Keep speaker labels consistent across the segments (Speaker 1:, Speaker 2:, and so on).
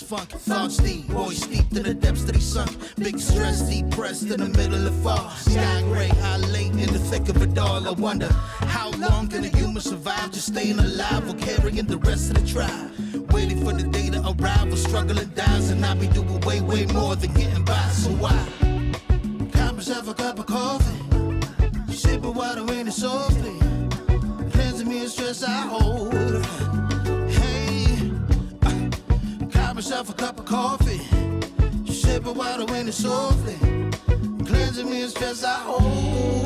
Speaker 1: funk. Thoughts deep, boys steeped in the depths that he sunk. Big stress, depressed in the middle of fall. Sky gray, I late in the thick of it all. I wonder, how long can a human survive just staying alive or carrying the rest of the tribe? Waiting for the day to arrive or struggling dies, and I be doing way, way more than getting by. So why? Got myself a cup of coffee, sipping water in it softly, cleansing me of stress I hold. Hey, got myself a cup of coffee, sipping water in it softly, cleansing me of stress I hold.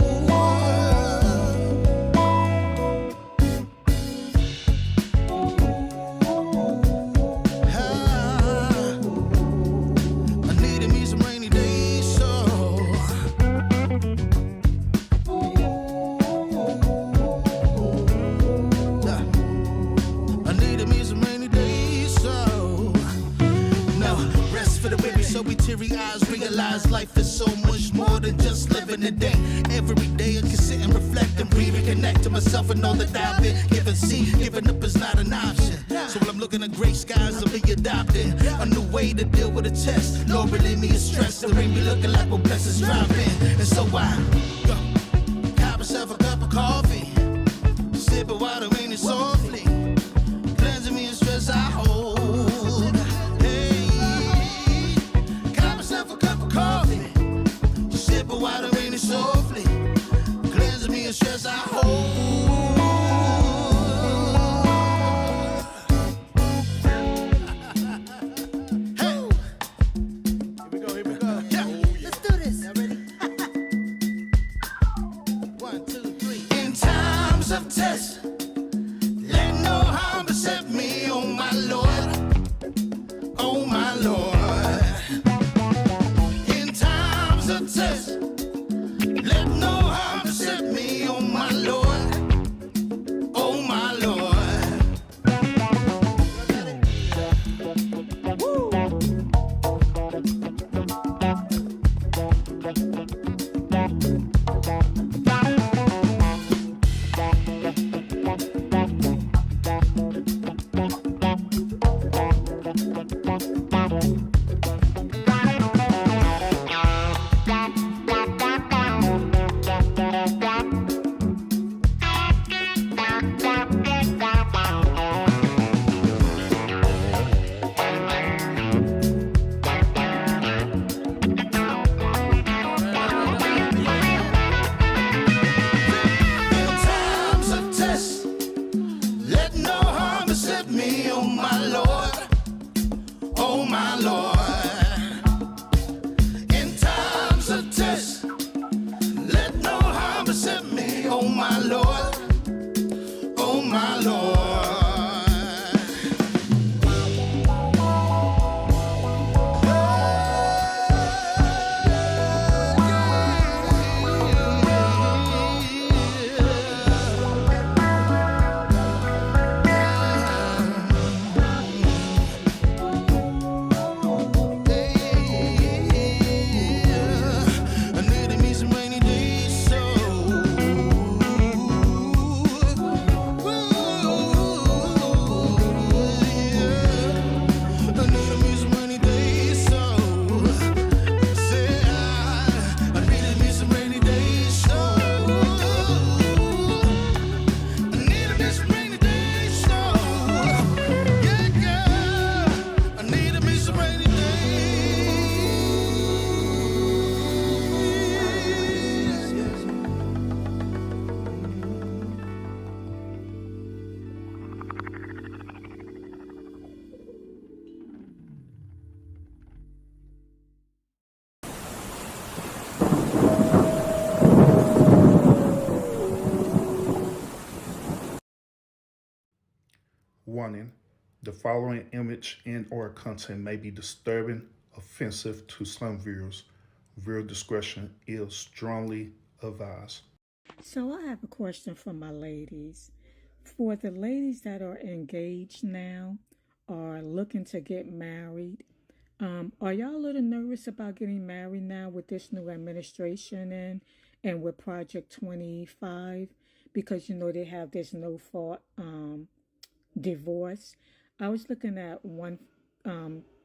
Speaker 1: Realize life is so much more than just living a day. Every day I can sit and reflect and breathe and connect to myself and all that I've been given. See, giving up is not an option. So when I'm looking at gray skies, I'll be adopting a new way to deal with a test. Lord, relieve me of stress. The rain be looking like what blessings drop in. And so I got myself a cup of coffee, sipping water in it softly, cleansing me of stress I hold. Water in it softly, cleansing me of stress I hold. Hey, here we go. Yeah, let's do this. Y'all ready? 1, 2, 3. In times of test, let no harm beset me, oh my Lord, oh my Lord. In times of test, let no harm beset me, oh my Lord, oh my Lord. Woo.
Speaker 2: Warning, the following image and/or content may be disturbing, offensive to some viewers. Viewer discretion is strongly advised.
Speaker 3: So I have a question for my ladies. For the ladies that are engaged now or looking to get married, are y'all a little nervous about getting married now with this new administration and with Project 25? Because, they have this no-fault divorce. I was looking at one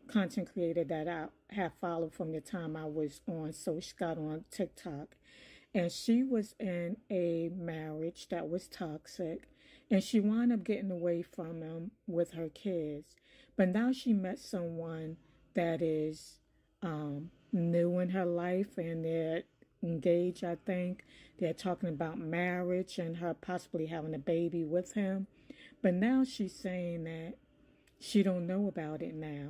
Speaker 3: content creator that I have followed from the time I was on got on TikTok. And she was in a marriage that was toxic. And she wound up getting away from him with her kids. But now she met someone that is new in her life, and they're engaged, I think. They're talking about marriage and her possibly having a baby with him. But now she's saying that she don't know about it now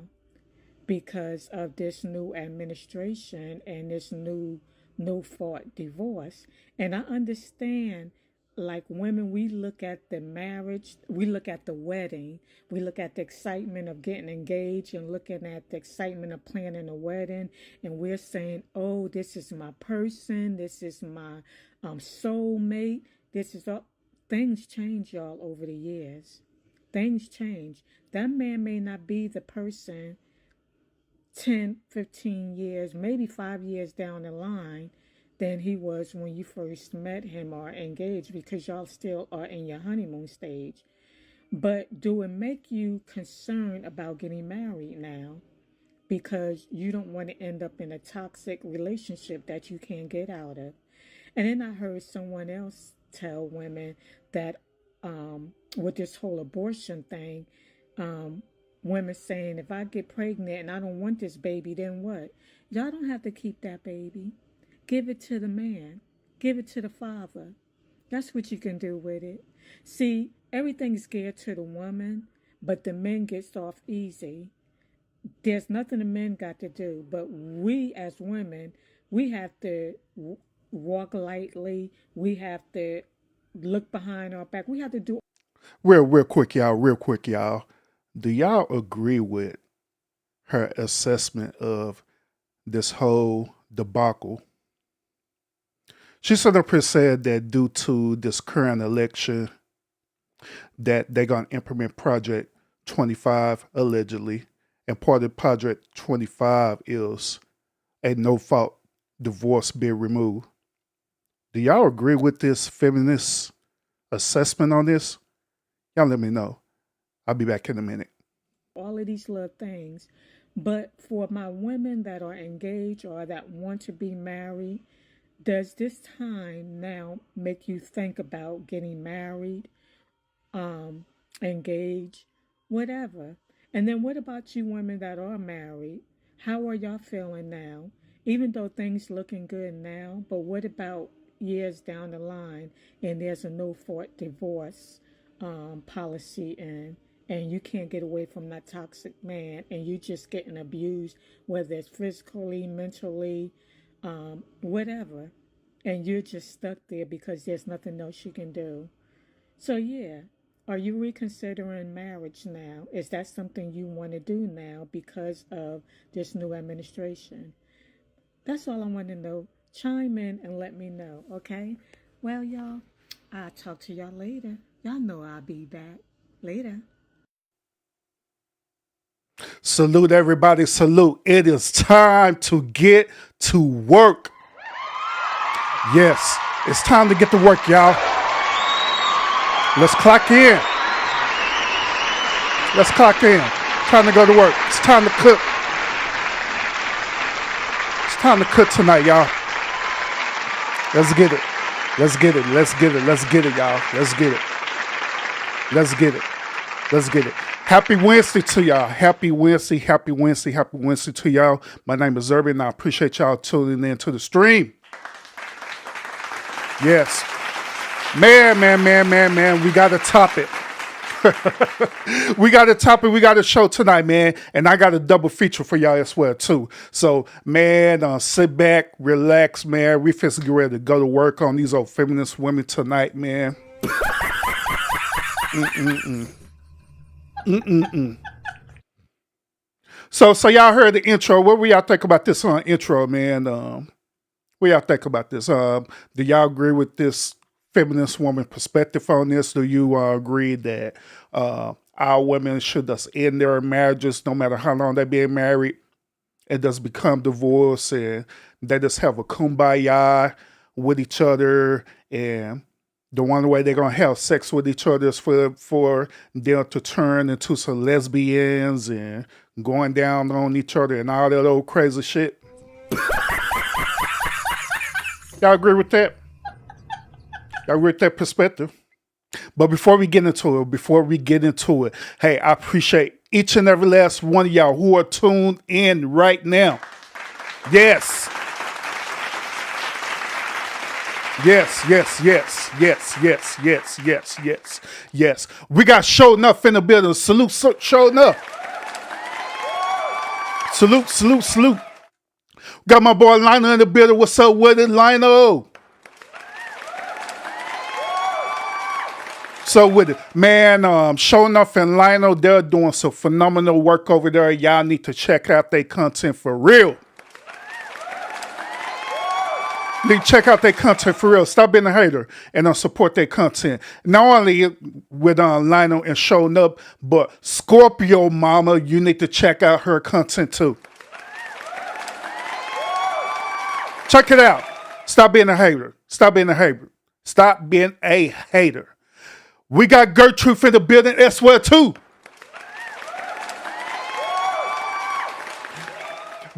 Speaker 3: because of this new administration and this new no fault divorce. And I understand, like women, we look at the marriage, we look at the wedding, we look at the excitement of getting engaged and looking at the excitement of planning a wedding, and we're saying, oh, this is my person, this is my soulmate, this is all. Things change, y'all, over the years. Things change. That man may not be the person 10, 15 years, maybe 5 years down the line than he was when you first met him or engaged, because y'all still are in your honeymoon stage. But do it make you concerned about getting married now because you don't want to end up in a toxic relationship that you can't get out of? And then I heard someone else tell women that with this whole abortion thing, women saying, if I get pregnant and I don't want this baby, then what? Y'all don't have to keep that baby. Give it to the man. Give it to the father. That's what you can do with it. See, everything's geared to the woman, but the men gets off easy. There's nothing the men got to do, but we as women, we have to walk lightly. We have to look behind our back. We have to do.
Speaker 2: Real quick, y'all. Do y'all agree with her assessment of this whole debacle? She sort of said that due to this current election, that they're going to implement Project 25, allegedly. And part of Project 25 is a no-fault divorce being removed. Do y'all agree with this feminist assessment on this? Y'all let me know. I'll be back in a minute.
Speaker 3: All of these little things. But for my women that are engaged or that want to be married, does this time now make you think about getting married, engaged, whatever? And then what about you women that are married? How are y'all feeling now? Even though things looking good now, but what about years down the line and there's a no-fault divorce policy and you can't get away from that toxic man and you just getting abused, whether it's physically, mentally, whatever, and you're just stuck there because there's nothing else you can do. So yeah, are you reconsidering marriage now? Is that something you want to do now because of this new administration? That's all I want to know. Chime in and let me know, okay? Well, y'all, I'll talk to y'all later. Y'all know I'll be back. Later.
Speaker 2: Salute, everybody. Salute. It is time to get to work. Yes, it's time to get to work, y'all. Let's clock in. Let's clock in. Time to go to work. It's time to cook. It's time to cook tonight, y'all. Let's get it. Let's get it. Let's get it. Let's get it, y'all. Let's get it. Let's get it. Let's get it. Happy Wednesday to y'all. Happy Wednesday. Happy Wednesday. Happy Wednesday to y'all. My name is Irvin, and I appreciate y'all tuning in to the stream. Yes. Man, we got a topic. We got a topic. We got a show tonight, man. And I got a double feature for y'all as well, too. So, man, sit back, relax, man. We finna get ready to go to work on these old feminist women tonight, man. So y'all heard the intro. What do y'all think about this intro, man? What y'all think about this? Do y'all agree with this feminist woman perspective on this? Do you agree that our women should just end their marriages no matter how long they've been married and just become divorced and they just have a kumbaya with each other, and the one way they're going to have sex with each other is for them to turn into some lesbians and going down on each other and all that old crazy shit. Y'all agree with that? Y'all agree with that perspective? But before we get into it, hey, I appreciate each and every last one of y'all who are tuned in right now. Yes. Yes. We got Show Enough in the building. Salute, Show Enough. Salute. Got my boy Lionel in the building. What's up with it, Lionel? So with it, man, Show Enough and Lionel, they're doing some phenomenal work over there. Y'all need to check out their content for real. Check out their content for real. Stop being a hater and support their content. Not only with Lionel and Showing Up, but Scorpio Mama, you need to check out her content too. Check it out. Stop being a hater. We got Gertrude in the building as well too.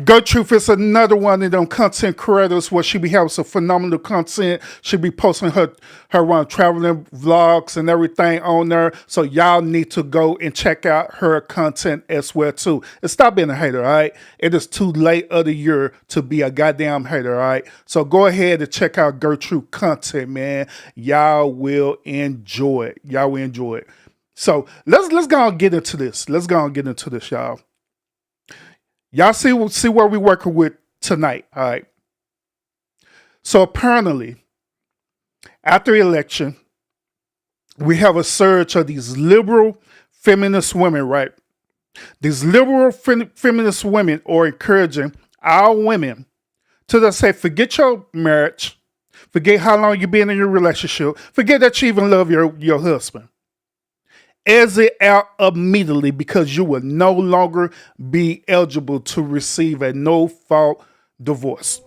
Speaker 2: Gertrude is another one of them content creators where she be having some phenomenal content. She be posting her traveling vlogs and everything on there. So y'all need to go and check out her content as well too. And stop being a hater, all right? It is too late of the year to be a goddamn hater, all right? So go ahead and check out Gertrude content, man. Y'all will enjoy it. So let's go and get into this. Y'all. Y'all see where we working with tonight, all right? So apparently, after the election, we have a surge of these liberal feminist women, right? These liberal feminist women are encouraging our women to just say, forget your marriage, forget how long you've been in your relationship, forget that you even love your husband. Exit out immediately because you will no longer be eligible to receive a no-fault divorce.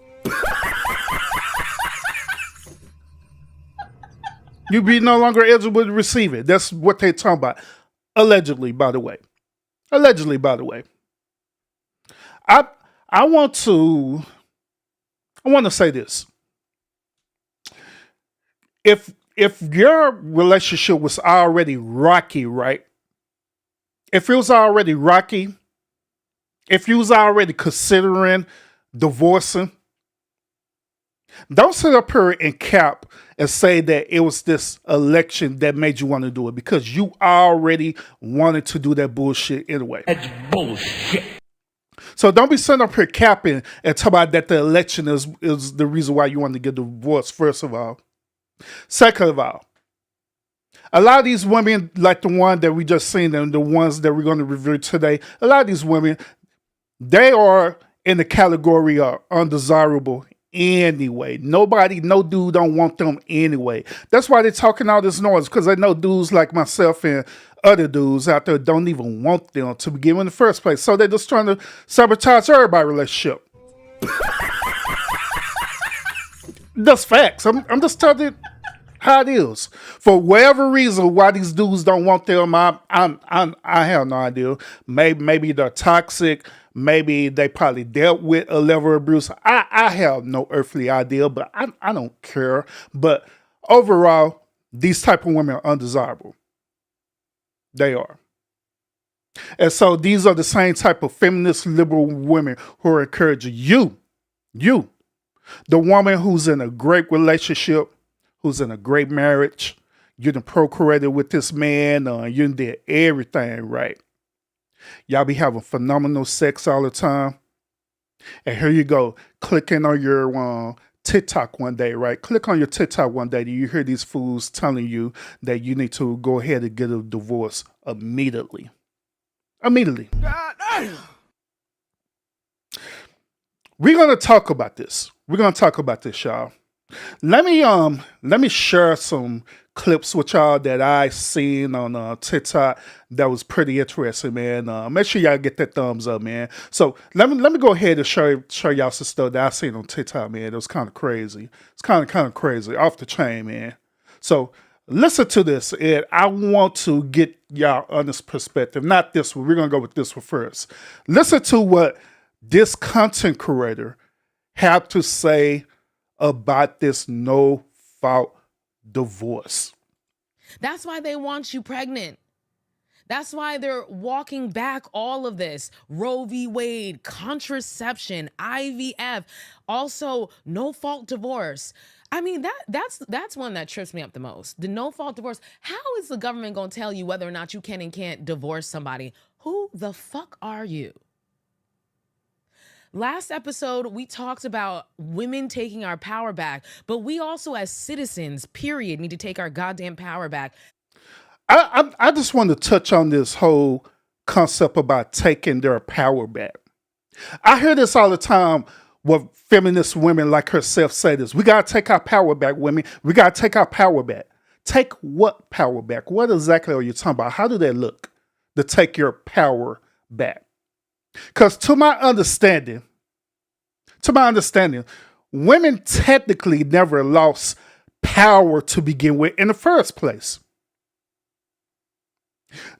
Speaker 2: You'll be no longer eligible to receive it. That's what they're talking about. Allegedly, by the way. I want to say this. If your relationship was already rocky, right? If it was already rocky, if you was already considering divorcing, don't sit up here and cap and say that it was this election that made you want to do it because you already wanted to do that bullshit anyway.
Speaker 4: That's bullshit.
Speaker 2: So don't be sitting up here capping and talking about that the election is the reason why you want to get divorced, first of all. Second of all, a lot of these women, like the one that we just seen and the ones that we're going to review today, a lot of these women, they are in the category of undesirable anyway. No dude don't want them anyway. That's why they're talking all this noise, because they know dudes like myself and other dudes out there don't even want them to begin in the first place. So they're just trying to sabotage everybody's relationship. That's facts. I'm just telling you how it is. For whatever reason, why these dudes don't want them, I have no idea. Maybe they're toxic. Maybe they probably dealt with a level of abuse. I have no earthly idea, but I don't care. But overall, these type of women are undesirable. They are. And so these are the same type of feminist liberal women who are encouraging you, the woman who's in a great relationship, who's in a great marriage, you done procreated with this man, you done did everything right. Y'all be having phenomenal sex all the time. And here you go, clicking on your TikTok one day, right? Click on your TikTok one day, and you hear these fools telling you that you need to go ahead and get a divorce immediately. God damn. We're gonna talk about this. Y'all. Let me share some clips with y'all that I seen on TikTok that was pretty interesting, man. Make sure y'all get that thumbs up, man. So let me go ahead and show y'all some stuff that I seen on TikTok, man. It was kind of crazy. It's kind of crazy, off the chain, man. So Listen to this, and I want to get y'all honest perspective. Not this one. We're going to go with this one first. Listen to what this content creator have to say about this no-fault divorce.
Speaker 4: That's why they want you pregnant. That's why they're walking back all of this. Roe v. Wade, contraception, IVF, also no-fault divorce. I mean, that's one that trips me up the most. The no-fault divorce. How is the government going to tell you whether or not you can and can't divorce somebody? Who the fuck are you? Last episode, we talked about women taking our power back, but we also as citizens, period, need to take our goddamn power back.
Speaker 2: I just want to touch on this whole concept about taking their power back. I hear this all the time with feminist women like herself say this. We got to take our power back, women. We got to take our power back. Take what power back? What exactly are you talking about? How do that look to take your power back? Because to my understanding, women technically never lost power to begin with in the first place.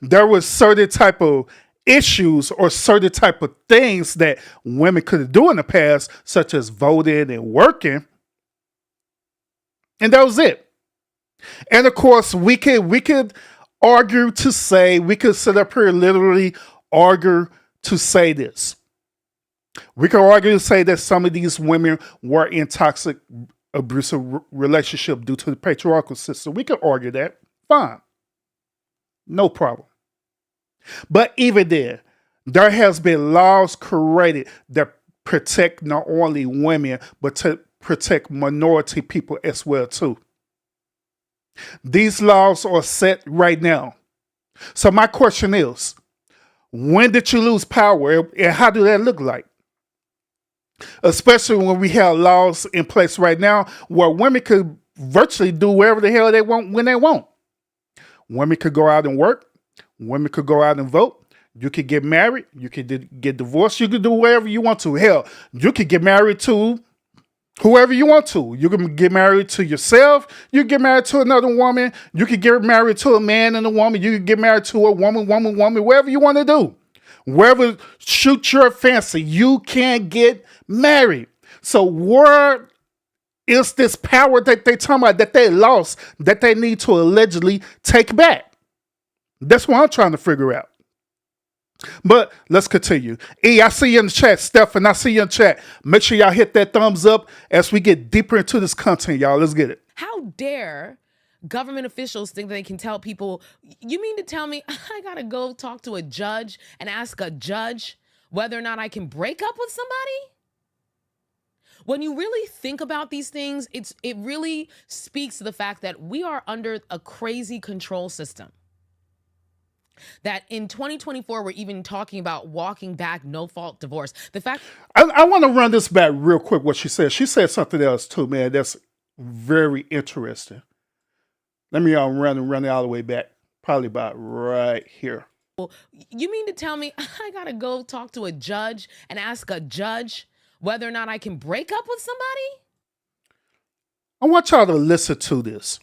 Speaker 2: There was certain type of issues or certain type of things that women could do in the past, such as voting and working. And that was it. And of course, we could argue to say, we could sit up here and literally argue to say this. We could argue to say that some of these women were in toxic, abusive relationship due to the patriarchal system. We could argue that. Fine. No problem. But even then, there has been laws created that protect not only women, but to protect minority people as well too. These laws are set right now. So my question is, when did you lose power and how do that look like? Especially when we have laws in place right now where women could virtually do whatever the hell they want when they want. Women could go out and work. Women could go out and vote. You could get married. You could get divorced. You could do whatever you want to. Hell, you could get married to whoever you want to. You can get married to yourself. You can get married to another woman. You could get married to a man and a woman. You could get married to a woman, whatever you want to do. Wherever suits your fancy, you can get married. So where is this power that they talking about that they lost that they need to allegedly take back? That's what I'm trying to figure out. But let's continue. E, I see you in the chat. Stefan, I see you in the chat. Make sure y'all hit that thumbs up as we get deeper into this content, y'all. Let's get it.
Speaker 4: How dare government officials think they can tell people, you mean to tell me I gotta go talk to a judge and ask a judge whether or not I can break up with somebody? When you really think about these things, it really speaks to the fact that we are under a crazy control system. That in 2024, we're even talking about walking back no-fault divorce. The fact
Speaker 2: I want to run this back real quick, what she said. She said something else too, man. That's very interesting. Let me run it all the way back. Probably about right here.
Speaker 4: You mean to tell me I gotta go talk to a judge and ask a judge whether or not I can break up with somebody?
Speaker 2: I want y'all to listen to this.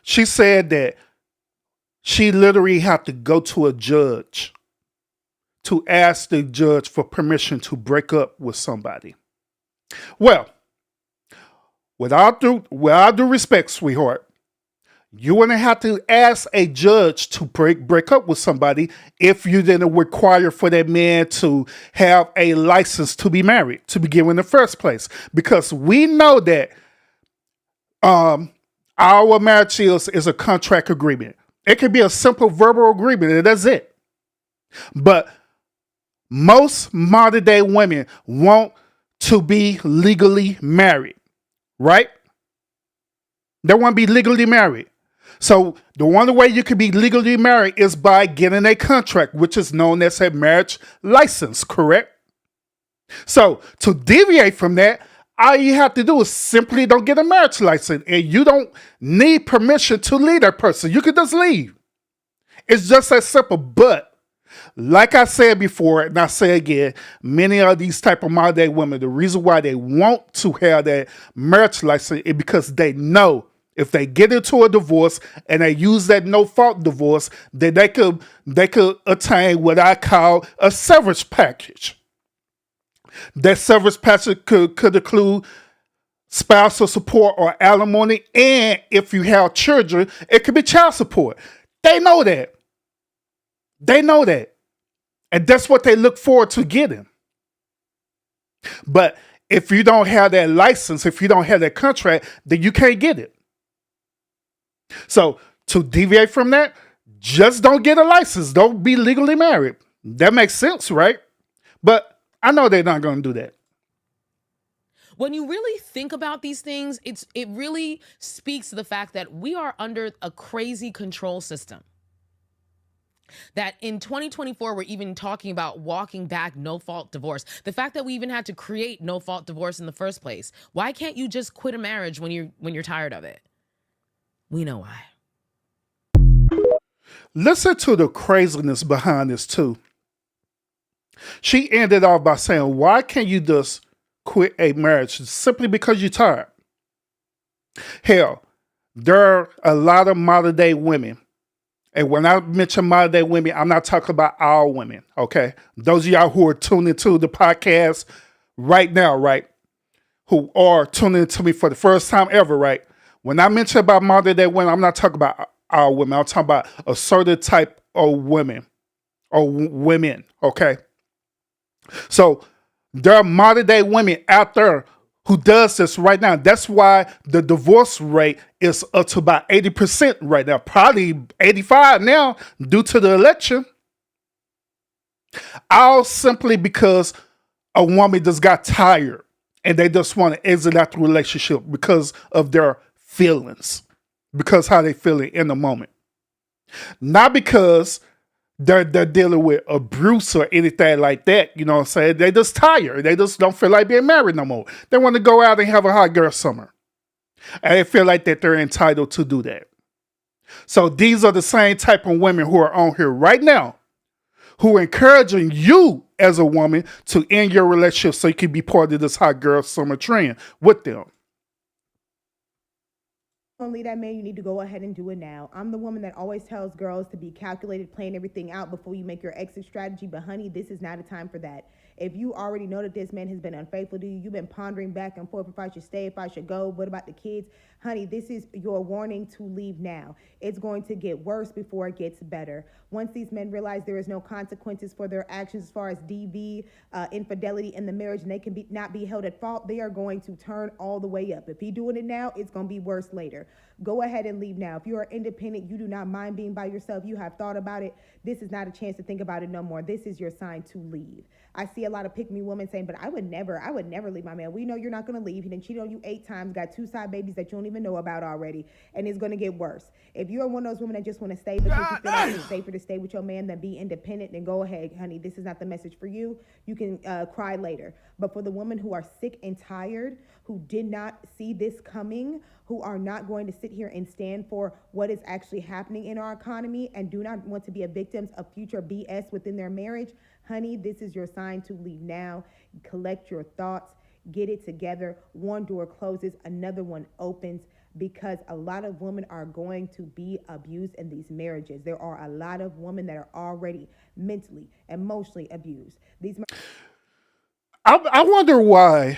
Speaker 2: She said that she literally had to go to a judge to ask the judge for permission to break up with somebody. Well, with all due respect, sweetheart, you wouldn't have to ask a judge to break up with somebody if you didn't require for that man to have a license to be married to begin with in the first place. Because we know that our marriage is a contract agreement. It can be a simple verbal agreement, and that's it. But most modern day women want to be legally married, right? They want to be legally married. So the only way you can be legally married is by getting a contract, which is known as a marriage license, correct? So to deviate from that, all you have to do is simply don't get a marriage license, and you don't need permission to leave that person. You can just leave. It's just that simple. But like I said before, and I say again, many of these type of modern day women, the reason why they want to have that marriage license is because they know If they get into a divorce and they use that no-fault divorce, then they could attain what I call a severance package. That severance package could include spousal support or alimony, and if you have children, it could be child support. They know that. They know that. And that's what they look forward to getting. But if you don't have that license, if you don't have that contract, then you can't get it. So to deviate from that, just don't get a license. Don't be legally married. That makes sense, right? But I know they're not going to do that.
Speaker 4: When you really think about these things, it really speaks to the fact that we are under a crazy control system. That in 2024, we're even talking about walking back no-fault divorce. The fact that we even had to create no-fault divorce in the first place. Why can't you just quit a marriage when you're tired of it? We know why.
Speaker 2: Listen to the craziness behind this too. She ended off by saying, why can't you just quit a marriage simply because you're tired? Hell, there are a lot of modern day women. And when I mention modern day women, I'm not talking about all women, okay? Those of y'all who are tuning into the podcast right now, right? Who are tuning into me for the first time ever, right? When I mention about modern day women, I'm not talking about all women. I'm talking about a certain type of women or women, okay? So there are modern day women out there who does this right now. That's why the divorce rate is up to about 80% right now, probably 85 now due to the election. All simply because a woman just got tired and they just want to exit out the relationship because of their feelings, because how they feeling in the moment. Not because they're dealing with abuse or anything like that. You know what I'm saying? They just tired. They just don't feel like being married no more. They want to go out and have a hot girl summer. And they feel like that they're entitled to do that. So these are the same type of women who are on here right now who are encouraging you as a woman to end your relationship so you can be part of this hot girl summer trend with them.
Speaker 5: Only that man, you need to go ahead and do it now. I'm the woman that always tells girls to be calculated, plan everything out before you make your exit strategy. But honey, this is not a time for that. If you already know that this man has been unfaithful to you, you've been pondering back and forth if I should stay, if I should go, what about the kids? Honey, this is your warning to leave now. It's going to get worse before it gets better. Once these men realize there is no consequences for their actions as far as DV, infidelity in the marriage, and they can not be held at fault, they are going to turn all the way up. If he's doing it now, it's going to be worse later. Go ahead and leave now. If you are independent, you do not mind being by yourself, you have thought about it, this is not a chance to think about it no more. This is your sign to leave. I see a lot of pick-me women saying, but I would never leave my man. We know you're not going to leave. He done cheated on you 8 times, got 2 side babies that you don't even know about already, and it's going to get worse. If you're one of those women that just want to stay because you feel like it's safer to stay with your man than be independent, then go ahead, honey. This is not the message for you. You can cry later. But for the women who are sick and tired, who did not see this coming, who are not going to sit here and stand for what is actually happening in our economy and do not want to be a victims of future BS within their marriage, honey, this is your sign to leave now. Collect your thoughts, get it together. One door closes, another one opens, because a lot of women are going to be abused in these marriages. There are a lot of women that are already mentally, emotionally abused.
Speaker 2: I wonder why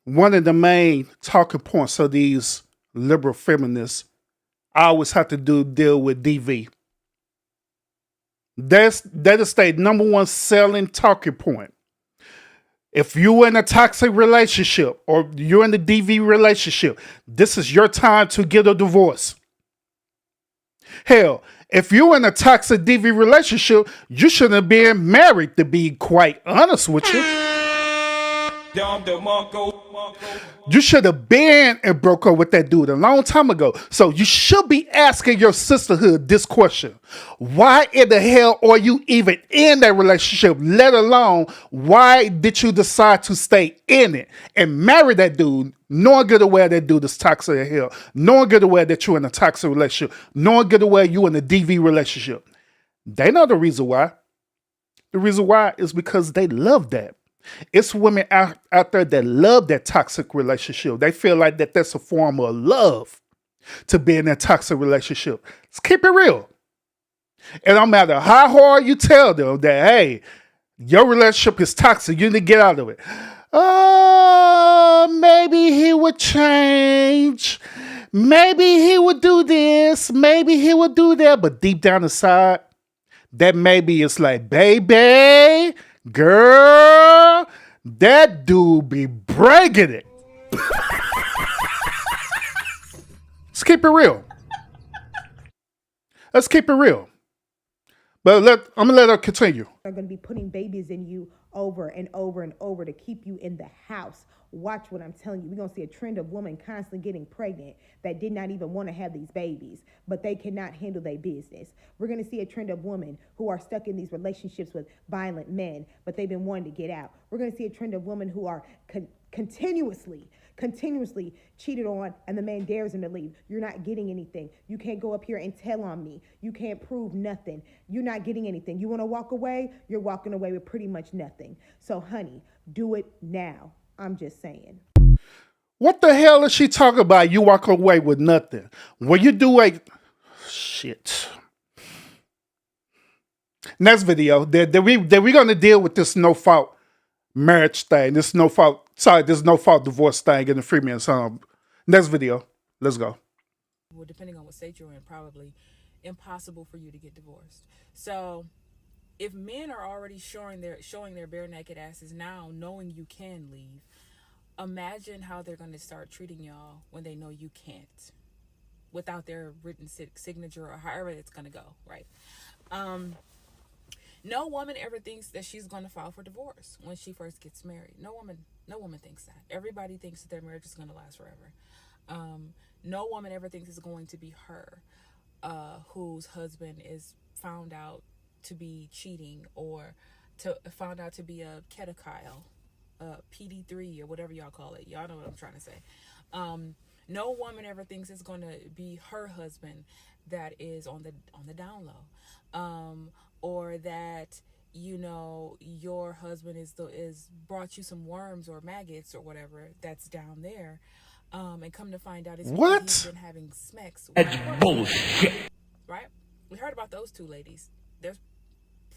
Speaker 2: one of the main talking points of these liberal feminists always have to deal with DV. That is their number one selling talking point. If you're in a toxic relationship or you're in the DV relationship, this is your time to get a divorce. Hell, if you're in a toxic DV relationship, you shouldn't have been married, to be quite honest with you. You should have been and broke up with that dude a long time ago. So you should be asking your sisterhood this question. Why in the hell are you even in that relationship? Let alone, why did you decide to stay in it and marry that dude, knowing good and well that dude is toxic as hell, knowing good and well that you're in a toxic relationship, knowing good and well you're in a DV relationship? They know the reason why. The reason why is because they love that. It's women out there that love that toxic relationship. They feel like that's a form of love. to be in that toxic relationship. Let's keep it real. And no matter how hard you tell them that, hey, your relationship is toxic, you need to get out of it. Oh, maybe he would change. Maybe he would do this. Maybe he would do that. But deep down inside, that maybe is like, baby, girl, that dude be breaking it. Let's keep it real. Let's keep it real. But I'm going to let her continue.
Speaker 5: Are going to be putting babies in you over and over and over to keep you in the house. Watch what I'm telling you. We're going to see a trend of women constantly getting pregnant that did not even want to have these babies, but they cannot handle their business. We're going to see a trend of women who are stuck in these relationships with violent men, but they've been wanting to get out. We're going to see a trend of women who are continuously cheated on, and the man dares them to leave. You're not getting anything. You can't go up here and tell on me. You can't prove nothing. You're not getting anything. You want to walk away? You're walking away with pretty much nothing. So, honey, do it now. I'm just saying.
Speaker 2: What the hell is she talking about? You walk away with nothing. When you do a shit. Next video, we're going to deal with this no-fault marriage thing. This no-fault divorce thing in the Freeman's home. Next video. Let's go.
Speaker 6: Well, depending on what state you're in, probably impossible for you to get divorced. So if men are already showing their bare naked asses now, knowing you can leave, imagine how they're going to start treating y'all when they know you can't, without their written signature or however it's going to go, right? No woman ever thinks that she's going to file for divorce when she first gets married. No woman thinks that. Everybody thinks that their marriage is going to last forever. No woman ever thinks it's going to be her whose husband is found out to be cheating or found out to be a pedofile, PD3 or whatever y'all call it. Y'all know what I'm trying to say. No woman ever thinks it's going to be her husband that is on the down low, or that your husband is brought you some worms or maggots or whatever that's down there, and come to find out it's because he's been having sex. That's bullshit, right? We heard about those two ladies. There's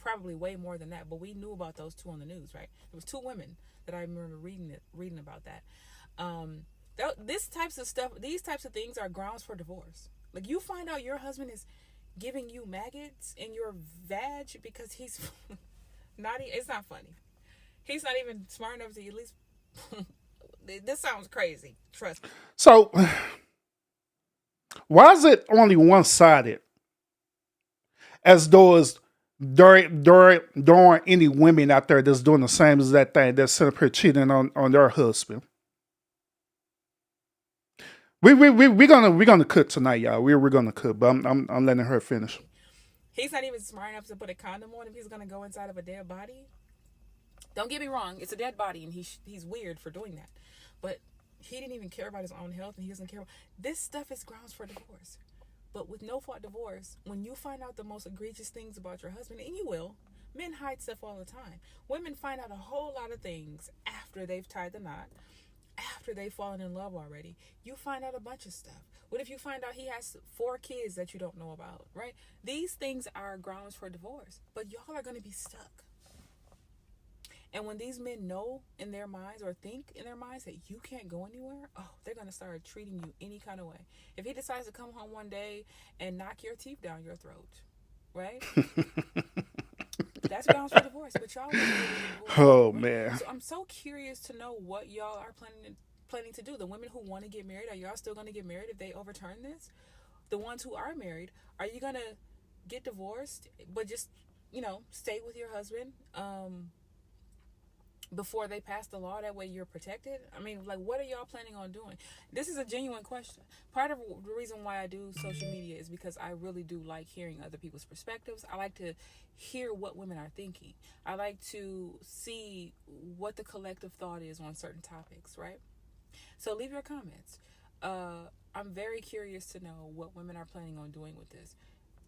Speaker 6: probably way more than that, but we knew about those two on the news, right? There was two women that I remember reading about that. These types of things are grounds for divorce. Like, you find out your husband is giving you maggots in your vag because he's it's not funny. He's not even smart enough to at least this sounds crazy, trust me.
Speaker 2: So why is it only one-sided? As though there aren't any women out there that's doing the same as that thing, that's sitting up here cheating on their husband. We're gonna cut tonight, y'all. We're gonna cut, but I'm letting her finish.
Speaker 6: He's not even smart enough to put a condom on if he's gonna go inside of a dead body. Don't get me wrong, it's a dead body, and he's weird for doing that. But he didn't even care about his own health, and he doesn't care. This stuff is grounds for divorce. But with no-fault divorce, when you find out the most egregious things about your husband, and you will, men hide stuff all the time. Women find out a whole lot of things after they've tied the knot, after they've fallen in love already. You find out a bunch of stuff. What if you find out he has 4 kids that you don't know about, right? These things are grounds for divorce, but y'all are going to be stuck. And when these men know in their minds or think in their minds that you can't go anywhere, they're going to start treating you any kind of way. If he decides to come home one day and knock your teeth down your throat, right? That's grounds for divorce. But y'all
Speaker 2: oh, man.
Speaker 6: So I'm so curious to know what y'all are planning to do. The women who want to get married, are y'all still going to get married if they overturn this? The ones who are married, are you going to get divorced but just, stay with your husband? Before they pass the law, that way you're protected? I mean, like, what are y'all planning on doing? This is a genuine question. Part of the reason why I do social media is because I really do like hearing other people's perspectives. I like to hear what women are thinking. I like to see what the collective thought is on certain topics, right? So leave your comments. I'm very curious to know what women are planning on doing with this.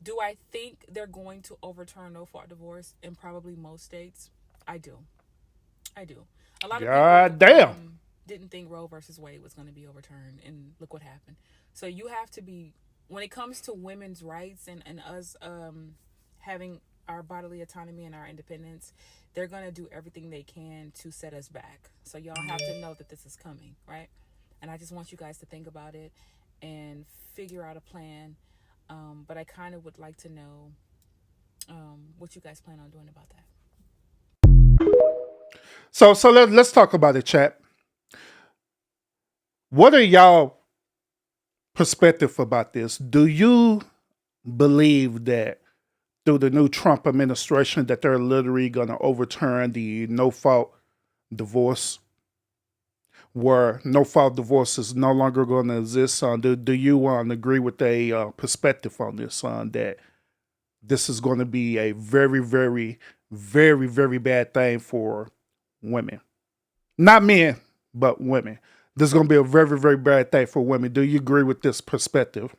Speaker 6: Do I think they're going to overturn no-fault divorce in probably most states? I do. A lot of
Speaker 2: God damn.
Speaker 6: didn't think Roe versus Wade was going to be overturned, and look what happened. So you have to be, when it comes to women's rights and us having our bodily autonomy and our independence, they're going to do everything they can to set us back. So y'all have to know that this is coming, right? And I just want you guys to think about it and figure out a plan. But I kind of would like to know what you guys plan on doing about that.
Speaker 2: So let's talk about it, chat. What are y'all perspective about this? Do you believe that through the new Trump administration that they're literally going to overturn the no-fault divorce, where no-fault divorce is no longer going to exist? Do you agree with a perspective on this, that this is going to be a very, very, very, very bad thing for women? Not men, but women. This is going to be a very, very bad thing for women. Do you agree with this perspective?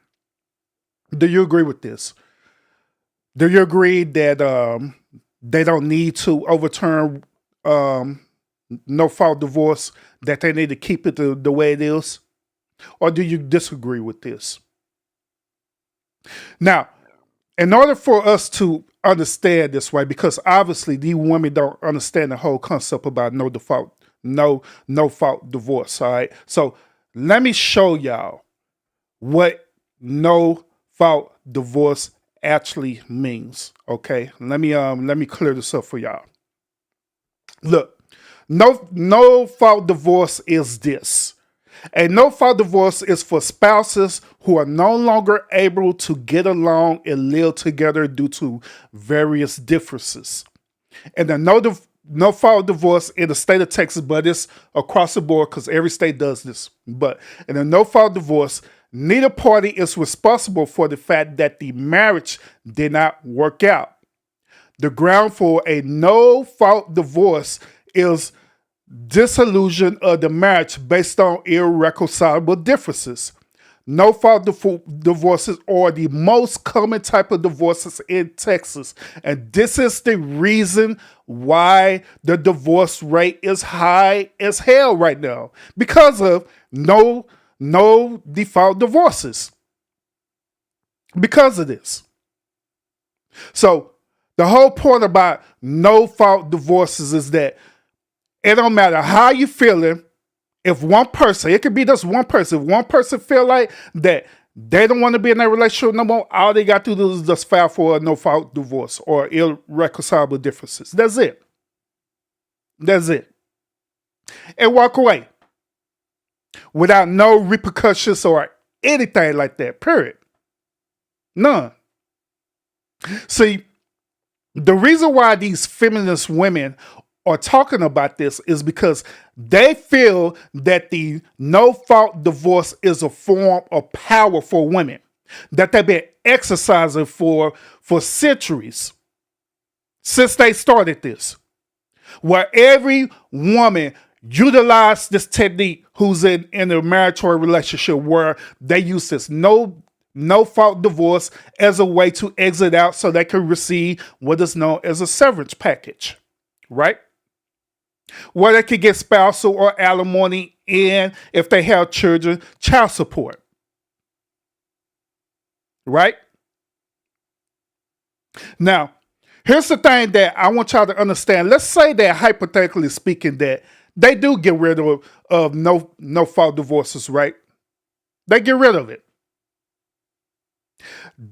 Speaker 2: Do you agree with this? Do you agree that they don't need to overturn no-fault divorce, that they need to keep it the way it is? Or do you disagree with this? Now, in order for us to understand this, right, because obviously these women don't understand the whole concept about no-fault divorce, all right? So let me show y'all what no-fault divorce actually means, okay? Let me clear this up for y'all. Look, no-fault divorce is this. A no-fault divorce is for spouses who are no longer able to get along and live together due to various differences. And the no-fault divorce in the state of Texas, but it's across the board because every state does this. But in a no-fault divorce, neither party is responsible for the fact that the marriage did not work out. The ground for a no-fault divorce is dissolution of the marriage based on irreconcilable differences. No-fault divorces are the most common type of divorces in Texas. And this is the reason why the divorce rate is high as hell right now. Because of no default divorces. Because of this. So the whole point about no-fault divorces is that it don't matter how you feeling. If one person, it could be just one person, if one person feel like that they don't want to be in that relationship no more, all they got to do is just file for a no-fault divorce or irreconcilable differences. That's it. That's it. And walk away without no repercussions or anything like that, period. None. See, the reason why these feminist women are talking about this is because they feel that the no-fault divorce is a form of power for women that they've been exercising for centuries since they started this, where every woman utilized this technique who's in a marital relationship where they use this no-fault divorce as a way to exit out so they can receive what is known as a severance package, right? Where they could get spousal or alimony and, if they have children, child support. Right? Now, here's the thing that I want y'all to understand. Let's say that, hypothetically speaking, that they do get rid of no-fault divorces, right? They get rid of it.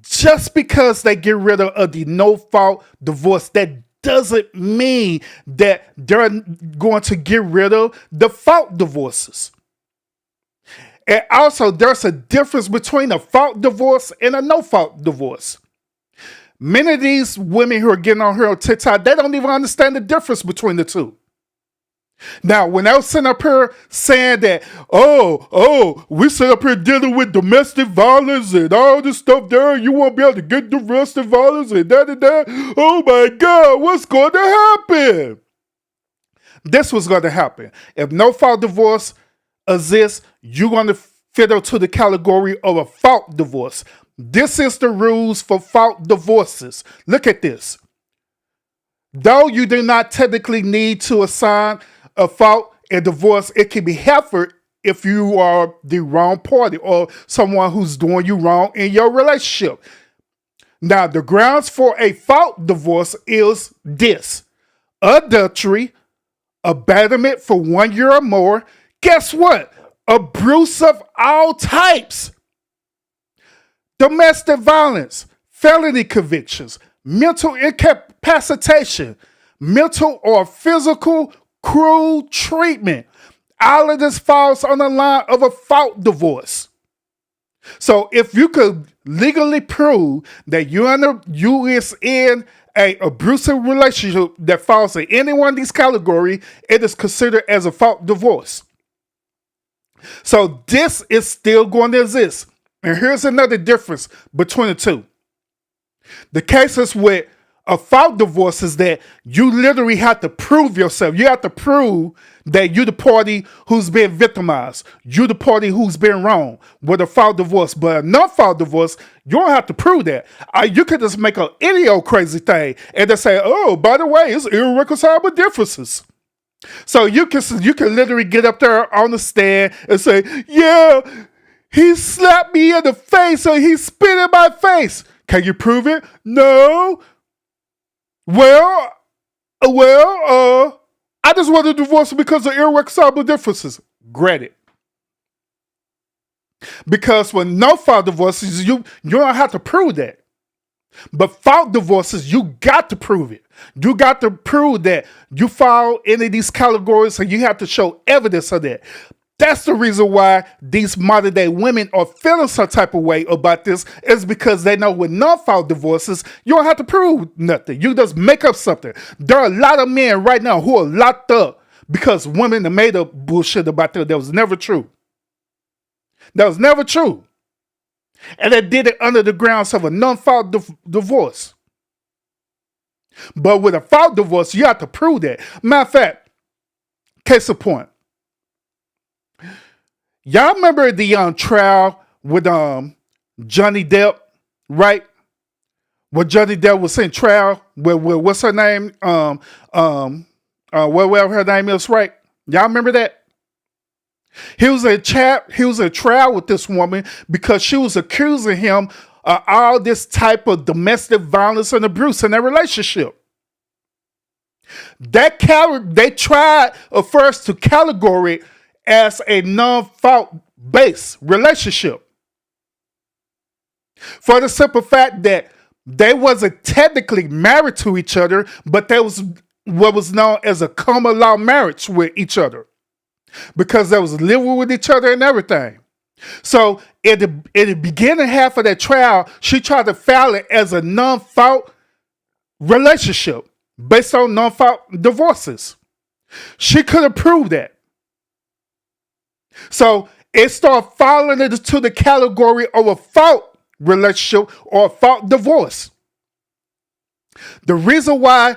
Speaker 2: Just because they get rid of the no-fault divorce, that doesn't mean that they're going to get rid of the fault divorces. And also, there's a difference between a fault divorce and a no-fault divorce. Many of these women who are getting on here on TikTok, they don't even understand the difference between the two. Now, when I was sitting up here saying that, we sit up here dealing with domestic violence and all this stuff there, you won't be able to get domestic violence and that. Oh my God, what's going to happen? This was going to happen. If no-fault divorce exists, you're going to fit into the category of a fault divorce. This is the rules for fault divorces. Look at this. Though you do not technically need to assign a fault a divorce, it can be helpful if you are the wrong party or someone who's doing you wrong in your relationship. Now, the grounds for a fault divorce is this: adultery, abandonment for 1 year or more. Guess what? Abuse of all types. Domestic violence, felony convictions, mental incapacitation, mental or physical cruel treatment. All of this falls on the line of a fault divorce. So if you could legally prove that you is in a abusive relationship that falls in any one of these categories, it is considered as a fault divorce. So this is still going to exist. And here's another difference between the two. The cases with a fault divorce is that you literally have to prove yourself. You have to prove that you're the party who's been victimized. You're the party who's been wrong with a fault divorce. But a non-fault divorce, you don't have to prove that. You could just make an any old crazy thing and just say, oh, by the way, it's irreconcilable differences. So you can literally get up there on the stand and say, yeah, he slapped me in the face or he spit in my face. Can you prove it? No. Well, I just want to divorce because of irreconcilable differences. Granted. Because with no fault divorces, you don't have to prove that. But fault divorces, you got to prove it. You got to prove that you fall into these categories and you have to show evidence of that. That's the reason why these modern day women are feeling some type of way about this, is because they know with non-fault divorces, you don't have to prove nothing. You just make up something. There are a lot of men right now who are locked up because women have made up bullshit about that was never true. That was never true. And they did it under the grounds of a non-fault divorce. But with a fault divorce, you have to prove that. Matter of fact, case in point. Y'all remember the trial with Johnny Depp, right? When Johnny Depp was in trial with what's her name? Whatever her name is, right? Y'all remember that? He was in trial with this woman because she was accusing him of all this type of domestic violence and abuse in their relationship. They tried first to categorize it as a non-fault based relationship. For the simple fact that they wasn't technically married to each other, but there was what was known as a common law marriage with each other. Because they was living with each other and everything. So in the beginning half of that trial, she tried to file it as a non-fault relationship based on non-fault divorces. She couldn't prove that. So it started falling into the category of a fault relationship or a fault divorce. The reason why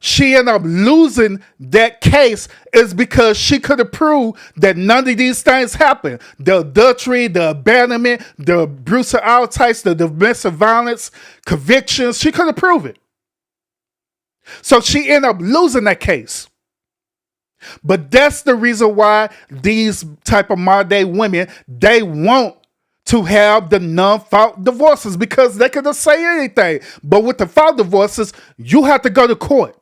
Speaker 2: she ended up losing that case is because she could have proved that none of these things happened. The adultery, the abandonment, the abuse of all types, the domestic violence, convictions, she could have proved it. So she ended up losing that case. But that's the reason why these type of modern day women, they want to have the non-fault divorces because they can just say anything. But with the fault divorces, you have to go to court.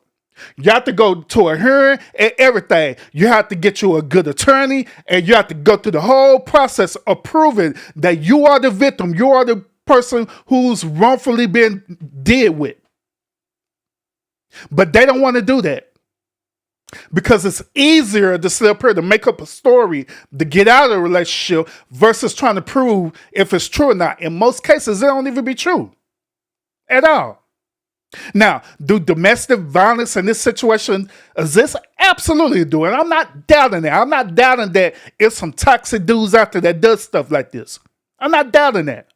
Speaker 2: You have to go to a hearing and everything. You have to get you a good attorney and you have to go through the whole process of proving that you are the victim. You are the person who's wrongfully been dealt with. But they don't want to do that. Because it's easier to sit up here to make up a story to get out of a relationship versus trying to prove if it's true or not. In most cases, it don't even be true at all. Now, do domestic violence in this situation exist? Absolutely do. And I'm not doubting that. I'm not doubting that it's some toxic dudes out there that does stuff like this. I'm not doubting that.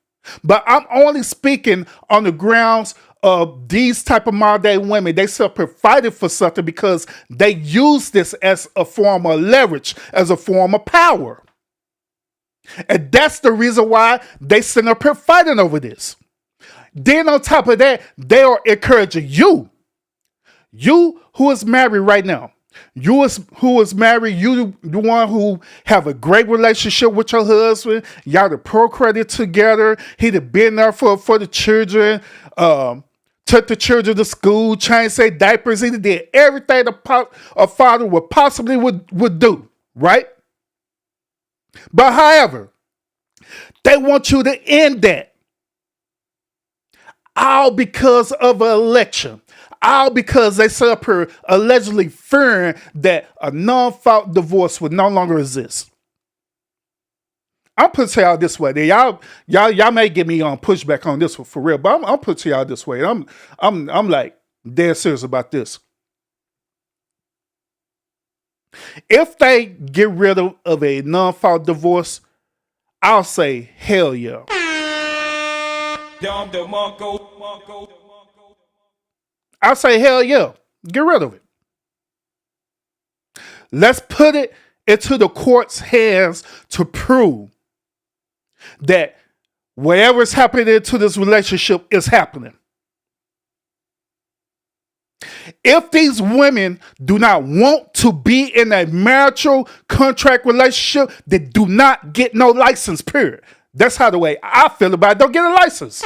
Speaker 2: But I'm only speaking on the grounds of these type of modern day women. They still fighting for something because they use this as a form of leverage, as a form of power. And that's the reason why they sit up here fighting over this. Then on top of that, they are encouraging you who is married right now, Who is married, you the one who have a great relationship with your husband. Y'all to procreated together. He'd have been there for the children. Took the children to school, changed their diapers. He did everything a father would possibly would do, right? But however, they want you to end that. All because of an election. All because they set up here allegedly fearing that a non-fault divorce would no longer exist. I'll put it to y'all this way. Y'all may get me on pushback on this one for real, but I'll put it to y'all this way. I'm like dead serious about this. If they get rid of a non-fault divorce, I'll say hell yeah. I'll say hell yeah. Get rid of it. Let's put it into the court's hands to prove that whatever's happening to this relationship is happening. If these women do not want to be in a marital contract relationship, they do not get no license, period. That's how the way I feel about it. Don't get a license.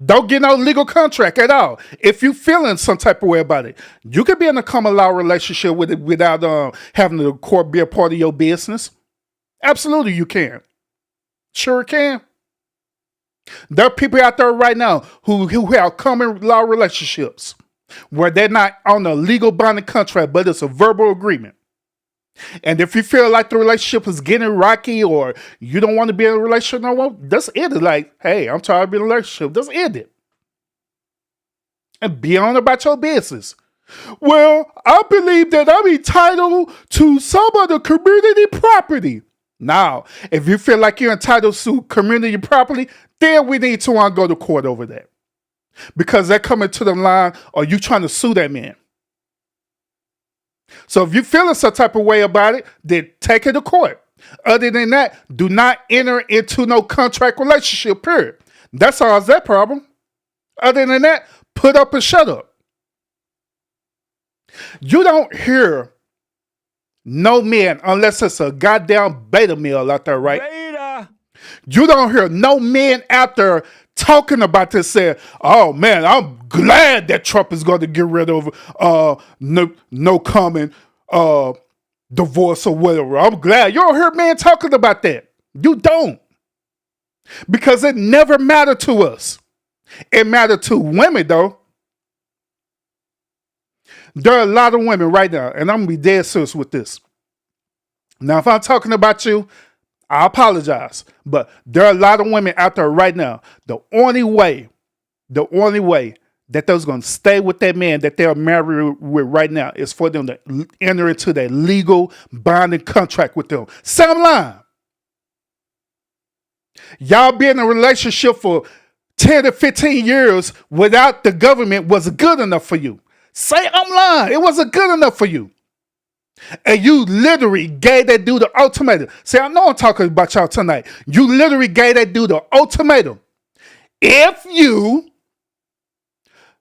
Speaker 2: Don't get no legal contract at all. If you feeling some type of way about it, you could be in a common law relationship with it without having the court be a part of your business. Absolutely, you can. Sure can. There are people out there right now who have common law relationships where they're not on a legal binding contract, but it's a verbal agreement. And if you feel like the relationship is getting rocky or you don't want to be in a relationship no more, just end it. Like, hey, I'm tired of being in a relationship. Just end it. And be on about your business. Well, I believe that I'm entitled to some of the community property. Now, if you feel like you're entitled to community property, then we need to go to court over that. Because they're coming to the line, or you trying to sue that man. So if you're feeling some type of way about it, then take it to court. Other than that, do not enter into no contract relationship, period. That solves that problem. Other than that, put up and shut up. You don't hear no men unless it's a goddamn beta male out there, right? Beta. You don't hear no men out there talking about this saying, oh man, I'm glad that Trump is going to get rid of no common divorce or whatever. I'm glad. You don't hear men talking about that. You don't. Because it never mattered to us. It mattered to women though. There are a lot of women right now, and I'm going to be dead serious with this. Now, if I'm talking about you, I apologize. But there are a lot of women out there right now. The only way that they're going to stay with that man that they're married with right now is for them to enter into that legal binding contract with them. Say I'm lying. Y'all be in a relationship for 10 to 15 years without the government was good enough for you. Say I'm lying. It wasn't good enough for you. And you literally gave that dude the ultimatum. See, I know I'm talking about y'all tonight. You literally gave that dude the ultimatum. If you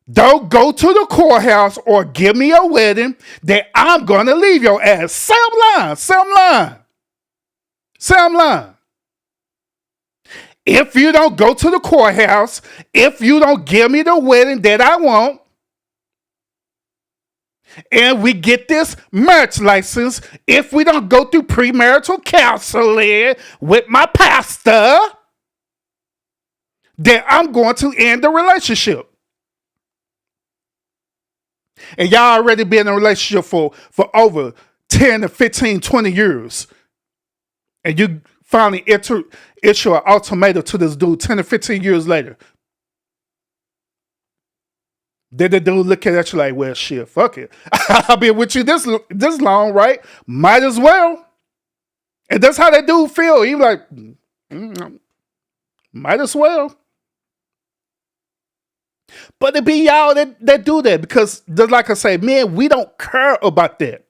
Speaker 2: don't go to the courthouse or give me a wedding, then I'm going to leave your ass. Say I'm lying. Say I'm lying. Say I'm lying. If you don't go to the courthouse, if you don't give me the wedding that I want, and we get this marriage license, if we don't go through premarital counseling with my pastor, then I'm going to end the relationship. And y'all already been in a relationship for over 10 to 15, 20 years. And you finally issue an ultimatum to this dude 10 to 15 years later. Then the dude look at you like, well, shit, fuck it. I've been with you this long, right? Might as well. And that's how that dude feel. He like, might as well. But it be y'all that do that because, like I say, man, we don't care about that.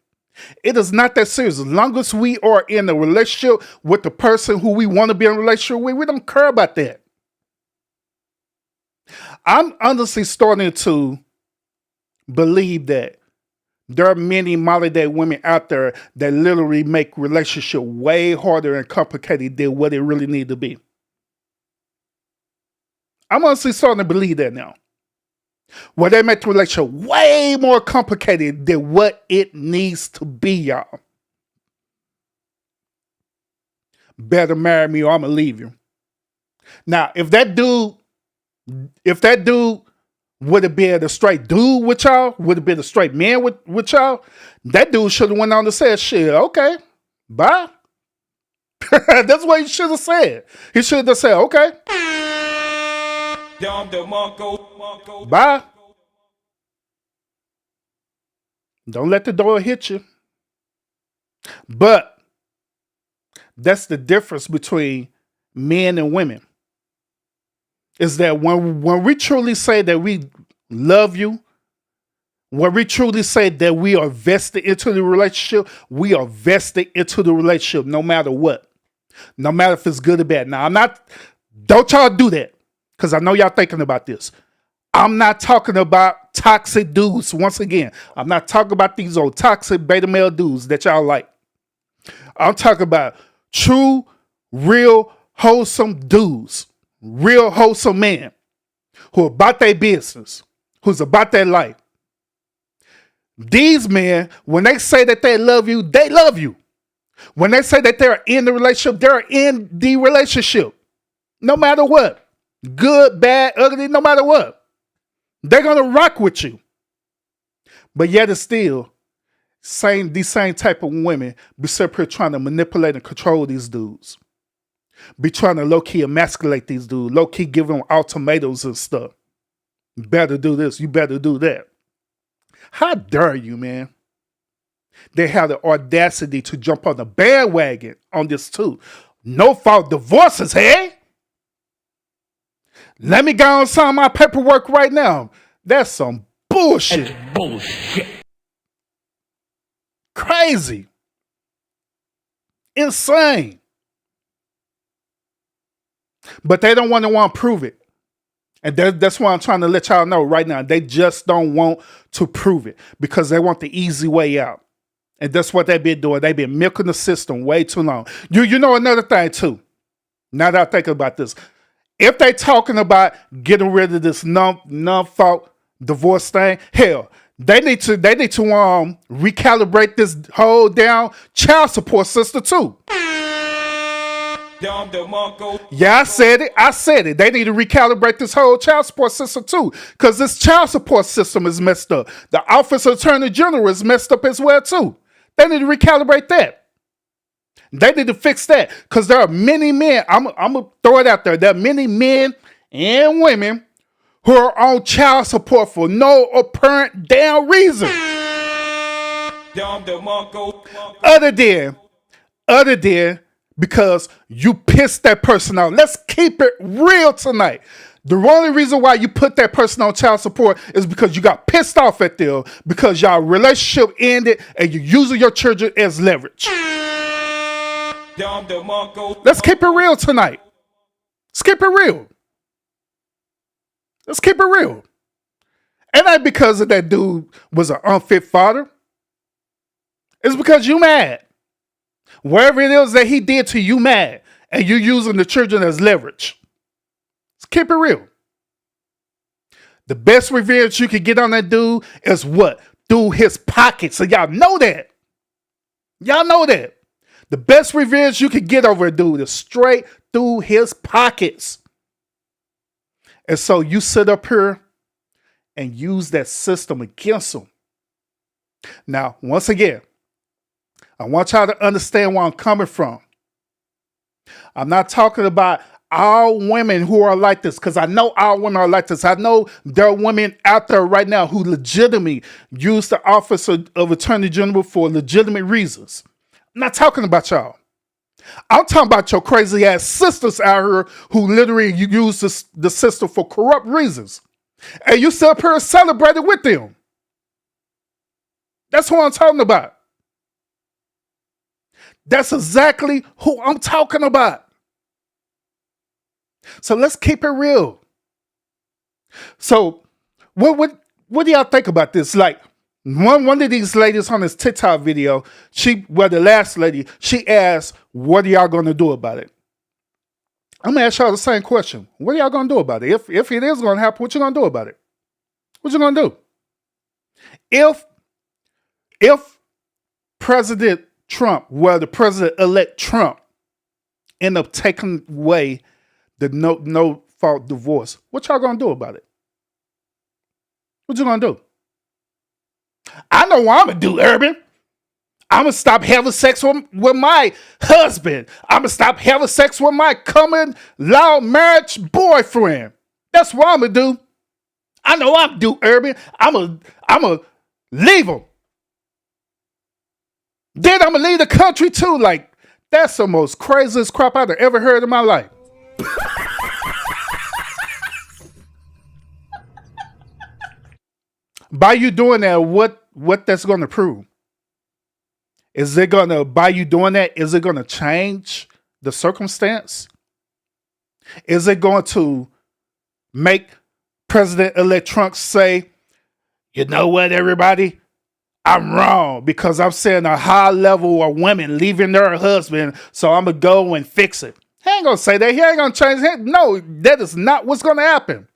Speaker 2: It is not that serious. As long as we are in a relationship with the person who we want to be in a relationship with, we don't care about that. I'm honestly starting to believe that there are many modern day women out there that literally make relationship way harder and complicated than what it really need to be. I'm honestly starting to believe that now. Where they make the relationship way more complicated than what it needs to be, y'all. Better marry me or I'm gonna leave you. Now, if that dude would have been a straight dude with y'all, would have been a straight man with y'all, that dude should have went on to say, shit, okay, bye. That's what he should have said. He should have said, okay, bye. Don't let the door hit you. But that's the difference between men and women. Is that when we truly say that we love you, when we truly say that we are vested into the relationship, we are vested into the relationship no matter what. No matter if it's good or bad. Now, don't y'all do that, because I know y'all thinking about this. I'm not talking about toxic dudes. Once again, I'm not talking about these old toxic beta male dudes that y'all like. I'm talking about true, real, wholesome dudes. Real wholesome men who are about their business, who's about their life. These men, when they say that they love you, they love you. When they say that they're in the relationship, they're in the relationship. No matter what. Good, bad, ugly, no matter what. They're going to rock with you. But yet it's still these same type of women be sitting here trying to manipulate and control these dudes. Be trying to low-key emasculate these dudes. Low-key give them ultimatums and stuff. You better do this. You better do that. How dare you, man? They have the audacity to jump on the bandwagon on this too. No fault divorces, hey? Let me go and sign my paperwork right now. That's some bullshit.
Speaker 7: That's bullshit.
Speaker 2: Crazy. Insane. But they don't want to prove it. And that's why I'm trying to let y'all know right now. They just don't want to prove it because they want the easy way out. And that's what they've been doing. They've been milking the system way too long. You know another thing too. Now that I think about this. If they talking about getting rid of this non-fault divorce thing, hell, they need to recalibrate this whole down child support system too. Yeah, I said it. They need to recalibrate this whole child support system too. Because this child support system is messed up. The Office of Attorney General is messed up as well too. They need to recalibrate that. They need to fix that. Because there are many men, I'm going to throw it out there. There are many men and women who are on child support for no apparent damn reason. Other than because you pissed that person off. Let's keep it real tonight. The only reason why you put that person on child support is because you got pissed off at them because y'all relationship ended and you're using your children as leverage. Let's keep it real tonight. Let's keep it real. Let's keep it real. And not because of that dude was an unfit father. It's because you mad. Wherever it is that he did to you mad, and you're using the children as leverage. Let's keep it real. The best revenge you can get on that dude is what? Through his pockets. So y'all know that. Y'all know that. The best revenge you can get over a dude is straight through his pockets. And so you sit up here and use that system against him. Now, once again, I want y'all to understand where I'm coming from. I'm not talking about all women who are like this, because I know all women are like this. I know there are women out there right now who legitimately use the Office of Attorney General for legitimate reasons. I'm not talking about y'all. I'm talking about your crazy ass sisters out here who literally use the system for corrupt reasons. And you sit up here and celebrate it with them. That's who I'm talking about. That's exactly who I'm talking about. So let's keep it real. So what What do y'all think about this? Like, one of these ladies on this TikTok video, the last lady, she asked, what are y'all going to do about it? I'm going to ask y'all the same question. What are y'all going to do about it? If it is going to happen, what you going to do about it? What you going to do? If President Trump, the President-elect Trump, end up taking away the no fault divorce, what y'all going to do about it? What you going to do? I know what I'm going to do, Urban. I'm going to stop having sex with my husband. I'm going to stop having sex with my common law marriage boyfriend. That's what I'm going to do. I know what I'm going to do, Urban. I'm going to leave him. Then I'm going to leave the country too. Like, that's the most craziest crap I've ever heard in my life. By you doing that, what that's going to prove? Is it going to, by you doing that, is it going to change the circumstance? Is it going to make President-elect Trump say, you know what, everybody? I'm wrong because I'm seeing a high level of women leaving their husband, so I'm going to go and fix it. He ain't going to say that. He ain't going to change it. No, that is not what's going to happen.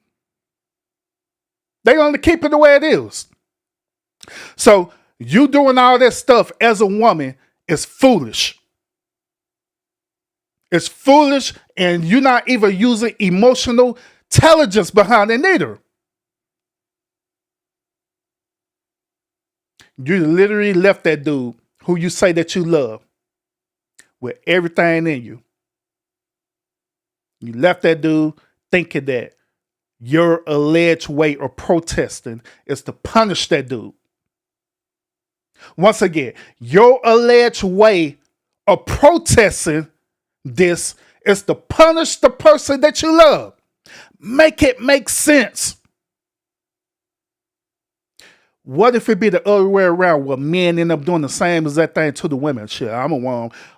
Speaker 2: They're going to keep it the way it is. So you doing all that stuff as a woman is foolish. It's foolish, and you're not even using emotional intelligence behind it neither. You literally left that dude who you say that you love with everything in you. You left that dude thinking that your alleged way of protesting is to punish that dude. Once again, your alleged way of protesting this is to punish the person that you love. Make it make sense. What if it be the other way around where men end up doing the same exact thing to the women? Shit, I'm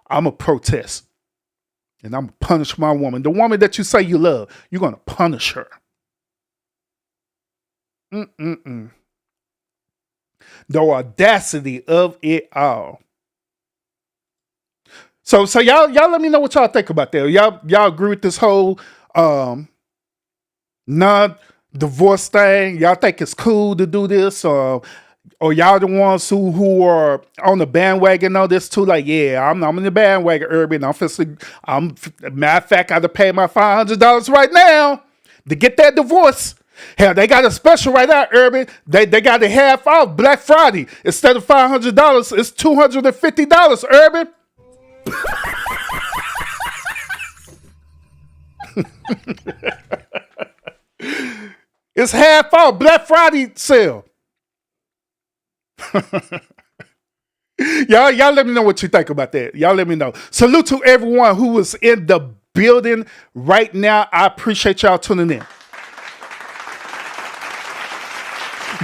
Speaker 2: a protest. And I'm going to punish my woman. The woman that you say you love, you're going to punish her. The audacity of it all. So y'all let me know what y'all think about that. Y'all agree with this whole non-divorce thing? Y'all think it's cool to do this? Or y'all the ones who are on the bandwagon on this too? Like, yeah, I'm in the bandwagon, Urban. Matter of fact, I had to pay my $500 right now to get that divorce. Hell, they got a special right now, Urban. They got a half off Black Friday. Instead of $500, it's $250, Urban. It's half off Black Friday sale. Y'all let me know what you think about that. Y'all let me know. Salute to everyone who was in the building right now. I appreciate y'all tuning in.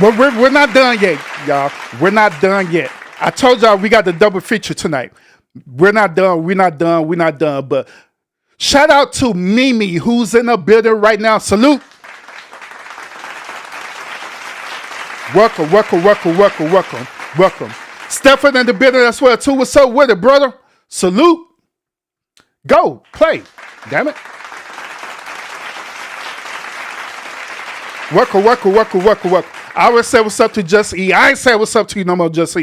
Speaker 2: But we're not done yet, y'all. We're not done yet. I told y'all we got the double feature tonight. We're not done. But shout out to Mimi, who's in the building right now. Salute. Welcome. Stefan in the building as well, too. What's up with it, brother? Salute. Go. Play. Damn it. Welcome. I always say what's up to Just E. I ain't say what's up to you no more, Just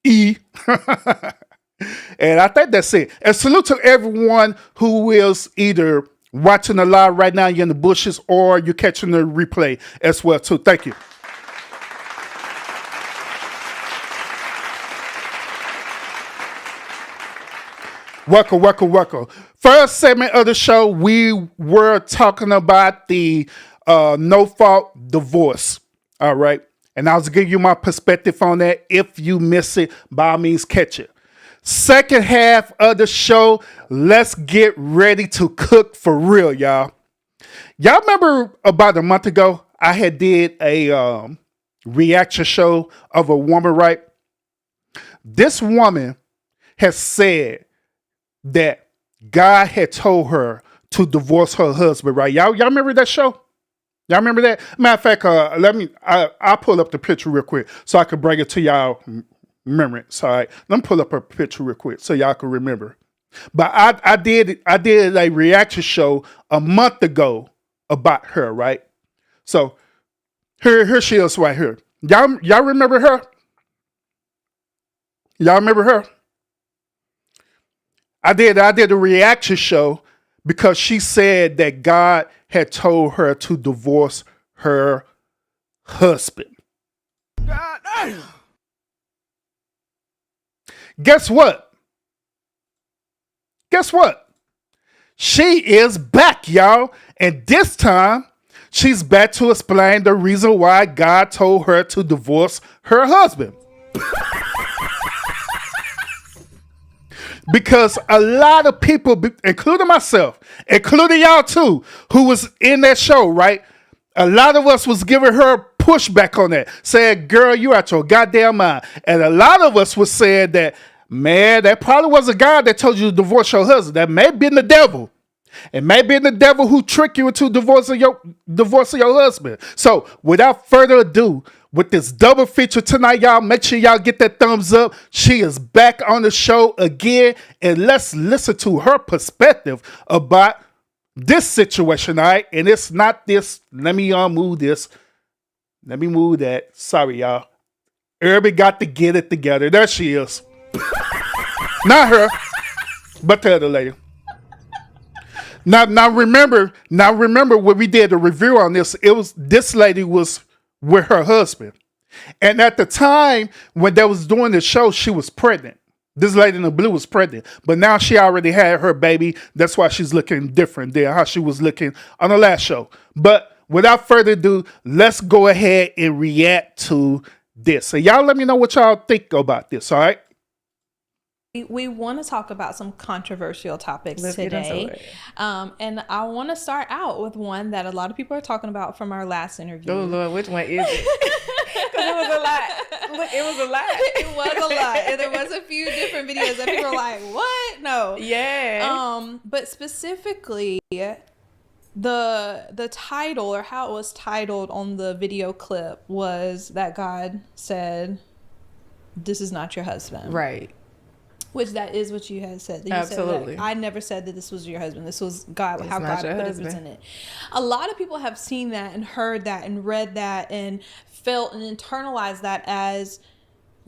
Speaker 2: E. And I think that's it. And salute to everyone who is either watching the live right now, you're in the bushes, or you're catching the replay as well, too. Thank you. Welcome. First segment of the show, we were talking about the no-fault divorce. All right. And I was giving you my perspective on that. If you miss it, by all means, catch it. Second half of the show, let's get ready to cook for real, y'all. Y'all remember about a month ago, I had did a reaction show of a woman, right? This woman has said that God had told her to divorce her husband, right? Y'all remember that show? Y'all remember that? Matter of fact, I'll pull up the picture real quick so I can bring it to y'all remembrance. All right, let me pull up her picture real quick so y'all can remember. But I did a reaction show a month ago about her, right? So here she is right here. Y'all remember her? Y'all remember her? I did a reaction show because she said that God had told her to divorce her husband. God damn. Guess what? She is back, y'all. And this time, she's back to explain the reason why God told her to divorce her husband. Because a lot of people, including myself, including y'all too, who was in that show, right? A lot of us was giving her pushback on that, saying, girl, you out your goddamn mind. And a lot of us was saying that, man, that probably wasn't God that told you to divorce your husband. That may have been the devil. It may be the devil who tricked you into divorcing your husband. So without further ado, with this double feature tonight, y'all, make sure y'all get that thumbs up. She is back on the show again, and let's listen to her perspective about this situation, all right? And it's not this. Let me move this. Let me move that. Sorry, y'all. Everybody got to get it together. There she is. Not her, but the other lady. Now remember when we did a review on this, this lady was with her husband. And at the time when they was doing the show, she was pregnant. This lady in the blue was pregnant. But now she already had her baby. That's why she's looking different than how she was looking on the last show. But without further ado, let's go ahead and react to this. So y'all let me know what y'all think about this, all right?
Speaker 7: We want to talk about some controversial topics
Speaker 4: Let's
Speaker 7: today. And I want to start out with one that a lot of people are talking about from our last interview.
Speaker 4: Oh, Lord, which one is it? Because it was a lot. Look, it was a lot.
Speaker 7: It was a lot. And there was a few different videos that people were like, what? No.
Speaker 4: Yeah.
Speaker 7: But specifically, the title, or how it was titled on the video clip, was that God said, this is not your husband.
Speaker 4: Right.
Speaker 7: Which that is what you had said. You
Speaker 4: Absolutely.
Speaker 7: Said that I never said that this was your husband. This was God, how God
Speaker 4: your
Speaker 7: put
Speaker 4: husband.
Speaker 7: it in it. A lot of people have seen that and heard that and read that and felt and internalized that as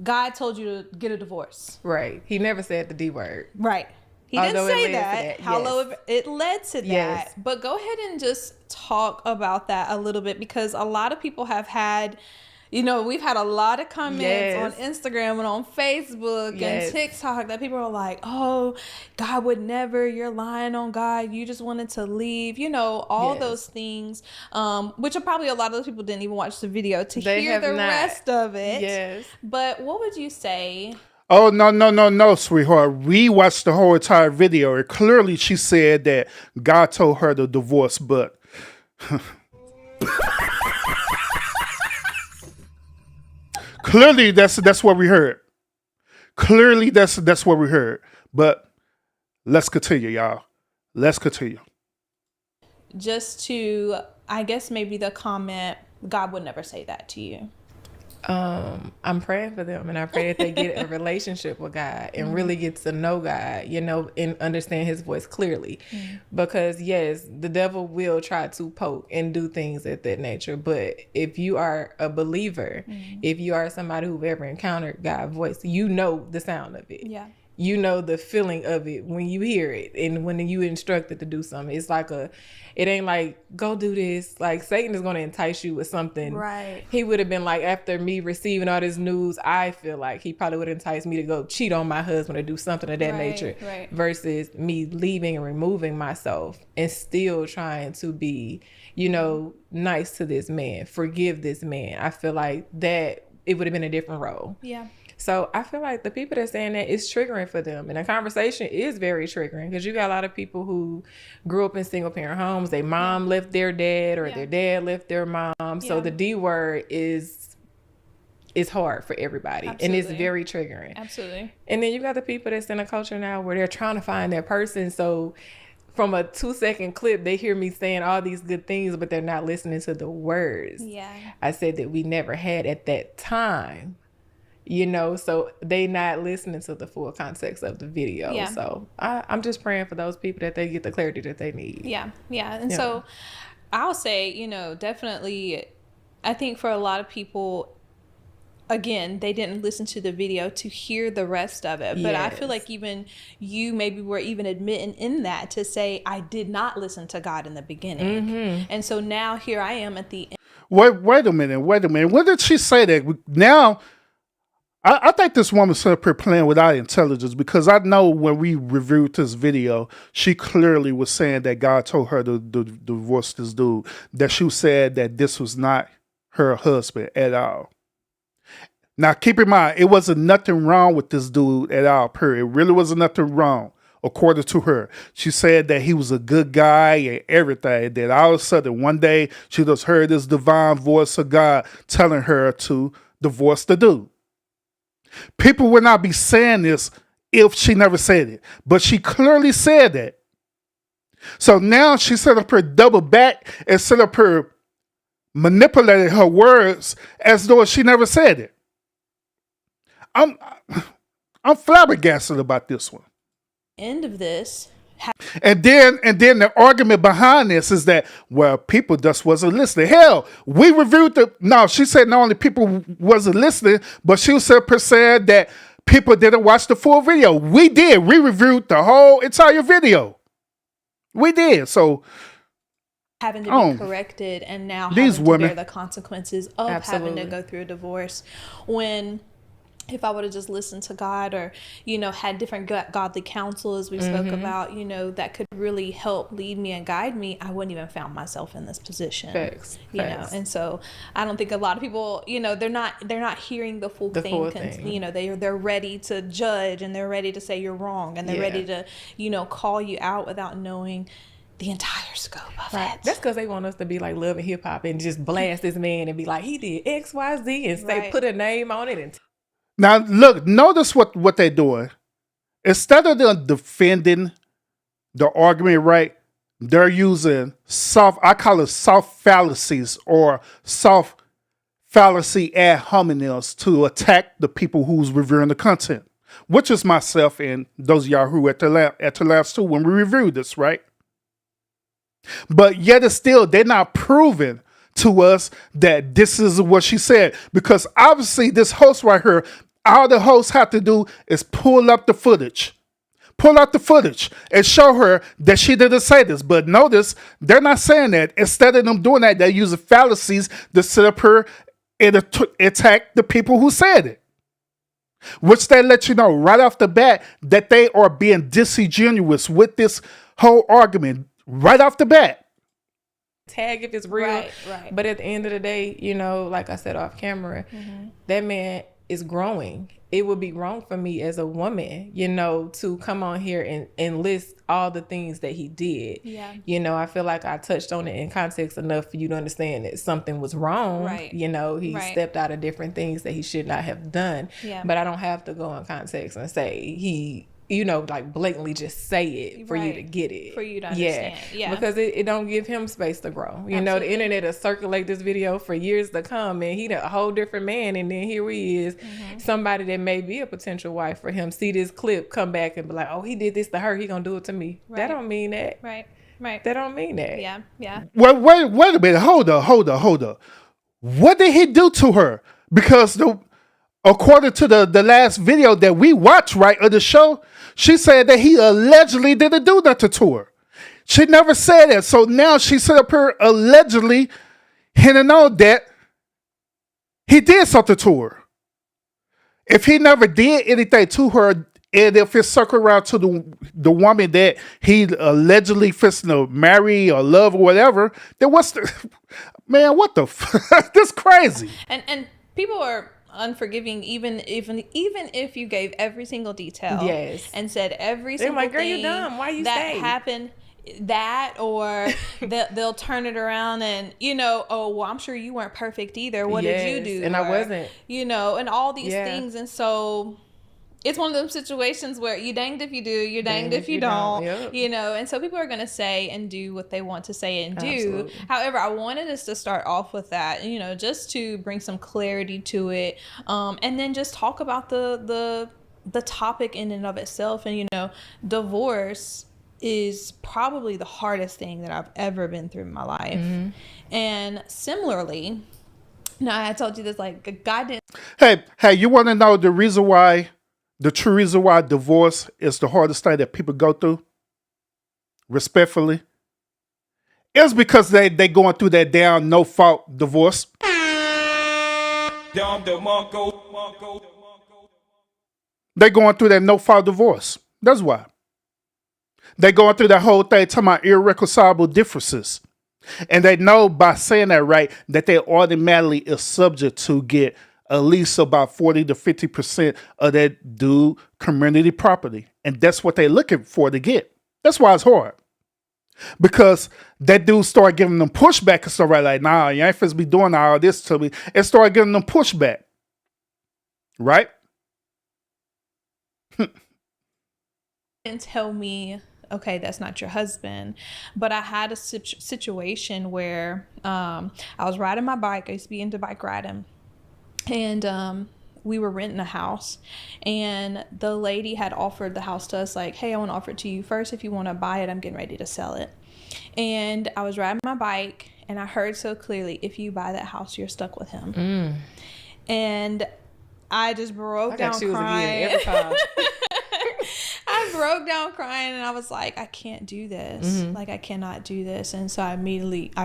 Speaker 7: God told you to get a divorce.
Speaker 4: Right. He never said the D word.
Speaker 7: Right. He
Speaker 4: Although
Speaker 7: didn't say
Speaker 4: it led to
Speaker 7: that.
Speaker 4: that,
Speaker 7: However, it led to that.
Speaker 4: Yes.
Speaker 7: But go ahead and just talk about that a little bit, because a lot of people have had, we've had a lot of comments on Instagram and on Facebook and TikTok that people are like, oh, God would never, you're lying on God, you just wanted to leave, all those things, which are probably a lot of those people didn't even watch the video to hear the rest of it.
Speaker 4: Yes.
Speaker 7: But what would you say?
Speaker 2: Oh, no, sweetheart. We watched the whole entire video. And clearly she said that God told her to divorce, but... Clearly, that's what we heard. Clearly, that's what we heard. But let's continue, y'all. Let's continue.
Speaker 7: Just to, I guess maybe the comment, God would never say that to you.
Speaker 4: I'm praying for them, and I pray that they get a relationship with God and really get to know God, and understand his voice clearly. Because yes, the devil will try to poke and do things of that nature. But if you are a believer, if you are somebody who've ever encountered God's voice, you know the sound of it.
Speaker 7: Yeah.
Speaker 4: You know the feeling of it when you hear it, and when you instructed to do something. It's like it ain't like, go do this. Like, Satan is going to entice you with something.
Speaker 7: Right.
Speaker 4: He would have been like, after me receiving all this news, I feel like he probably would entice me to go cheat on my husband or do something of that nature.
Speaker 7: Right.
Speaker 4: Versus me leaving and removing myself and still trying to be, nice to this man, forgive this man. I feel like that it would have been a different role.
Speaker 7: Yeah.
Speaker 4: So I feel like the people that are saying that, it's triggering for them. And the conversation is very triggering, because you got a lot of people who grew up in single parent homes. Their mom left their dad, or their dad left their mom. So the D word is hard for everybody.
Speaker 7: Absolutely.
Speaker 4: And it's very triggering.
Speaker 7: Absolutely.
Speaker 4: And then you got the people that's in a culture now where they're trying to find their person. So from a 2-second clip, they hear me saying all these good things, but they're not listening to the words.
Speaker 7: Yeah.
Speaker 4: I said that we never had at that time, you know, so they not listening to the full context of the video.
Speaker 7: Yeah.
Speaker 4: So I'm just praying for those people that they get the clarity that they need.
Speaker 7: Yeah. Yeah. And so I'll say, you know, definitely, I think for a lot of people, again, they didn't listen to the video to hear the rest of it. But I feel like even you maybe were even admitting in that to say, I did not listen to God in the beginning. And so now here I am at the end.
Speaker 2: Wait a minute. When did she say that? Now, I think this woman's up here playing with our intelligence, because I know when we reviewed this video, she clearly was saying that God told her to divorce this dude, that she said that this was not her husband at all. Now, keep in mind, it wasn't nothing wrong with this dude at all, period. It really wasn't nothing wrong, according to her. She said that he was a good guy and everything. That all of a sudden, one day, she just heard this divine voice of God telling her to divorce the dude. People would not be saying this if she never said it. But she clearly said that. So now she set up her double back and set up her manipulated her words as though she never said it. I'm flabbergasted about this one.
Speaker 7: End of this.
Speaker 2: And then the argument behind this is that, well, people just wasn't listening. Hell, we reviewed she said not only people wasn't listening, but she said that people didn't watch the full video. We did. We reviewed the whole entire video. We did. So
Speaker 7: having to be corrected and now
Speaker 2: these
Speaker 7: having to
Speaker 2: women
Speaker 7: bear the consequences of having to go through a divorce, when if I would have just listened to God, or, you know, had different godly counsel, as we spoke about, you know, that could really help lead me and guide me, I wouldn't even found myself in this position.
Speaker 4: Facts.
Speaker 7: You know, and so I don't think a lot of people, you know, they're not hearing the full thing. You know, they're ready to judge, and they're ready to say you're wrong, and they're ready to, you know, call you out without knowing the entire scope of it.
Speaker 4: That's because they want us to be like Love and Hip Hop and just blast this man and be like, he did X, Y, Z, and say put a name on it. And
Speaker 2: now, look, notice what they're doing. Instead of them defending the argument, right, they're using I call it soft fallacies or soft fallacy ad hominems to attack the people who's reviewing the content, which is myself and those of y'all who were at the last two when we reviewed this, right? But yet it's still, they're not proving to us that this is what she said, because obviously this host right here, all the hosts have to do is pull out the footage and show her that she didn't say this. But notice they're not saying that. Instead of them doing that, they're using fallacies to set up her and attack the people who said it, which they let you know right off the bat that they are being disingenuous with this whole argument right off the bat.
Speaker 4: Tag if it's real.
Speaker 7: Right.
Speaker 4: But at the end of the day, you know, like I said off camera, that man is growing. It would be wrong for me as a woman, you know, to come on here and list all the things that he did.
Speaker 7: Yeah.
Speaker 4: You know, I feel like I touched on it in context enough for you to understand that something was wrong.
Speaker 7: Right.
Speaker 4: You know, he stepped out of different things that he should not have done.
Speaker 7: Yeah.
Speaker 4: But I don't have to go in context and say he, you know, like blatantly just say it for you to get it.
Speaker 7: For you to understand. Yeah.
Speaker 4: Because it don't give him space to grow. You know, the internet will circulate this video for years to come, and he a whole different man, and then here he is, somebody that may be a potential wife for him, see this clip, come back and be like, oh, he did this to her, he gonna do it to me. That don't mean that.
Speaker 7: Right.
Speaker 4: That don't mean that.
Speaker 7: Yeah.
Speaker 2: Well, wait a minute. Hold up. What did he do to her? Because according to the last video that we watched, right, of the show, she said that he allegedly didn't do nothing to her. She never said that. So now she set up her allegedly hinting on that he did something to her. If he never did anything to her, and if it's circled around to the woman that he allegedly fisting to marry or love or whatever, then what's the man? What the this crazy?
Speaker 7: And people are unforgiving even if you gave every single detail and said every single
Speaker 4: like, girl,
Speaker 7: thing
Speaker 4: you dumb. Why you
Speaker 7: that
Speaker 4: say?
Speaker 7: happened, that or they'll turn it around and, you know, oh well, I'm sure you weren't perfect either, what did you do?
Speaker 4: And I wasn't,
Speaker 7: you know, and all these things. And so it's one of those situations where you danged if you do, you're danged if you don't,
Speaker 4: Yep.
Speaker 7: you know, and so people are going to say and do what they want to say and do.
Speaker 4: Absolutely.
Speaker 7: However, I wanted us to start off with that, you know, just to bring some clarity to it, and then just talk about the topic in and of itself. And, you know, divorce is probably the hardest thing that I've ever been through in my life.
Speaker 4: Mm-hmm.
Speaker 7: And similarly, now I told you this, like, God didn't.
Speaker 2: Hey, you want to know the true reason why divorce is the hardest thing that people go through? Respectfully, it's because they going through that damn no fault divorce. They going through that no fault divorce. That's why. They going through that whole thing talking about irreconcilable differences. And they know by saying that, right, that they automatically is subject to get at least about 40 to 50% of that dude community property. And that's what they're looking for to get. That's why it's hard. Because that dude started giving them pushback and stuff, right? Like, nah, you ain't supposed to be doing all this to me. And started giving them pushback. Right?
Speaker 7: Didn't tell me, okay, that's not your husband. But I had a situation where I was riding my bike. I used to be into bike riding. And we were renting a house. And the lady had offered the house to us, like, hey, I want to offer it to you first. If you want to buy it, I'm getting ready to sell it. And I was riding my bike, and I heard so clearly, if you buy that house, you're stuck with him. And I just broke down crying.
Speaker 4: Every time.
Speaker 7: I broke down crying, and I was like, I can't do this. Like, I cannot do this. And so I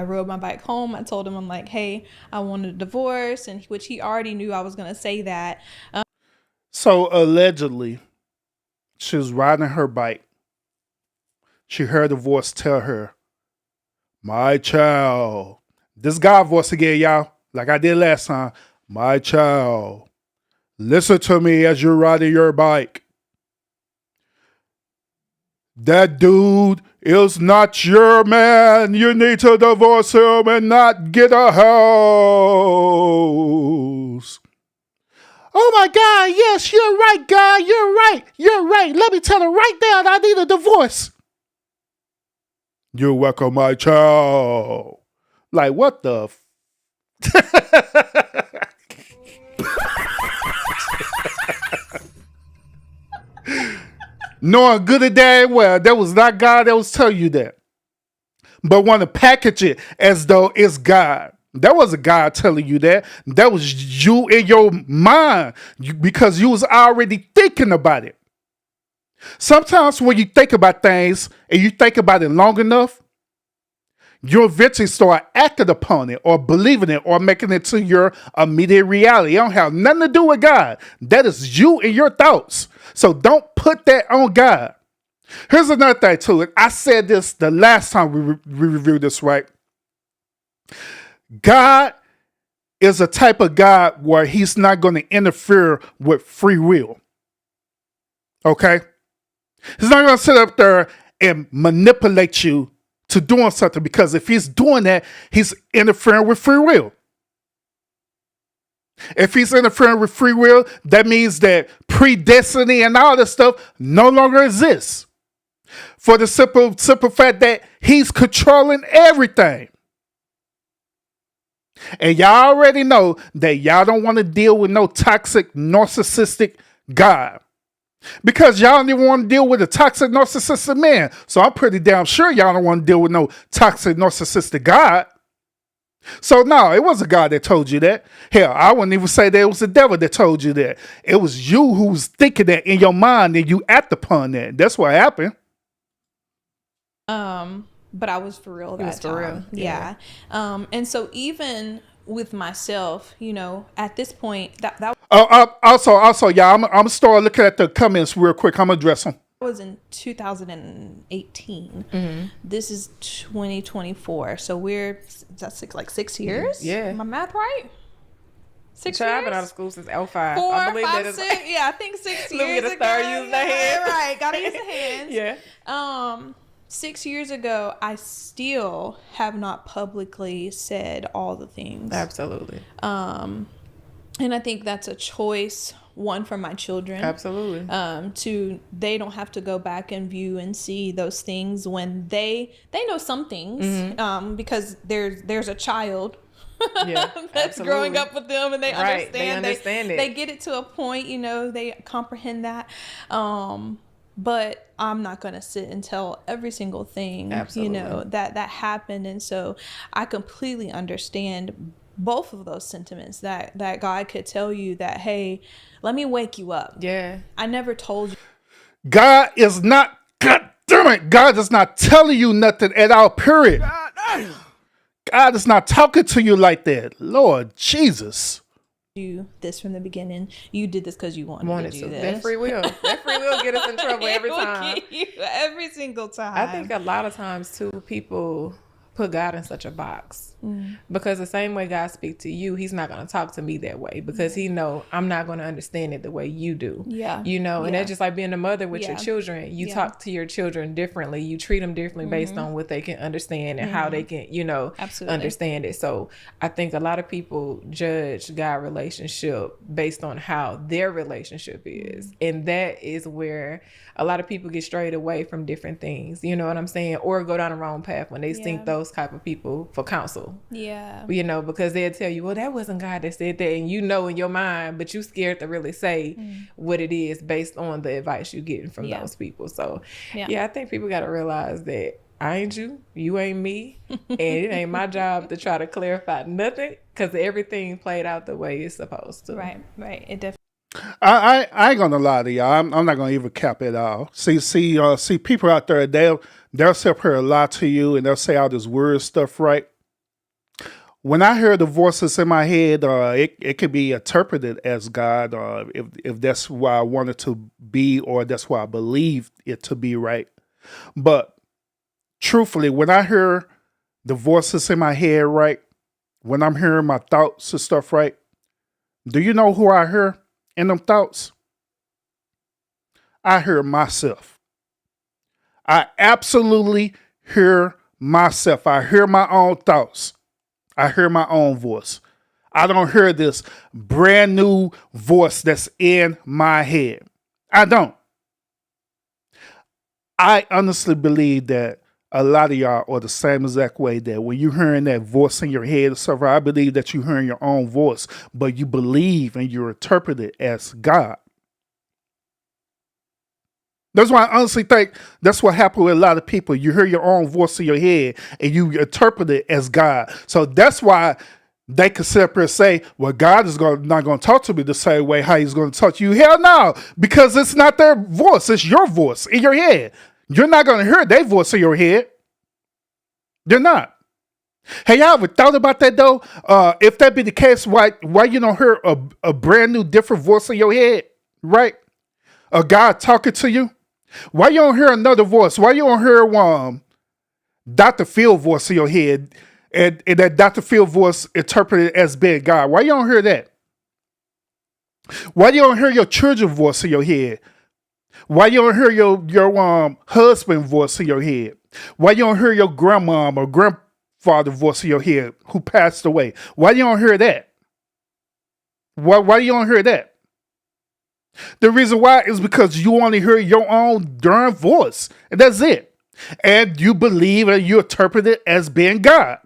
Speaker 7: rode my bike home. I told him, I'm like, hey, I want a divorce, and which he already knew I was going to say that.
Speaker 2: So allegedly, she was riding her bike. She heard a voice tell her, my child. This God voice again, y'all. Like I did last time. My child, listen to me as you're riding your bike. That dude is not your man. You need to divorce him and not get a house. Oh my God, yes, you're right, God. You're right. You're right. Let me tell her right now I need a divorce. You're welcome, my child. Like, what the Knowing good and damn well that was not God that was telling you that. But want to package it as though it's God. That wasn't God telling you that. That was you in your mind because you was already thinking about it. Sometimes when you think about things and you think about it long enough, you eventually start acting upon it or believing it or making it to your immediate reality. It don't have nothing to do with God. That is you and your thoughts. So don't put that on God. Here's another thing to it. I said this the last time we reviewed this, right? God is a type of God where he's not going to interfere with free will. Okay? He's not going to sit up there and manipulate you to doing something, because if he's doing that, he's interfering with free will. If he's interfering with free will, that means that predestiny and all this stuff no longer exists. For the simple fact that he's controlling everything. And y'all already know that y'all don't want to deal with no toxic, narcissistic God. Because y'all don't even want to deal with a toxic, narcissistic man. So I'm pretty damn sure y'all don't want to deal with no toxic, narcissistic God. So no, it wasn't God that told you that. Hell, I wouldn't even say that it was the devil that told you that. It was you who was thinking that in your mind and you act upon that. That's what happened.
Speaker 7: But I was for real that time. For real. Yeah. And so even with myself, you know, at this point, that
Speaker 2: also, y'all, I'm gonna start looking at the comments real quick. I'm gonna address them.
Speaker 7: was in 2018. This is 2024. So that's like 6 years?
Speaker 4: Yeah.
Speaker 7: Am I math right? 6 years?
Speaker 4: I've been out of school since 05.
Speaker 7: 4,
Speaker 4: I believe
Speaker 7: 5,
Speaker 4: that is
Speaker 7: 6. Yeah, I think 6
Speaker 4: Let me
Speaker 7: years
Speaker 4: get a
Speaker 7: ago.
Speaker 4: start using the hands.
Speaker 7: Right. Gotta use the hands.
Speaker 4: Yeah.
Speaker 7: 6 years ago, I still have not publicly said all the things.
Speaker 4: Absolutely.
Speaker 7: And I think that's a choice one for my children.
Speaker 8: Absolutely.
Speaker 7: To they don't have to go back and view and see those things when they know some things, because there's a child that's growing up with them, and they understand they get it to a point, they comprehend that. But I'm not going to sit and tell every single thing, that happened. And so I completely understand both of those sentiments, that God could tell you that, hey, let me wake you up.
Speaker 8: Yeah.
Speaker 7: I never told you.
Speaker 2: God is not, God damn it, God is not telling you nothing at all, period. God is not talking to you like that. Lord Jesus.
Speaker 7: You this from the beginning. You did this because you wanted to do this.
Speaker 8: That free will get us in trouble every time.
Speaker 7: Every single time.
Speaker 8: I think a lot of times too, people put God in such a box, because the same way God speaks to you, he's not going to talk to me that way, because he know I'm not going to understand it the way you do. And that's just like being a mother with your children. You talk to your children differently. You treat them differently based on what they can understand and how they can, understand it. So I think a lot of people judge God relationship based on how their relationship is. And that is where a lot of people get strayed away from different things. You know what I'm saying? Or go down the wrong path when they seek those type of people for counsel. Because they'll tell you, well, that wasn't God that said that, and in your mind, but you scared to really say what it is based on the advice you're getting from those people. So I think people got to realize that I ain't you ain't me, and it ain't my job to try to clarify nothing, because everything played out the way it's supposed to.
Speaker 7: Right. It definitely.
Speaker 2: I ain't gonna lie to y'all. I'm not gonna even cap it all. See people out there, they'll sit up here and lie to you, and they'll say all this weird stuff, right? When I hear the voices in my head, it could be interpreted as God, if that's why I want it to be, or that's why I believe it to be, right? But truthfully, when I hear the voices in my head, right, when I'm hearing my thoughts and stuff, right, do you know who I hear in them thoughts? I hear myself. I absolutely hear myself. I hear my own thoughts. I hear my own voice. I don't hear this brand new voice that's in my head. I don't. I honestly believe that a lot of y'all are the same exact way, that when you're hearing that voice in your head or something, I believe that you're hearing your own voice, but you believe and you interpret it as God. That's why I honestly think that's what happened with a lot of people. You hear your own voice in your head and you interpret it as God. So that's why they can sit up here and say, well, God is not going to talk to me the same way how he's going to talk to you. Hell no, because it's not their voice. It's your voice in your head. You're not going to hear their voice in your head. You're not. Hey, y'all ever thought about that though? If that be the case, why you don't hear a brand new different voice in your head, right? A God talking to you? Why you don't hear another voice? Why you don't hear Dr. Phil voice in your head, and that Dr. Phil voice interpreted as being God? Why you don't hear that? Why you don't hear your children's voice in your head? Why you don't hear your husband voice in your head? Why you don't hear your grandmom or grandfather voice in your head who passed away? Why you don't hear that? Why you don't hear that? The reason why is because you only hear your own darn voice, and that's it. And you believe and you interpret it as being God.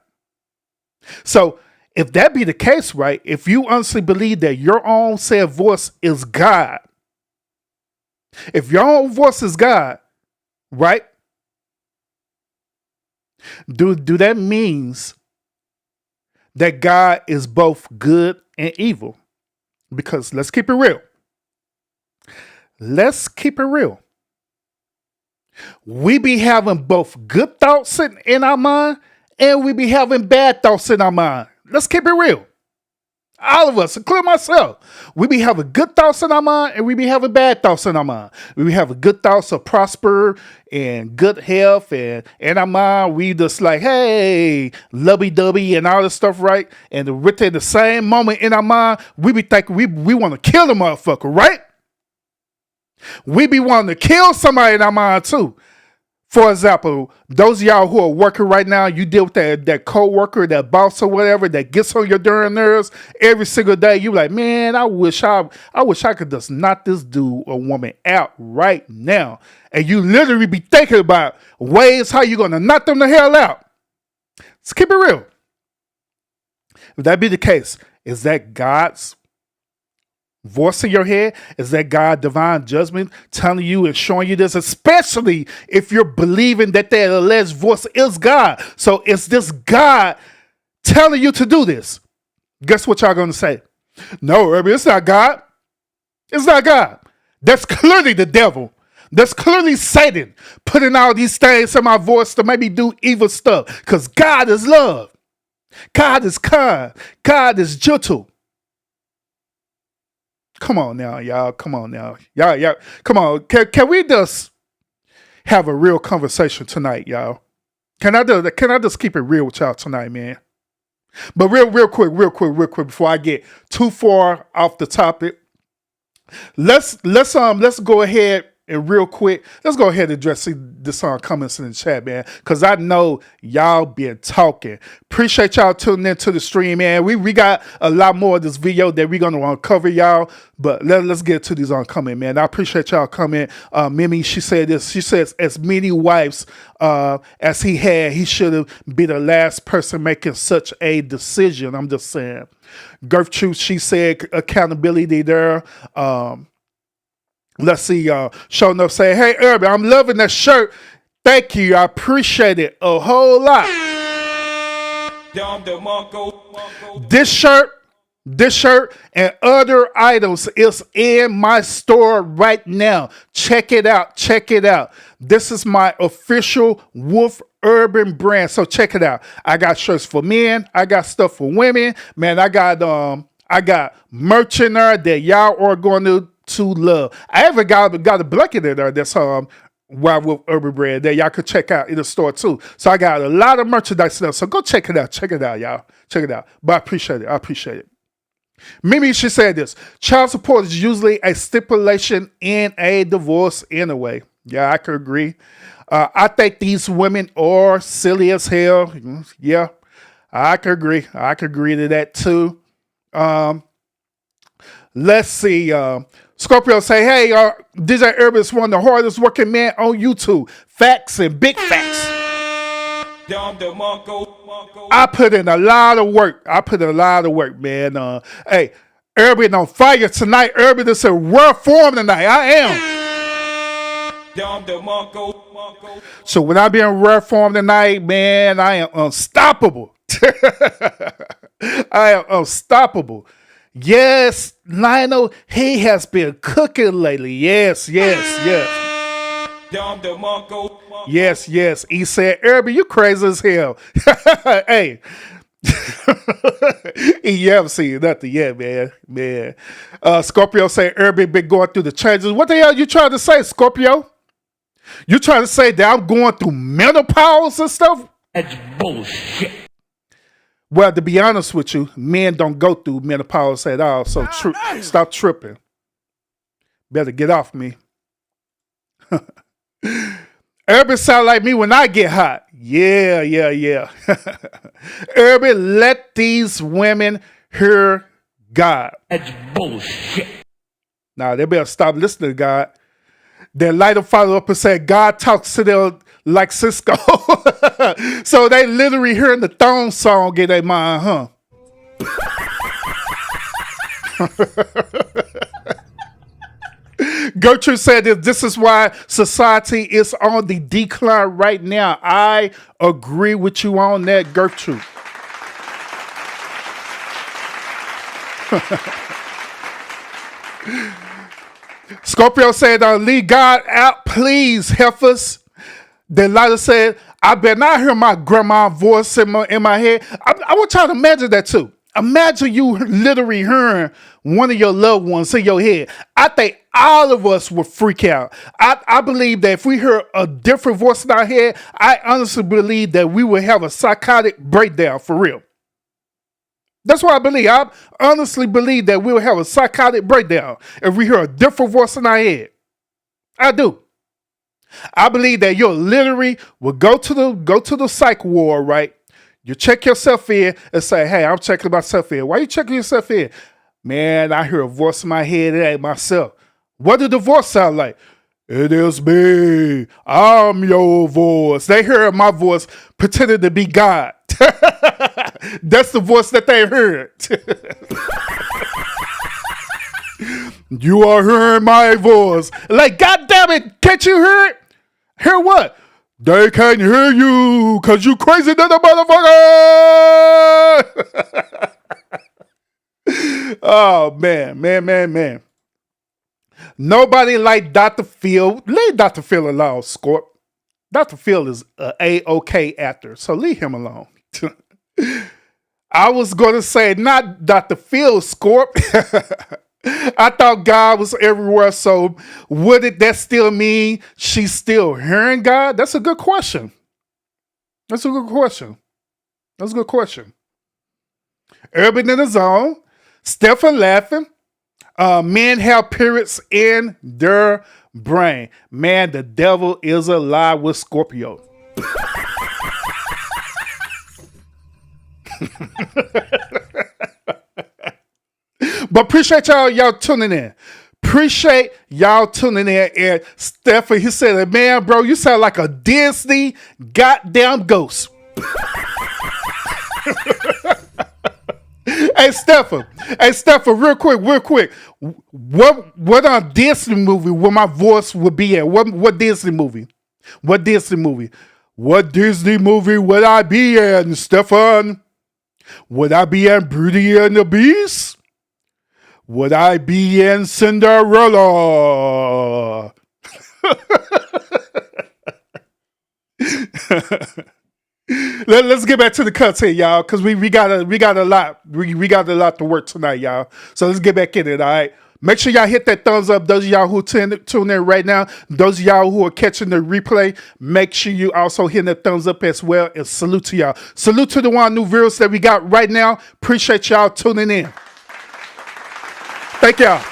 Speaker 2: So if that be the case, right, if you honestly believe that your own said voice is God, if your own voice is God, right, do that means that God is both good and evil? Because let's keep it real. Let's keep it real. We be having both good thoughts in our mind, and we be having bad thoughts in our mind. Let's keep it real. All of us, including myself, we be having good thoughts in our mind, and we be having bad thoughts in our mind. We be having good thoughts of prosper and good health, and in our mind, we just like, hey, lovey-dovey and all this stuff, right? And within the same moment in our mind, we be thinking we want to kill the motherfucker, right? We be wanting to kill somebody in our mind too. For example, those of y'all who are working right now, you deal with that co-worker, that boss or whatever that gets on your darn nerves every single day. You like, man, I wish I could just knock this dude or woman out right now. And you literally be thinking about ways how you gonna knock them the hell out. Let's keep it real. If that be the case, is that God's voice in your head? Is that God divine judgment telling you and showing you this, especially if you're believing that that alleged voice is God? So is this God telling you to do this? Guess what y'all gonna say? No, Herbie, it's not God. It's not God. That's clearly the devil. That's clearly Satan putting all these things in my voice to make me do evil stuff. Because God is love. God is kind. God is gentle. Come on now, y'all. Come on now. Y'all. Come on. Can we just have a real conversation tonight, y'all? Can I just keep it real with y'all tonight, man? But real quick, before I get too far off the topic, let's go ahead and real quick, let's go ahead and address this comments in the chat, man, because I know y'all been talking. Appreciate y'all tuning into the stream, man. We got a lot more of this video that we're gonna uncover, y'all. But let's get to these comment, man. I appreciate y'all coming. Mimi, she said this. She says, as many wives as he had, he should have been the last person making such a decision. I'm just saying. Gertrude, she said accountability there. Let's see, showing up saying, hey, Irby, I'm loving that shirt. Thank you. I appreciate it a whole lot. This shirt and other items is in my store right now. Check it out. This is my official Wolf Urban brand. So check it out. I got shirts for men. I got stuff for women. Man, I got merch in there that y'all are going to love. I even got a blanket in there that's Wild Wolf Urban brand that y'all could check out in the store too. So I got a lot of merchandise in there. So go check it out, y'all. Check it out. But I appreciate it. Mimi, she said this. Child support is usually a stipulation in a divorce anyway. Yeah, I could agree. I think these women are silly as hell. Yeah, I could agree. I could agree to that too. Let's see. Scorpio say, hey, DJ Urban is one of the hardest working men on YouTube. Facts and big facts. I put in a lot of work. Man. Hey, Urban on fire tonight. Urban is in rare form tonight. I am. So when I be in rare form tonight, man, I am unstoppable. I am unstoppable. Yes, Lionel, he has been cooking lately. Yes. Yes. He said, Irby, you crazy as hell. Hey. You haven't seen nothing yet, man. Scorpio said, Irby been going through the changes. What the hell you trying to say, Scorpio? You trying to say that I'm going through menopause and stuff?
Speaker 9: That's bullshit.
Speaker 2: Well, to be honest with you, men don't go through menopause at all. So stop tripping. Better get off me. Urban sound like me when I get hot. Yeah. Urban, let these women hear God.
Speaker 9: That's bullshit.
Speaker 2: Now, they better stop listening to God. Then later follow up and say, God talks to them like Cisco. So they literally hearing the thong song in their mind, huh? Gertrude said that this is why society is on the decline right now. I agree with you on that, Gertrude. Scorpio said, leave God out, please, heifers. Then Lila said, I better not hear my grandma's voice in my head. I want y'all to imagine that too. Imagine you literally hearing one of your loved ones in your head. I think all of us would freak out. I believe that if we hear a different voice in our head, I honestly believe that we would have a psychotic breakdown for real. That's what I believe. I honestly believe that we will have a psychotic breakdown if we hear a different voice in our head. I do. I believe that you literally will go to the psych ward, right? You check yourself in and say, hey, I'm checking myself in. Why you checking yourself in? Man, I hear a voice in my head. It ain't myself. What did the voice sound like? It is me. I'm your voice. They heard my voice pretending to be God. That's the voice that they heard. You are hearing my voice. Like, God damn it, can't you hear it? Hear what? They can't hear you because you crazy than a motherfucker. Oh, man. Nobody like Dr. Phil. Leave Dr. Phil alone, Scorp. Dr. Phil is a A-OK actor, so leave him alone. I was going to say not Dr. Phil, Scorp. I thought God was everywhere, so would that still mean she's still hearing God? That's a good question. Urban in the zone. Stefan laughing. Men have periods in their brain. Man, the devil is alive with Scorpio. But appreciate y'all tuning in. And Stefan, he said, man, bro, you sound like a Disney goddamn ghost. Hey, Stefan, real quick. What Disney movie where my voice would be at? What Disney movie? What Disney movie would I be in, Stefan? Would I be in Beauty and the Beast? Would I be in Cinderella? Let's get back to the cuts here, y'all, because we got a lot to work tonight, y'all. So let's get back in it, all right? Make sure y'all hit that thumbs up. Those of y'all who tune in right now, those of y'all who are catching the replay, make sure you also hit that thumbs up as well. And salute to y'all. Salute to the one new viewers that we got right now. Appreciate y'all tuning in. Thank y'all.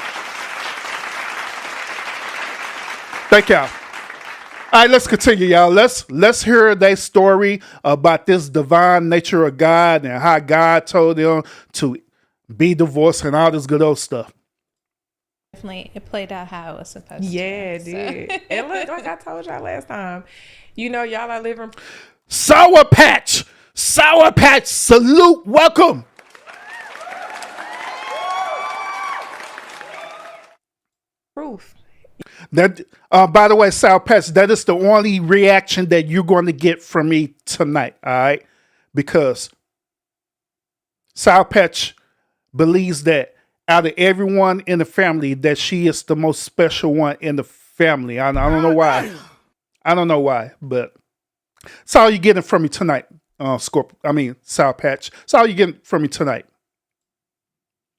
Speaker 2: All right, let's continue, y'all. Let's hear their story about this divine nature of God and how God told them to be divorced and all this good old stuff.
Speaker 7: Definitely, it played out how it was supposed to.
Speaker 8: Yeah, it did. And look, like I told y'all last time, y'all are living.
Speaker 2: Sour Patch, salute, welcome.
Speaker 8: Proof.
Speaker 2: That, by the way, Sour Patch, that is the only reaction that you're going to get from me tonight, all right? Because Sour Patch believes that out of everyone in the family, that she is the most special one in the family. I don't know why. But that's all you're getting from me tonight, Sour Patch. That's all you're getting from me tonight.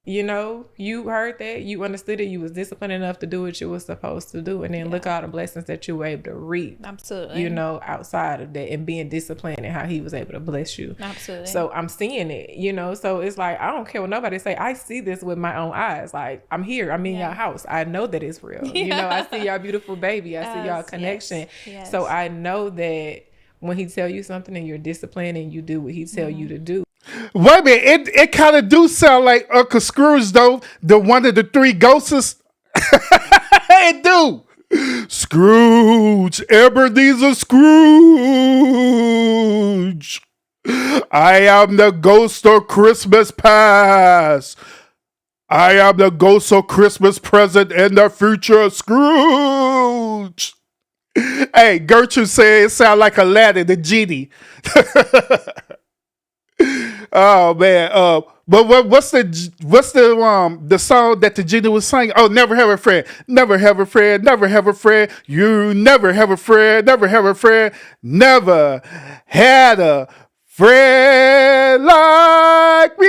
Speaker 8: You heard that, you understood it, you was disciplined enough to do what you was supposed to do, and then look at all the blessings that you were able to reap.
Speaker 7: Absolutely.
Speaker 8: Outside of that, and being disciplined and how he was able to bless you.
Speaker 7: Absolutely.
Speaker 8: So I'm seeing it, so it's like, I don't care what nobody say. I see this with my own eyes. Like, I'm here, I'm in your house. I know that it's real. I see y'all beautiful baby. I see y'all connection.
Speaker 7: Yes.
Speaker 8: So I know that when he tell you something and you're disciplined and you do what he tell you to do.
Speaker 2: Wait a minute, it kind of do sound like Uncle Scrooge, though, the one of the three ghosts. It do. Scrooge, Ebenezer Scrooge. I am the ghost of Christmas past. I am the ghost of Christmas present and the future, Scrooge. Hey, Gertrude said it sound like Aladdin, the genie. Oh man, but what's the song that the genie was singing? Oh, never have a friend, never have a friend, never have a friend. You never have a friend, never have a friend, never had a friend like me.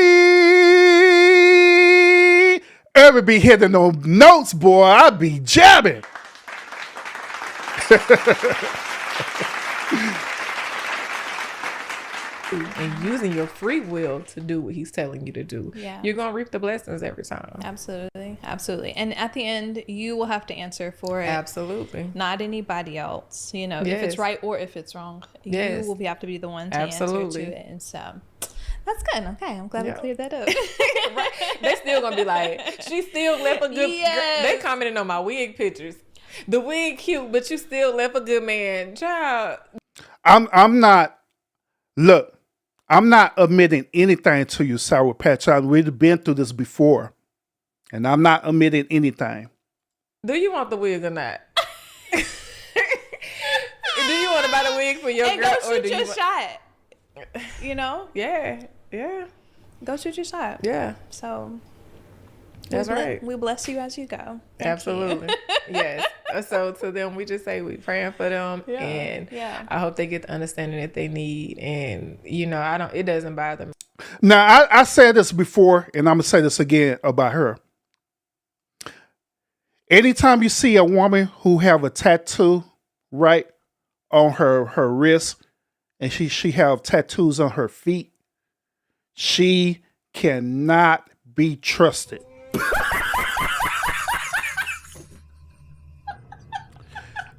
Speaker 2: Ever be hitting those notes, boy? I be jabbing.
Speaker 8: to and using your free will to do what he's telling you to do, you're going to reap the blessings every time.
Speaker 7: Absolutely. Absolutely. And at the end, you will have to answer for it.
Speaker 8: Absolutely.
Speaker 7: Not anybody else. You know, if it's right or if it's wrong, you will have to be the one to answer to it. And so that's good. Okay. I'm glad we cleared that up.
Speaker 8: Right? They still going to be like, she still left a good... They commented on my wig pictures. The wig cute, but you still left a good man. Child.
Speaker 2: I'm not admitting anything to you, Sour Patch. We've been through this before. And I'm not admitting anything.
Speaker 8: Do you want the wig or not? Do you want to buy the wig for your girl?
Speaker 7: Go shoot your shot. You know?
Speaker 8: Yeah.
Speaker 7: Go shoot your shot.
Speaker 8: Yeah.
Speaker 7: So...
Speaker 8: That's right.
Speaker 7: We bless you as you go.
Speaker 8: Absolutely. Yes. So to them, we just say we praying for them, and I hope they get the understanding that they need. And you know, it doesn't bother me.
Speaker 2: Now, I said this before, and I'm gonna say this again about her. Anytime you see a woman who have a tattoo right on her wrist, and she have tattoos on her feet, she cannot be trusted.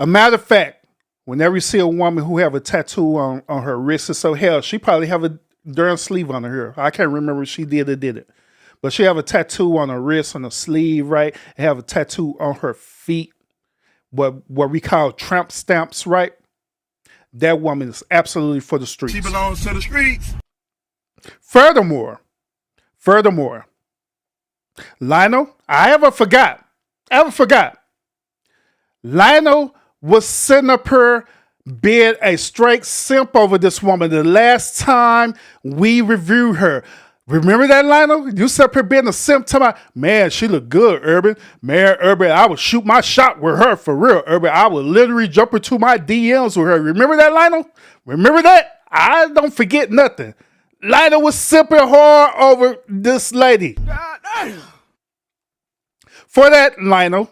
Speaker 2: A matter of fact, whenever you see a woman who have a tattoo on her wrist, or so hell, she probably have a darn sleeve on her. I can't remember if she did or didn't. But she have a tattoo on her wrist, on her sleeve, right? And have a tattoo on her feet, what we call tramp stamps, right? That woman is absolutely for the streets.
Speaker 10: She belongs to the streets.
Speaker 2: Furthermore, Lionel, I ever forgot. Lionel was sitting up here being a straight simp over this woman the last time we reviewed her. Remember that, Lionel? You sat up here being a simp to my man, she looked good, Urban. Man, Urban, I would shoot my shot with her for real, Urban. I would literally jump into my DMs with her. Remember that, Lionel? Remember that? I don't forget nothing. Lionel was simping hard over this lady. God damn. For that, Lionel,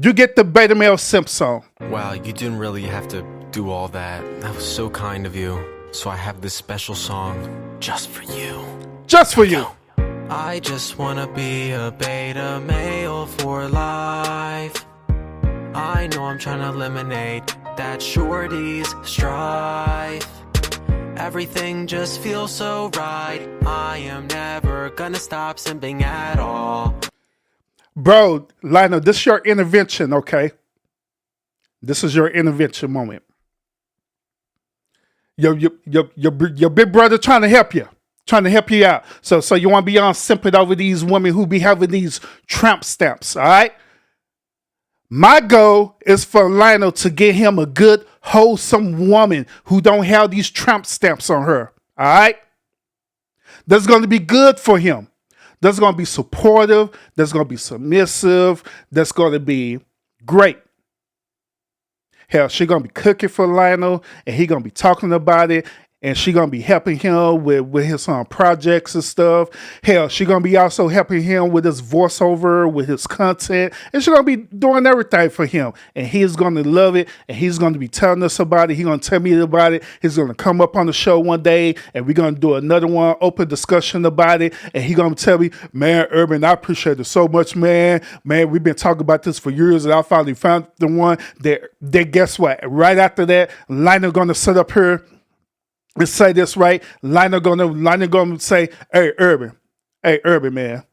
Speaker 2: you get the Beta Male Simp song.
Speaker 11: Wow, you didn't really have to do all that. That was so kind of you. So I have this special song just for you.
Speaker 2: Just for you.
Speaker 11: I just wanna be a beta male for life. I know I'm trying to eliminate that shorty's strife. Everything just feels so right. I am never gonna stop simping at all.
Speaker 2: Bro, Lionel, this is your intervention, okay? This is your intervention moment. Your big brother trying to help you out. So you want to be on simping over these women who be having these tramp stamps, all right? My goal is for Lionel to get him a good, wholesome woman who don't have these tramp stamps on her, all right? That's going to be good for him. That's going to be supportive. That's going to be submissive. That's going to be great. Hell, she going to be cooking for Lionel, and he going to be talking about it, and she going to be helping him with his projects and stuff. Hell, she going to be also helping him with his voiceover, with his content, and she going to be doing everything for him. And he's going to love it, and he's going to be telling us about it. He's going to tell me about it. He's going to come up on the show one day, and we're going to do another one, open discussion about it. And he's going to tell me, man, Urban, I appreciate it so much, man. Man, we've been talking about this for years, and I finally found the one that guess what? Right after that, Lionel going to sit up here and say this, right? Lionel gonna say, hey, Urban, man.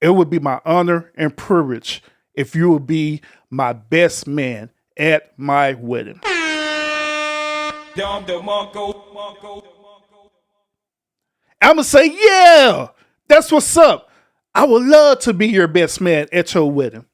Speaker 2: It would be my honor and privilege if you would be my best man at my wedding. I'm gonna say, yeah, that's what's up. I would love to be your best man at your wedding.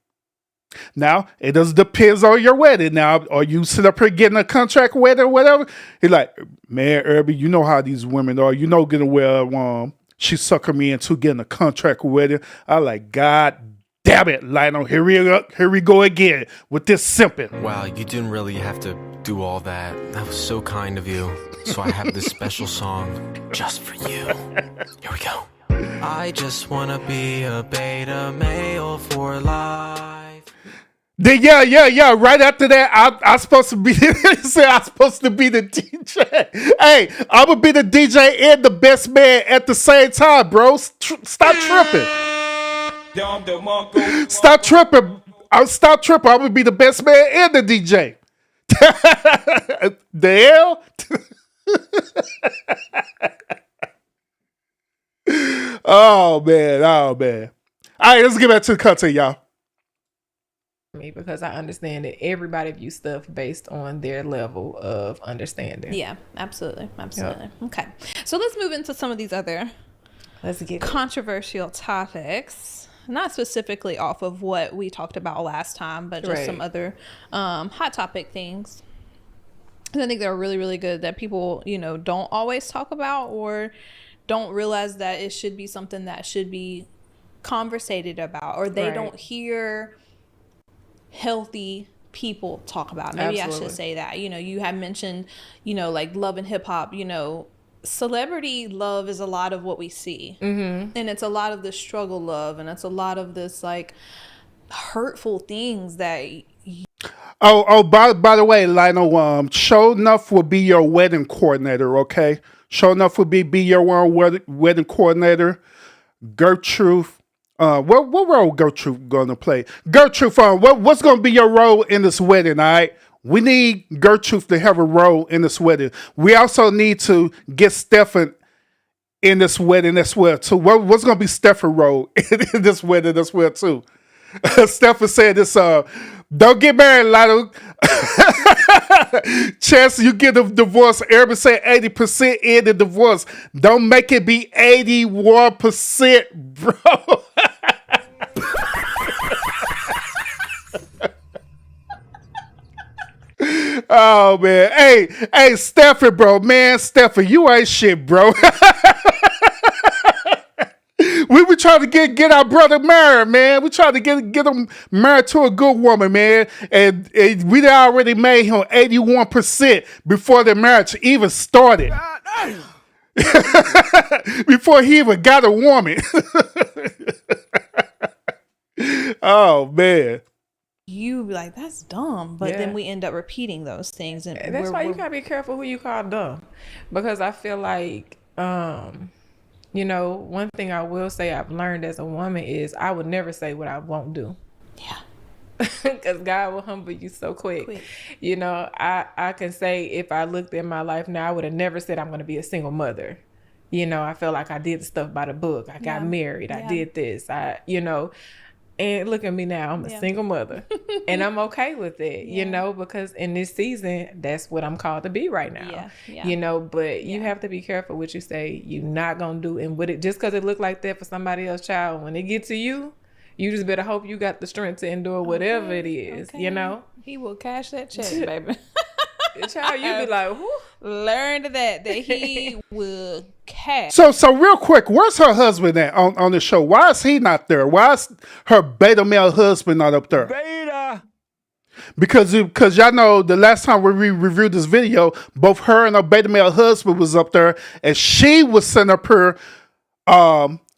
Speaker 2: Now, it does depends on your wedding. Now, are you sit up here getting a contract wedding or whatever? He's like, man, Irby, you know how these women are. You know, getting well, she suckered me into getting a contract wedding. I like, God damn it, Lionel, here we go again with this simping.
Speaker 11: Wow, you didn't really have to do all that. That was so kind of you. So I have this special song just for you. Here we go. I just wanna be a beta male for life.
Speaker 2: Then yeah. Right after that, I supposed to be. Say I'm supposed to be the DJ. Hey, I'm gonna be the DJ and the best man at the same time, bro. Stop tripping. Stop tripping. Stop tripping. I'm gonna be the best man and the DJ. The hell? Oh man. All right, let's get back to the content, y'all.
Speaker 8: Me, because I understand that everybody views stuff based on their level of understanding.
Speaker 7: Yeah, absolutely. Yep. Okay, so let's move into some of these other controversial topics. Not specifically off of what we talked about last time, but just some other hot topic things. And I think they're really, really good that people, don't always talk about or don't realize that it should be something that should be conversated about, or they don't hear healthy people talk about. Maybe I should say that. You have mentioned, like love and hip hop, celebrity love is a lot of what we see. And it's a lot of this struggle love, and it's a lot of this like hurtful things that
Speaker 2: by the way, Lionel, Show Enough will be your wedding coordinator, okay? Show Enough will be your wedding coordinator. Gertrude, what role Gertrude gonna play? Gertrude, what's gonna be your role in this wedding? All right, we need Gertrude to have a role in this wedding. We also need to get Stefan in this wedding as well too. What's gonna be Stefan's role in this wedding as well too? Stefan said this. Don't get married, Lionel. Chance you get a divorce. Everybody say 80% in the divorce. Don't make it be 81%, bro. Oh man, hey, Stefan, bro, man, Stefan, you ain't shit, bro. We were trying to get our brother married, man. We tried to get him married to a good woman, man. And we already made him 81% before the marriage even started. Before he even got a woman. Oh, man.
Speaker 7: You be like, that's dumb. But then we end up repeating those things. And
Speaker 8: that's why you gotta be careful who you call dumb. Because I feel like... one thing I will say I've learned as a woman is I would never say what I won't do.
Speaker 7: Yeah.
Speaker 8: Because God will humble you so quick. I can say if I looked at my life now, I would have never said I'm going to be a single mother. I felt like I did stuff by the book. I got married. I did this. And look at me now. I'm a single mother. And I'm okay with it, because in this season, that's what I'm called to be right now. But you have to be careful what you say you're not going to do. And with it, just because it looked like that for somebody else, child, when it gets to you, you just better hope you got the strength to endure whatever it is,
Speaker 7: He will cash that check, baby.
Speaker 8: Child, you be like, whoo.
Speaker 7: Learn that he will cash.
Speaker 2: So real quick, where's her husband at on the show? Why is he not there? Why is her beta male husband not up there? Beta. Because y'all know the last time we reviewed this video, both her and her beta male husband was up there, and she was sitting up here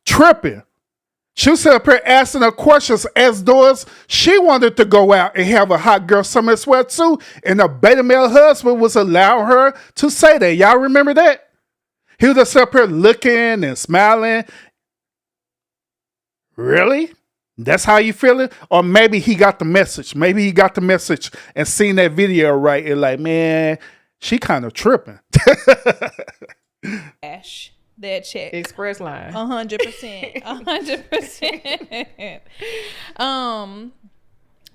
Speaker 2: tripping. She was sitting up here asking her questions as doors. She wanted to go out and have a hot girl summer as well too, and her beta male husband was allowing her to say that. Y'all remember that? He was just up here looking and smiling. Really? That's how you feeling? Or maybe he got the message. Maybe he got the message and seen that video right and like, man, she kind of tripping.
Speaker 7: Cash that check.
Speaker 8: Express line.
Speaker 7: 100%. 100%.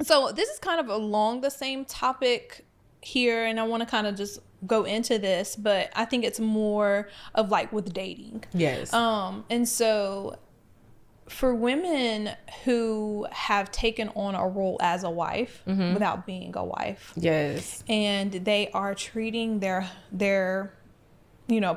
Speaker 7: So this is kind of along the same topic here, and I want to kind of just go into this, but I think it's more of like with dating.
Speaker 8: Yes.
Speaker 7: And so for women who have taken on a role as a wife without being a wife.
Speaker 8: Yes.
Speaker 7: And they are treating their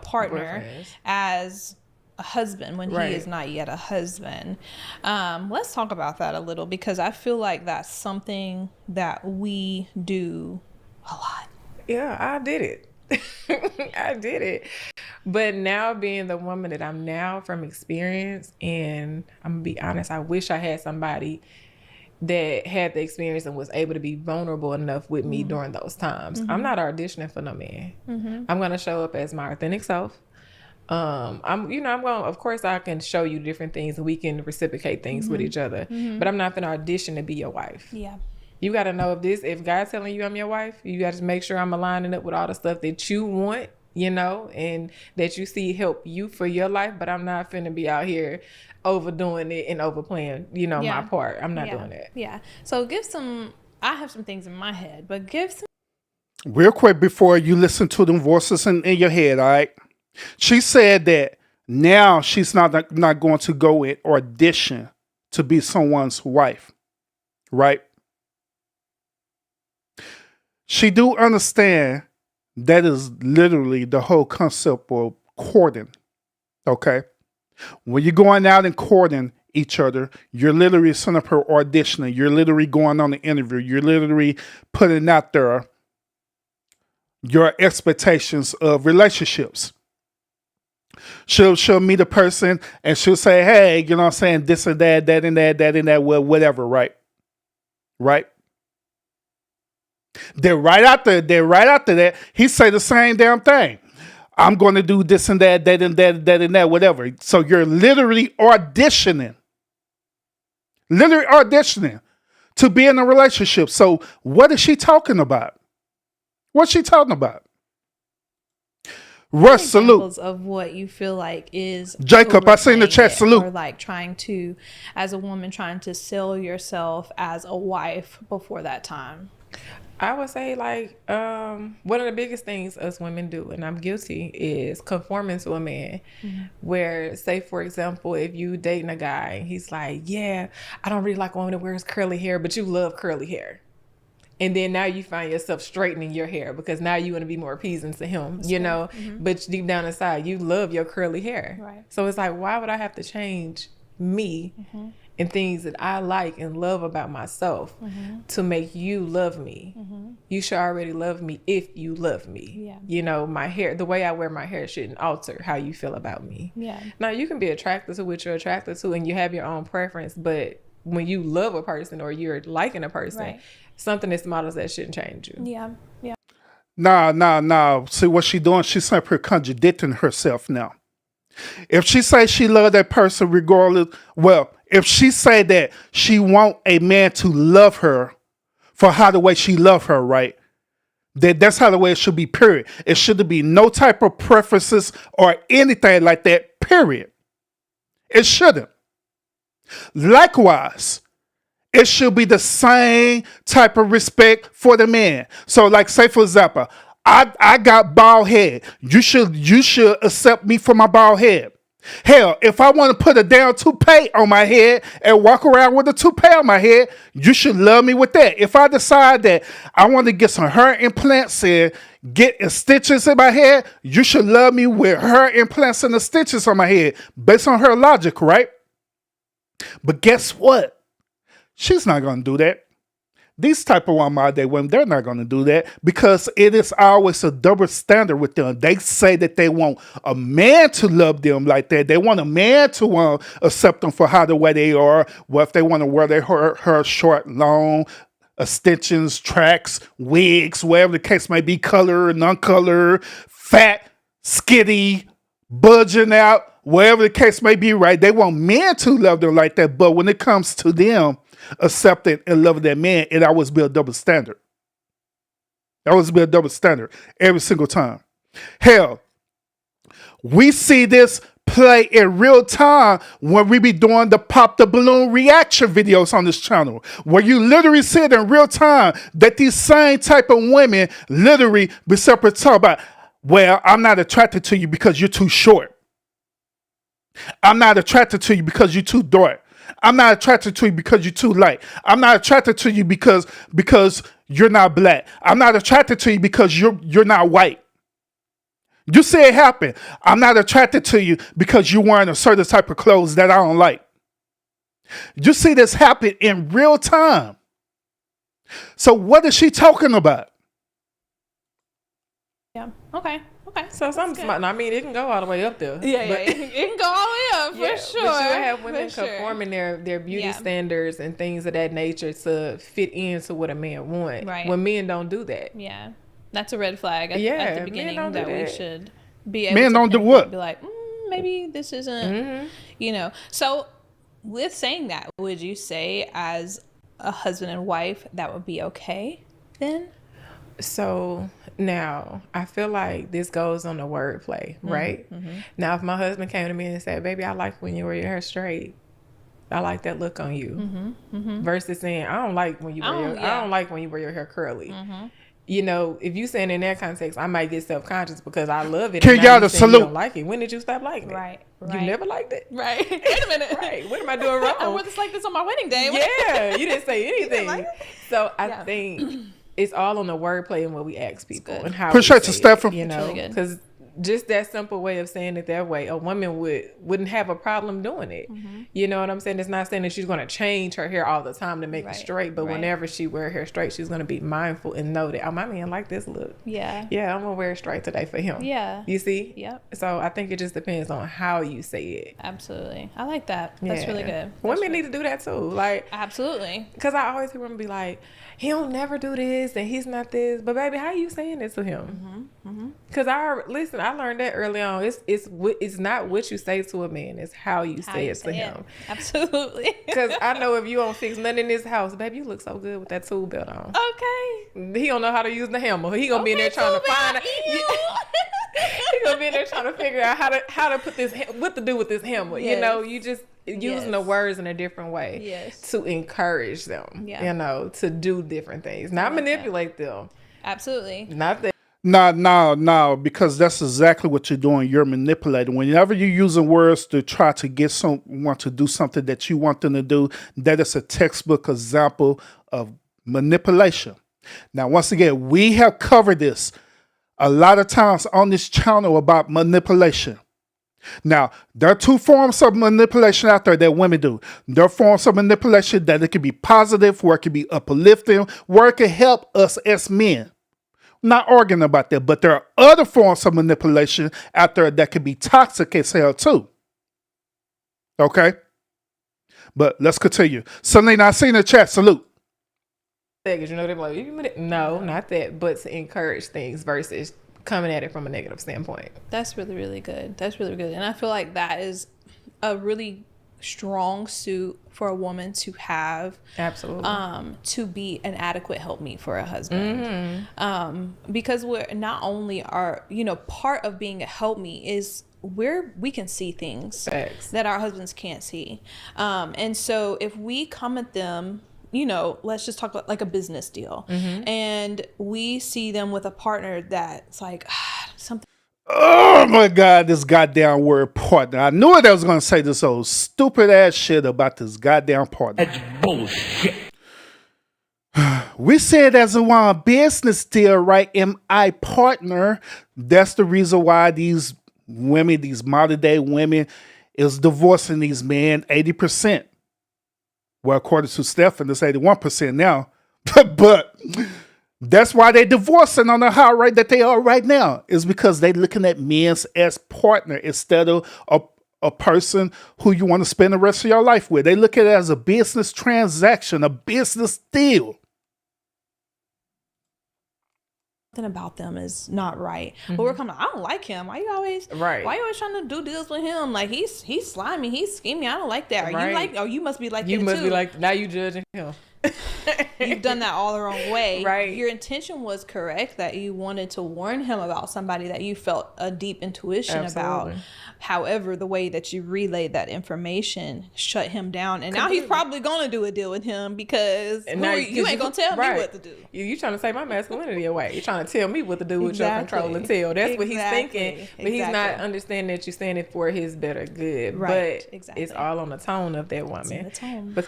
Speaker 7: partner as a husband when he is not yet a husband. Let's talk about that a little, because I feel like that's something that we do a lot.
Speaker 8: Yeah, I did it. I did it. But now being the woman that I'm now from experience, and I'm gonna be honest, I wish I had somebody that had the experience and was able to be vulnerable enough with me during those times. I'm not auditioning for no man. I'm going to show up as my authentic self. I'm going, of course I can show you different things and we can reciprocate things with each other, but I'm not going to audition to be your wife.
Speaker 7: Yeah.
Speaker 8: You got to know if God's telling you I'm your wife, you got to make sure I'm aligning up with all the stuff that you want, and that you see help you for your life. But I'm not finna be out here overdoing it and overplaying, my part. I'm not doing that.
Speaker 7: Yeah. So I have some things in my head, but give some.
Speaker 2: Real quick before you listen to them voices in your head, all right? She said that now she's not going to go and audition to be someone's wife, right? She do understand that is literally the whole concept of courting, okay? When you're going out and courting each other, you're literally setting up her auditioning. You're literally going on the interview. You're literally putting out there your expectations of relationships. She'll meet a person and she'll say, hey, you know what I'm saying, this and that, that and that, that and that, well, whatever, right? Right? They're right after that, he say the same damn thing. I'm going to do this and that, that and that, that and that, whatever. So you're literally auditioning to be in a relationship. So what is she talking about? What's she talking about? Russ, salute.
Speaker 7: Of what you feel like is
Speaker 2: Jacob, I seen the chat, salute.
Speaker 7: Or like trying to, as a woman, trying to sell yourself as a wife before that time.
Speaker 8: I would say one of the biggest things us women do, and I'm guilty, is conforming to a man. Where, say for example, if you dating a guy, he's like, yeah, I don't really like a woman that wears curly hair, but you love curly hair. And then now you find yourself straightening your hair because now you want to be more appeasing to him, but deep down inside, you love your curly hair.
Speaker 7: Right.
Speaker 8: So it's like, why would I have to change me and things that I like and love about myself to make you love me? You should already love me if you love me.
Speaker 7: Yeah.
Speaker 8: My hair, the way I wear my hair shouldn't alter how you feel about me.
Speaker 7: Yeah.
Speaker 8: Now you can be attracted to what you're attracted to and you have your own preference, but when you love a person or you're liking a person, something that models that shouldn't change you.
Speaker 7: Yeah. Yeah.
Speaker 2: Nah. See what she doing? She's simply contradicting herself now. If she say she love that person regardless, well, if she say that she want a man to love her for how the way she love her, right? That's how the way it should be, period. It should be no type of preferences or anything like that, period. It shouldn't. Likewise, it should be the same type of respect for the man. So like, say for example, I got bald head. You should accept me for my bald head. Hell, if I want to put a damn toupee on my head and walk around with a toupee on my head, you should love me with that. If I decide that I want to get some hair implants and get stitches in my head, you should love me with hair implants and the stitches on my head, based on her logic, right? But guess what? She's not going to do that. These type of modern day women, they're not going to do that because it is always a double standard with them. They say that they want a man to love them like that. They want a man to accept them for how the way they are. What if they want to wear their hair short, long, extensions, tracks, wigs, whatever the case may be, color, non-color, fat, skitty, budging out, whatever the case may be, right? They want men to love them like that. But when it comes to them accepting and loving that man, it always be a double standard. It always be a double standard every single time. Hell, we see this play in real time when we be doing the pop the balloon reaction videos on this channel, where you literally see it in real time that these same type of women literally be separate talk about, well, I'm not attracted to you because you're too short. I'm not attracted to you because you're too dark. I'm not attracted to you because you're too light. I'm not attracted to you because you're not black. I'm not attracted to you because you're not white. You see it happen. I'm not attracted to you because you're wearing a certain type of clothes that I don't like. You see this happen in real time. So what is she talking about?
Speaker 7: Yeah. Okay.
Speaker 8: So something smart. I mean, it can go all the way up there.
Speaker 7: Yeah,
Speaker 8: but,
Speaker 7: it can go all the way up for sure.
Speaker 8: But you have women conforming their beauty standards and things of that nature to fit into what a man wants.
Speaker 7: Right.
Speaker 8: When men don't do that.
Speaker 7: Yeah. That's a red flag at the beginning that we should be able
Speaker 2: men
Speaker 7: to
Speaker 2: don't do what?
Speaker 7: Be like, maybe this isn't, So with saying that, would you say as a husband and wife that would be okay then?
Speaker 8: So now I feel like this goes on the wordplay, right? Mm-hmm. Now, if my husband came to me and said, "Baby, I like when you wear your hair straight. I like that look on you," versus saying, "I don't like when you wear your hair curly." Mm-hmm. If you saying in that context, I might get self-conscious because I love it.
Speaker 2: Can y'all salute?
Speaker 8: You don't like it. When did you stop liking it?
Speaker 7: Right.
Speaker 8: You never liked it.
Speaker 7: Right. Wait a minute.
Speaker 8: Right. What am I doing wrong?
Speaker 7: I wore this like this on my wedding day.
Speaker 8: Yeah. You didn't say anything.
Speaker 7: Like
Speaker 8: so I think it's all on the wordplay and what we ask people and how.
Speaker 2: Appreciate you, Stephen.
Speaker 8: Because just that simple way of saying it that way, a woman wouldn't have a problem doing it. Mm-hmm. You know what I'm saying? It's not saying that she's going to change her hair all the time to make it straight, but whenever she wear her hair straight, she's going to be mindful and know that, my man like this look. Yeah, I'm going to wear it straight today for him. Yeah. You see? Yep. So I think it just depends on how you say it.
Speaker 7: Absolutely. I like that. That's really good.
Speaker 8: Women need to do that too. Like,
Speaker 7: absolutely.
Speaker 8: Because I always hear women be like, he don't never do this and he's not this. But baby, how you saying it to him? Because I learned that early on. It's not what you say to a man. It's how you say it to him.
Speaker 7: Absolutely.
Speaker 8: Because I know if you don't fix nothing in this house, baby, you look so good with that tool belt on.
Speaker 7: Okay.
Speaker 8: He don't know how to use the hammer. He gonna be in there trying to find he gonna be in there trying to figure out how to put this, what to do with this hammer. Yes. You just using the words in a different way to encourage them. To do different things, not manipulate them.
Speaker 7: Absolutely.
Speaker 8: Not that.
Speaker 2: No, because that's exactly what you're doing. You're manipulating. Whenever you're using words to try to get someone to do something that you want them to do, that is a textbook example of manipulation. Now, once again, we have covered this a lot of times on this channel about manipulation. Now, there are two forms of manipulation out there that women do. There are forms of manipulation that it can be positive, where it can be uplifting, where it can help us as men. I'm not arguing about that, but there are other forms of manipulation out there that can be toxic as hell too. Okay? But let's continue. Selena, I see in the chat, salute.
Speaker 8: Because they're like, no, not that, but to encourage things versus coming at it from a negative standpoint.
Speaker 7: That's really, really good. That's really good. And I feel like that is a really strong suit for a woman to have. Absolutely. To be an adequate helpmeet for a husband. Because we're not only are, part of being a helpmeet is where we can see things that our husbands can't see. And so if we come at them, let's just talk about like a business deal, and we see them with a partner that's like something.
Speaker 2: Oh my God, this goddamn word partner. I knew it I was going to say this old stupid ass shit about this goddamn partner.
Speaker 9: That's bullshit.
Speaker 2: We said as a business deal, right? Am I partner? That's the reason why these women, these modern day women, is divorcing these men 80%. Well, according to Stephen, it's 81% now. But that's why they're divorcing on the high rate that they are right now, is because they're looking at men as partner instead of a person who you want to spend the rest of your life with. They look at it as a business transaction, a business deal.
Speaker 7: About them is not right. But we're coming, I don't like him. Why you always trying to do deals with him? Like he's slimy, he's scheming. I don't like that. You must be like that too.
Speaker 8: You must be like, now you judging him.
Speaker 7: You've done that all the wrong way. Right. Your intention was correct, that you wanted to warn him about somebody that you felt a deep intuition about. However, the way that you relayed that information shut him down, and now he's probably going to do a deal with him because you ain't going to tell me what to do.
Speaker 8: You trying to take my masculinity away. You're trying to tell me what to do with your control and tell. That's what he's thinking, but he's not understanding that you're saying it for his better good. Right. But it's all on the tone of that woman.
Speaker 7: It's on the tone.
Speaker 8: But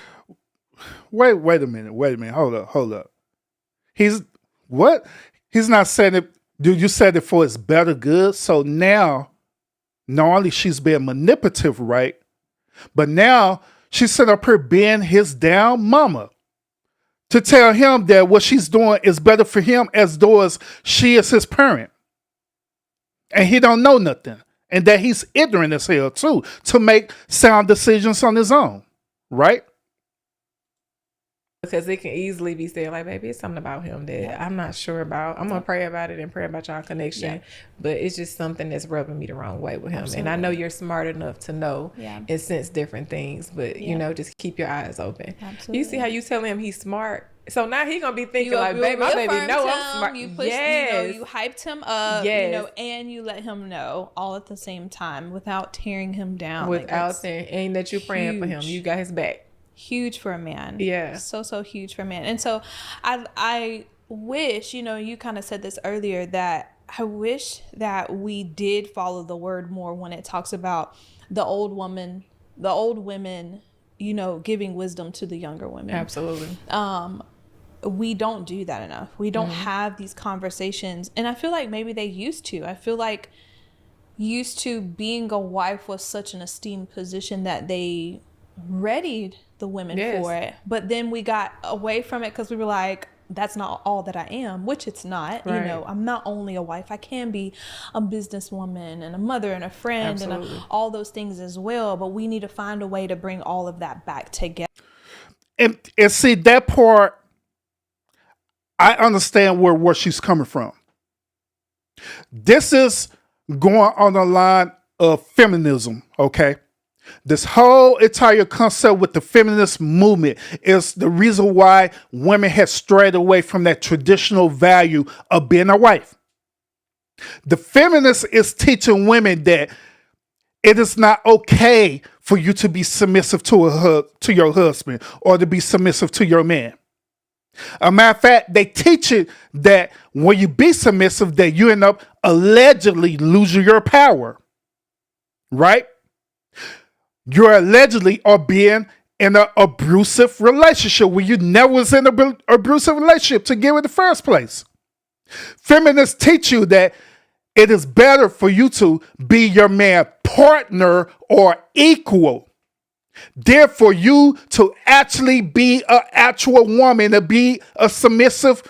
Speaker 2: Wait a minute. Hold up. He's not saying it. You said it for his better good. So now, not only she's being manipulative, right? But now she's sitting up here being his down mama to tell him that what she's doing is better for him as though as she is his parent. and he don't know nothing, and that he's ignorant as hell too to make sound decisions on his own, right?
Speaker 8: Because it can easily be said, like, baby, it's something about him that I'm not sure about. I'm going to pray about it and pray about y'all connection. Yeah. But it's just something that's rubbing me the wrong way with him. Absolutely. And I know you're smart enough to know and sense different things. But, you know, just keep your eyes open. Absolutely. You see how you tell him he's smart? So now he going to be thinking like, baby, my baby know I'm smart.
Speaker 7: You pushed, you hyped him up, and you let him know all at the same time without tearing him down.
Speaker 8: Without saying, ain't that you praying for him. You got his back.
Speaker 7: Huge for a man.
Speaker 8: Yeah.
Speaker 7: So huge for a man. And so I wish, you kind of said this earlier, that I wish that we did follow the word more when it talks about the old women, giving wisdom to the younger women.
Speaker 8: Absolutely.
Speaker 7: We don't do that enough. We don't have these conversations. And I feel like maybe they used to. I feel like used to being a wife was such an esteemed position that they readied the women for it. But then we got away from it because we were like, that's not all that I am, which it's not. Right. I'm not only a wife. I can be a businesswoman and a mother and a friend and all those things as well. But we need to find a way to bring all of that back together.
Speaker 2: And see, that part, I understand where she's coming from. This is going on the line of feminism, okay? This whole entire concept with the feminist movement is the reason why women have strayed away from that traditional value of being a wife. The feminist is teaching women that it is not okay for you to be submissive to your husband or to be submissive to your man. A matter of fact, they teach it that when you be submissive, that you end up allegedly losing your power, right? You allegedly are being in an abusive relationship when you never was in an abusive relationship to begin with in the first place. Feminists teach you that it is better for you to be your man's partner or equal than for you to actually be an actual woman, to be a submissive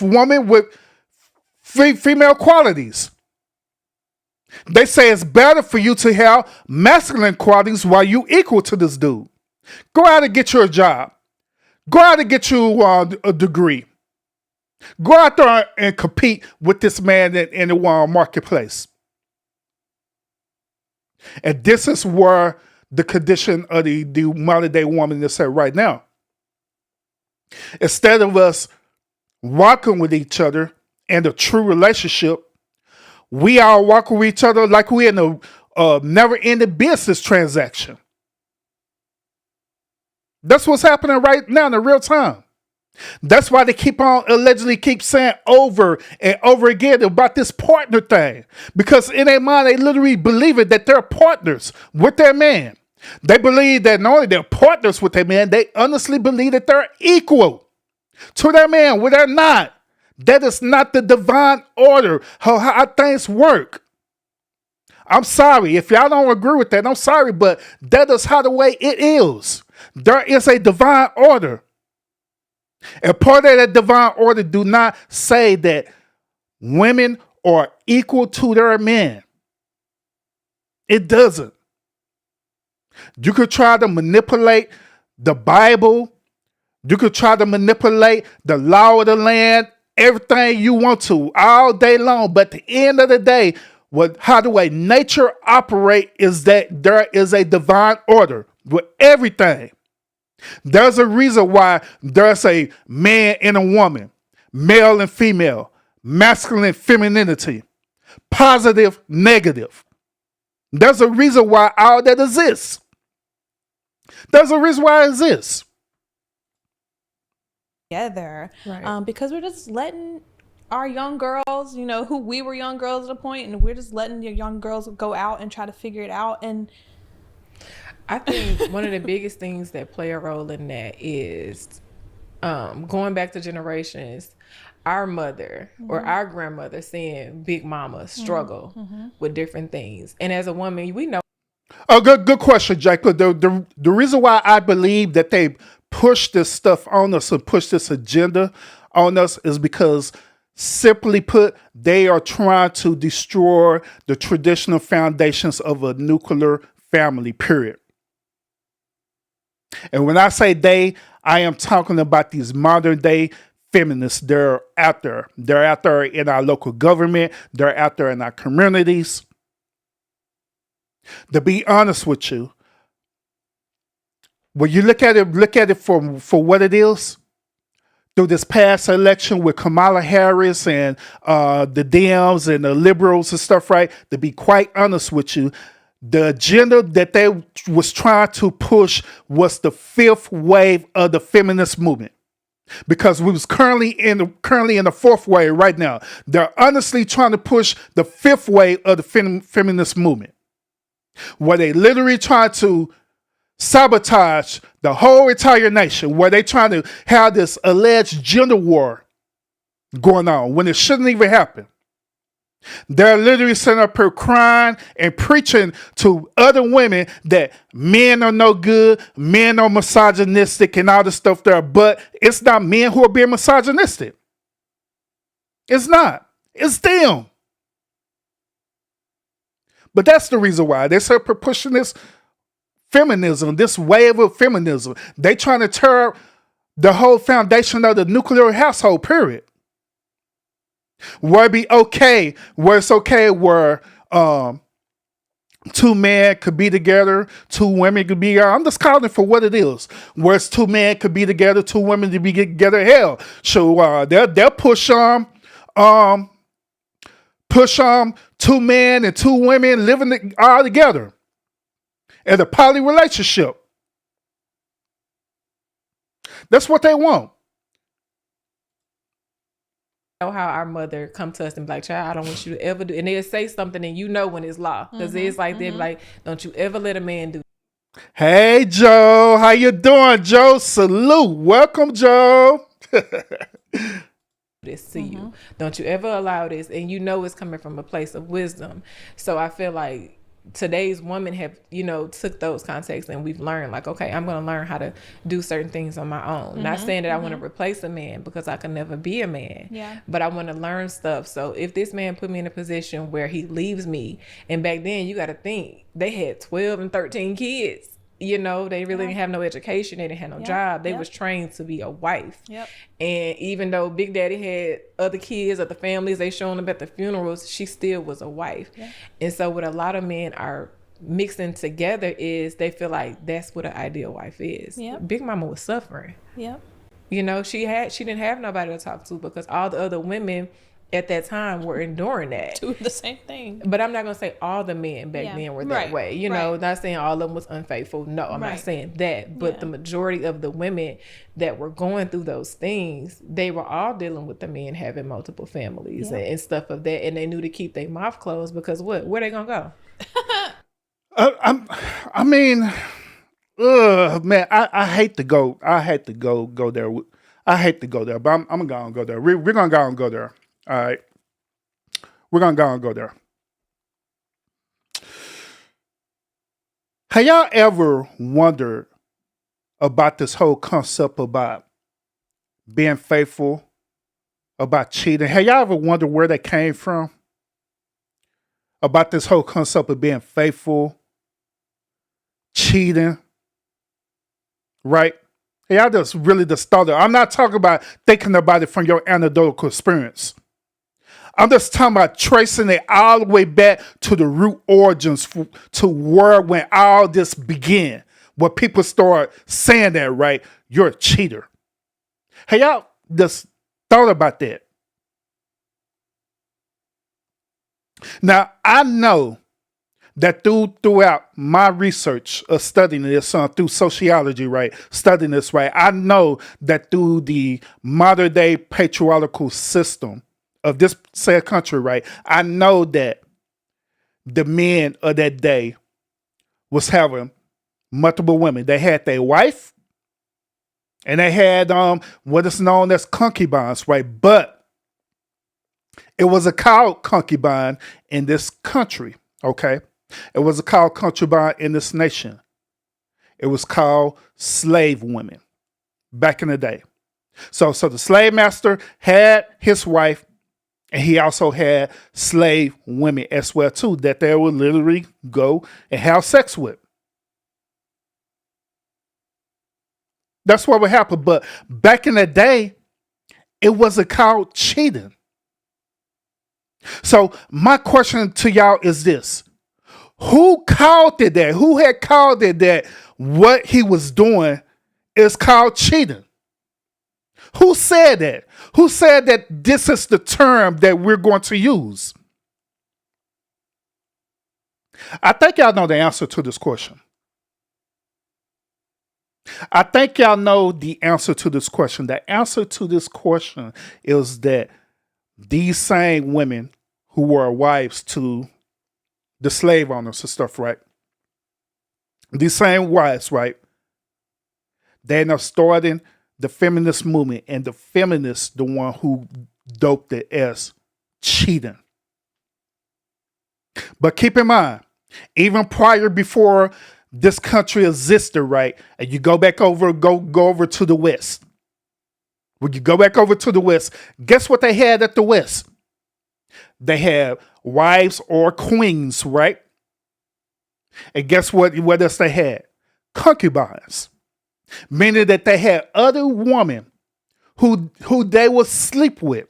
Speaker 2: woman with female qualities. They say it's better for you to have masculine qualities while you equal to this dude. Go out and get you a job. Go out and get you a degree. Go out there and compete with this man in the marketplace. And this is where the condition of the modern day woman is at right now. Instead of us walking with each other in a true relationship, we are walking with each other like we're in a never-ending business transaction. That's what's happening right now in the real time. That's why they allegedly keep saying over and over again about this partner thing. Because in their mind, they literally believe it that they're partners with their man. They believe that not only they're partners with their man, they honestly believe that they're equal to their man, when they're not. That is not the divine order, how things work. I'm sorry. If y'all don't agree with that, I'm sorry, but that is how the way it is. There is a divine order. And part of that divine order do not say that women are equal to their men. It doesn't. You could try to manipulate the Bible. You could try to manipulate the law of the land, everything you want to all day long. But at the end of the day, how the way nature operate is that there is a divine order with everything. There's a reason why there's a man and a woman, male and female, masculine, femininity, positive, negative. There's a reason why all that exists. There's a reason why it exists.
Speaker 7: Together, right. Because we're just letting our young girls, who we were young girls at a point, and we're just letting your young girls go out and try to figure it out. And
Speaker 8: I think one of the biggest things that play a role in that is going back to generations, our mother or our grandmother seeing big mama struggle with different things. And as a woman, we know.
Speaker 2: Oh, good question, Jacob. The reason why I believe that they push this stuff on us and push this agenda on us is because Simply put, they are trying to destroy the traditional foundations of a nuclear family, period. And when I say they, I am talking about these modern day feminists. They're out there. They're out there in our local government. They're out there in our communities. To be honest with you, when you look at it for what it is. Through this past election with Kamala Harris and the Dems and the liberals and stuff, right? To be quite honest with you, the agenda that they was trying to push was the fifth wave of the feminist movement. Because we was currently in the fourth wave right now. They're honestly trying to push the fifth wave of the feminist movement. Where they literally try to sabotage the whole entire nation, where they trying to have this alleged gender war going on when it shouldn't even happen. They're literally sitting up here crying and preaching to other women that men are no good, men are misogynistic and all this stuff there, but it's not men who are being misogynistic. It's not. It's them. But that's the reason why they're so pushing this feminism, this wave of feminism. They trying to tear the whole foundation of the nuclear household, period. Where it's okay where two men could be together, two women could be, I'm just calling it for what it is. Where it's two men could be together, two women to be together, hell. So they'll push two men and two women living all together. And a poly relationship. That's what they want.
Speaker 8: Know how our mother come to us and be like, child, I don't want you to ever do, and they'll say something and you know when it's law. Because it's like, they're like, don't you ever let a man do.
Speaker 2: Hey, Joe. How you doing, Joe? Salute. Welcome, Joe.
Speaker 8: This to you. Don't you ever allow this. And you know it's coming from a place of wisdom. So I feel like today's women have, took those contexts and we've learned like, okay, I'm going to learn how to do certain things on my own. Not saying that I want to replace a man because I can never be a man. Yeah. But I want to learn stuff. So if this man put me in a position where he leaves me, and back then you got to think they had 12 and 13 kids. They really didn't have no education. They didn't have no job. They was trained to be a wife. Yep. And even though Big Daddy had other kids, other families, they showing them at the funerals, she still was a wife. Yep. And so what a lot of men are mixing together is they feel like that's what an ideal wife is. Yep. Big Mama was suffering. Yep. She didn't have nobody to talk to because all the other women at that time were enduring that.
Speaker 7: Doing the same thing.
Speaker 8: But I'm not going to say all the men back then were that way. Not saying all of them was unfaithful. No, I'm not saying that. But the majority of the women that were going through those things, they were all dealing with the men having multiple families and stuff of that. And they knew to keep their mouth closed because what? Where they going to
Speaker 2: go? Man, I hate to go. I hate to go there. I hate to go there, but I'm going to go there. We're going to go and go there. All right. We're going to go and go there. Have y'all ever wondered about this whole concept about being faithful, about cheating? Have y'all ever wondered where that came from? About this whole concept of being faithful, cheating, right? Y'all just really just started. I'm not talking about thinking about it from your anecdotal experience. I'm just talking about tracing it all the way back to the root origins, to when all this began. Where people start saying that, right? You're a cheater. Hey, y'all just thought about that. Now, I know that throughout my research of studying this through sociology, right? Studying this, right? I know that through the modern day patriarchal system of this said country, right? I know that the men of that day was having multiple women. They had their wife and they had what is known as concubines, right? But it was a called concubine in this country, okay? It was a called concubine in this nation. It was called slave women back in the day. So the slave master had his wife And he also had slave women as well too, that they would literally go and have sex with. That's what would happen. But back in the day, it wasn't called cheating. So my question to y'all is this. Who called it that? Who had called it that what he was doing is called cheating? Who said that? Who said that this is the term that we're going to use? I think y'all know the answer to this question. I think y'all know the answer to this question. The answer to this question is that these same women who were wives to the slave owners and stuff, right? These same wives, right? They end up starting the feminist movement, and the feminists, the one who doped it as cheating. But keep in mind, even prior, before this country existed, right? And you go back over, go over to the West. When you go back over to the West, guess what they had at the West? They had wives or queens, right? And guess what else they had? Concubines. Meaning that they had other women who they would sleep with.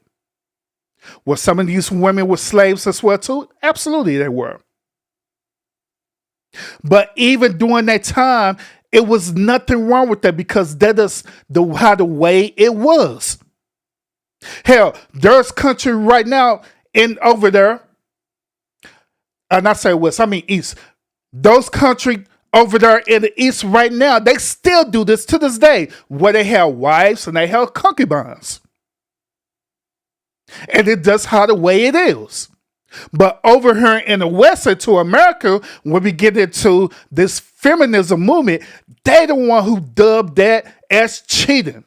Speaker 2: Were some of these women were slaves as well too? Absolutely they were. But even during that time, it was nothing wrong with that because that is how the way it was. Hell, there's country right now over there, and I say West, I mean East. Those country over there in the East right now, they still do this to this day, where they have wives and they have concubines. And it does how the way it is. But over here in the West and to America, when we get into this feminism movement, they the one who dubbed that as cheating.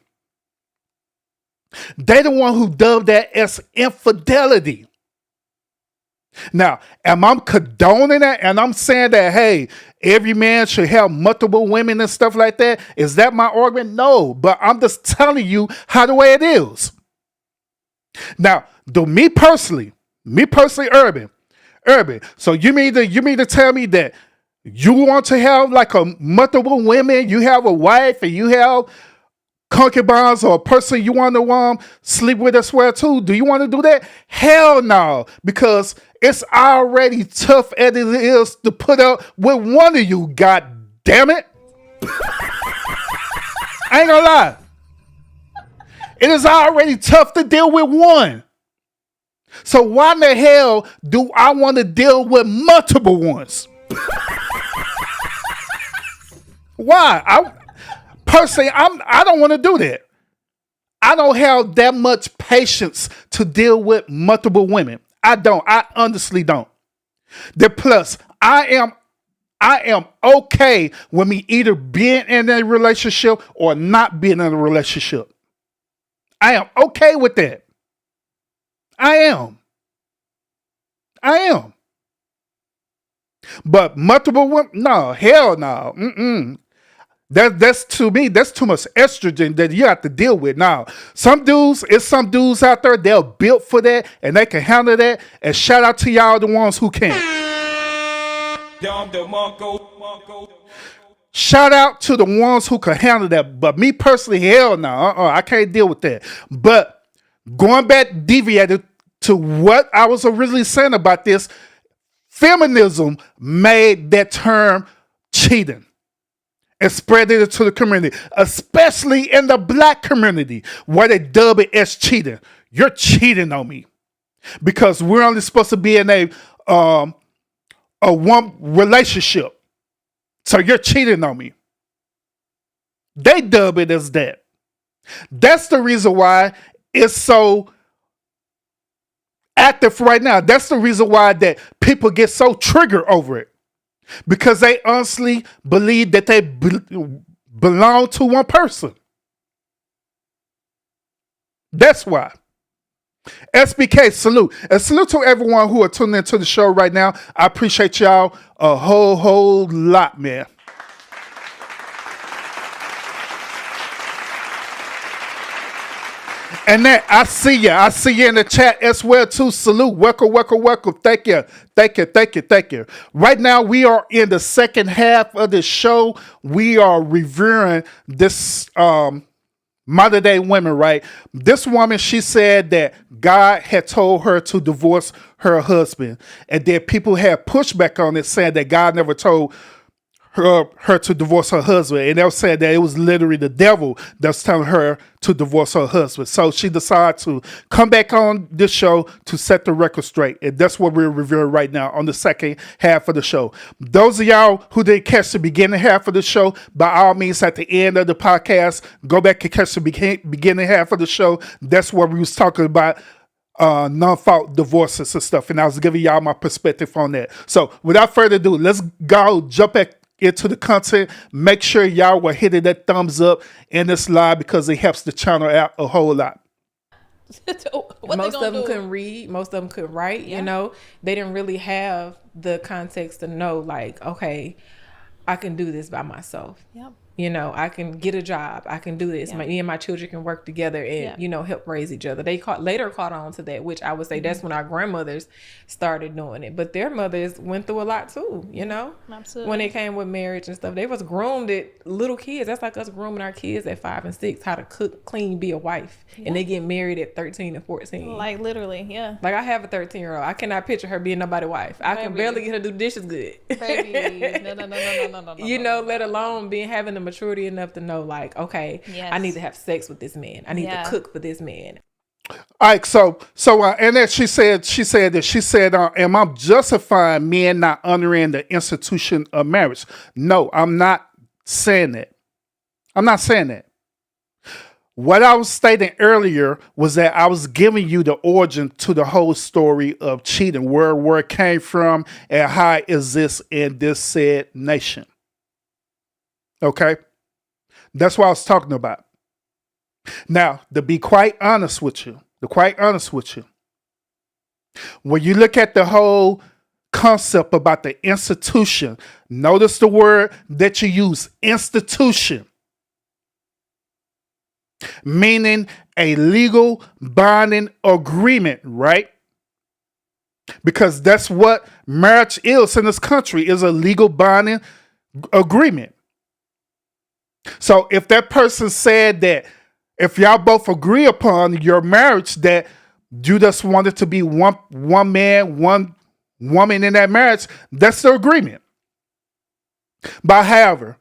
Speaker 2: They the one who dubbed that as infidelity. Now, am I condoning that? And I'm saying that, hey, every man should have multiple women and stuff like that. Is that my argument? No, but I'm just telling you how the way it is. Now, me personally, Urban. So you mean to tell me that you want to have like a multiple women? You have a wife and you have concubines or a person you want to sleep with as well too? Do you want to do that? Hell no, because it's already tough as it is to put up with one of you. God damn it! I ain't gonna lie. It is already tough to deal with one. So why in the hell do I want to deal with multiple ones? Why? I don't want to do that. I don't have that much patience to deal with multiple women. I don't. I honestly don't. Plus, I am okay with me either being in a relationship or not being in a relationship. I am okay with that. I am. But multiple women? No, hell no. That's to me, that's too much estrogen that you have to deal with. Now, some dudes out there, they're built for that and they can handle that. And shout out to y'all, the ones who can. Shout out to the ones who can handle that. But me personally, hell no. I can't deal with that. But going back, deviated to what I was originally saying about this, feminism made that term cheating and spread it to the community, especially in the black community, where they dub it as cheating. You're cheating on me because we're only supposed to be in a one relationship. So you're cheating on me. They dub it as that. That's the reason why it's so active right now. That's the reason why that people get so triggered over it. Because they honestly believe that they belong to one person. That's why. SBK, salute. And salute to everyone who are tuning into the show right now. I appreciate y'all a whole lot, man. And that I see you. I see you in the chat as well too. Salute. Welcome, welcome, welcome. Thank you. Thank you. Thank you. Thank you. Right now we are in the second half of the show. We are reviewing this modern day women, right? This woman, she said that God had told her to divorce her husband. And then people had pushback on it saying that God never told her to divorce her husband, and they were saying that it was literally the devil that's telling her to divorce her husband. So she decided to come back on this show to set the record straight, and that's what we're reviewing right now on the second half of the show. Those of y'all who didn't catch the beginning half of the show, by all means, at the end of the podcast, go back and catch the beginning half of the show. That's what we was talking about. Non-fault divorces and stuff, and I was giving y'all my perspective on that. So without further ado, let's go jump back into the content. Make sure y'all were hitting that thumbs up in this live because it helps the channel out a whole lot.
Speaker 8: Most of them couldn't read, most of them could write. You know, they didn't really have the context to know, like, okay, I can do this by myself. You know, I can get a job. I can do this. Me and my children can work together and, you know, help raise each other. They later caught on to that, which I would say that's when our grandmothers started doing it. But their mothers went through a lot too, you know?
Speaker 7: Absolutely.
Speaker 8: When it came with marriage and stuff. They was groomed at little kids. That's like us grooming our kids at 5 and 6, how to cook, clean, be a wife. And they get married at 13 and 14.
Speaker 7: Like literally,
Speaker 8: Like I have a 13-year-old. I cannot picture her being nobody's wife. I can barely get her to do dishes good.
Speaker 7: Baby. No.
Speaker 8: You know, let alone having the maturity enough to know, like, okay, I need to have sex with this man. I need to cook for this man.
Speaker 2: All right, so and then she said, am I justifying men not honoring the institution of marriage? No, I'm not saying that. I'm not saying that. What I was stating earlier was that I was giving you the origin to the whole story of cheating, where it came from and how it exists in this said nation. Okay? That's what I was talking about. Now, to be quite honest with you, when you look at the whole concept about the institution, notice the word that you use, institution, meaning a legal binding agreement, right? Because that's what marriage is in this country, is a legal binding agreement. So if that person said that if y'all both agree upon your marriage that you just wanted to be one man, one woman in that marriage, that's the agreement. But however,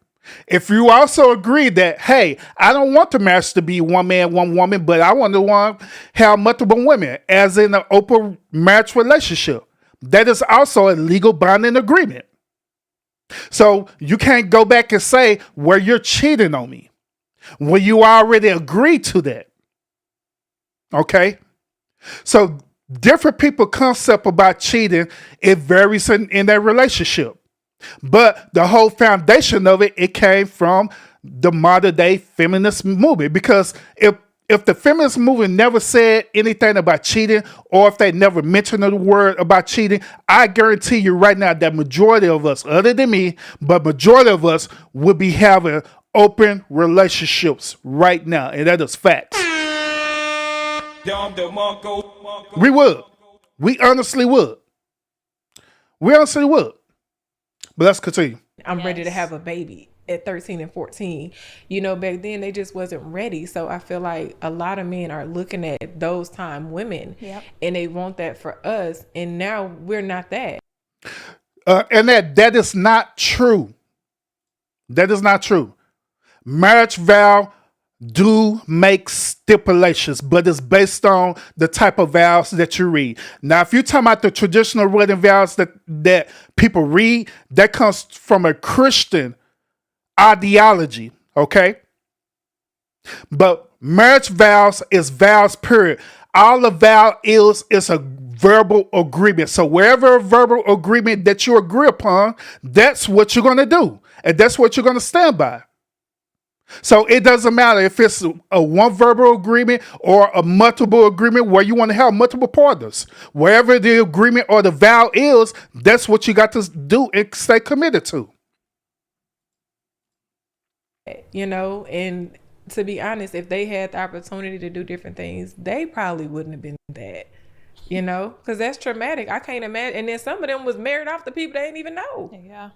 Speaker 2: if you also agree that, hey, I don't want the marriage to be one man, one woman, but I want to have multiple women, as in an open marriage relationship, that is also a legal binding agreement. So you can't go back and say, well, you're cheating on me, when you already agreed to that. Okay? So different people concept about cheating, it varies in their relationship. But the whole foundation of it came from the modern day feminist movement. Because if the feminist movement never said anything about cheating, or if they never mentioned the word about cheating, I guarantee you right now that majority of us, other than me, but majority of us would be having open relationships right now. And that is facts. We would. We honestly would. But let's continue.
Speaker 8: I'm ready to have a baby at 13 and 14. You know, back then they just wasn't ready. So I feel like a lot of men are looking at those time women and they want that for us. And now we're not that.
Speaker 2: And that is not true. That is not true. Marriage vow do make stipulations, but it's based on the type of vows that you read. Now, if you're talking about the traditional wedding vows that people read, that comes from a Christian ideology, okay? But marriage vows is vows, period. All a vow is a verbal agreement. So wherever a verbal agreement that you agree upon, that's what you're going to do. And that's what you're going to stand by. So it doesn't matter if it's a one verbal agreement or a multiple agreement where you want to have multiple partners. Wherever the agreement or the vow is, that's what you got to do and stay committed to.
Speaker 8: You know, and to be honest, if they had the opportunity to do different things, they probably wouldn't have been that. You know, because that's traumatic. I can't imagine. And then some of them was married off to people they didn't even know.
Speaker 7: Yeah.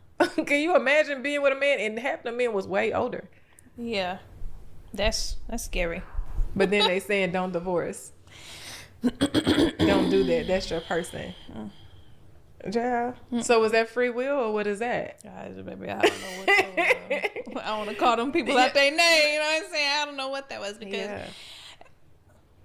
Speaker 8: Can you imagine being with a man and half the men was way older?
Speaker 7: Yeah. That's scary.
Speaker 8: But then they saying don't divorce. Don't do that. That's your person. Yeah. So was that free will or what is that?
Speaker 7: Guys, baby, I don't know what that was. I want to call them people out their name. You know what I'm saying? I don't know what that was because.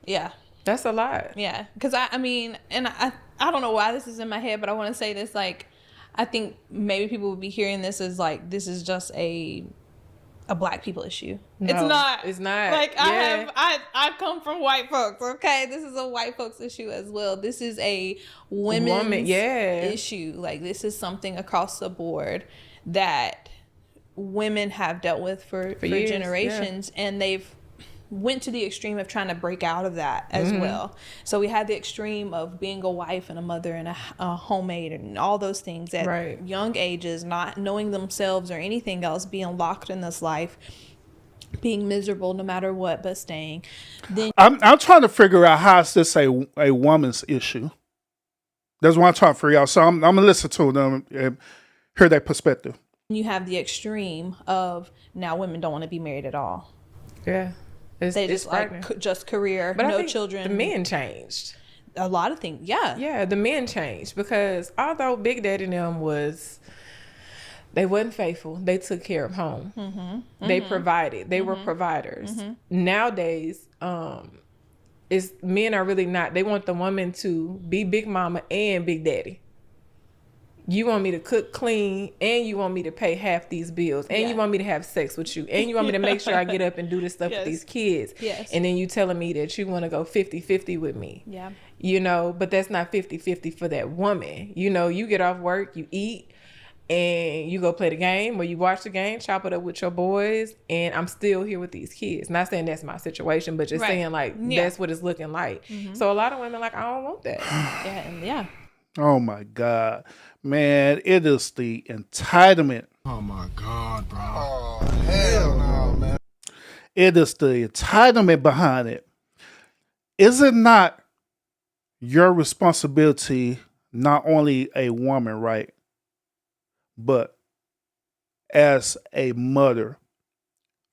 Speaker 7: Yeah.
Speaker 8: That's a lot.
Speaker 7: Yeah. Because I mean, and I don't know why this is in my head, but I want to say this. Like, I think maybe people would be hearing this as like, this is just a black people issue.
Speaker 8: No,
Speaker 7: it's not.
Speaker 8: It's not.
Speaker 7: Like I come from white folks. Okay, this is a white folks issue as well. This is a women's issue. Like this is something across the board that women have dealt with for
Speaker 8: years,
Speaker 7: generations, and they've went to the extreme of trying to break out of that as well. So we had the extreme of being a wife and a mother and a homemaid and all those things at young ages, not knowing themselves or anything else, being locked in this life, being miserable no matter what, but staying. Then
Speaker 2: I'm trying to figure out how is this a woman's issue. That's what I'm trying to figure out. So I'm gonna listen to them and hear their perspective.
Speaker 7: You have the extreme of now women don't want to be married at all.
Speaker 8: Yeah.
Speaker 7: They just like just career,
Speaker 8: but
Speaker 7: no
Speaker 8: I think
Speaker 7: children.
Speaker 8: The men changed.
Speaker 7: A lot of things, yeah.
Speaker 8: Yeah, the men changed because although Big Daddy and them they wasn't faithful. They took care of home. They provided. They were providers. Nowadays, men are really not. They want the woman to be Big Mama and Big Daddy. You want me to cook, clean, and you want me to pay half these bills, and you want me to have sex with you, and you want me to make sure I get up and do this stuff with these kids. And then you telling me that you want to go 50-50 with me.
Speaker 7: Yeah.
Speaker 8: You know, but that's not 50-50 for that woman. You know, you get off work, you eat, and you go play the game, or you watch the game, chop it up with your boys, and I'm still here with these kids. Not saying that's my situation, but just saying, like, that's what it's looking like. So a lot of women like, I don't want that.
Speaker 7: Yeah.
Speaker 2: Oh, my God. Man, it is the entitlement.
Speaker 10: Oh, my God, bro. Oh, hell no, man.
Speaker 2: It is the entitlement behind it. Is it not your responsibility, not only a woman, right, but as a mother,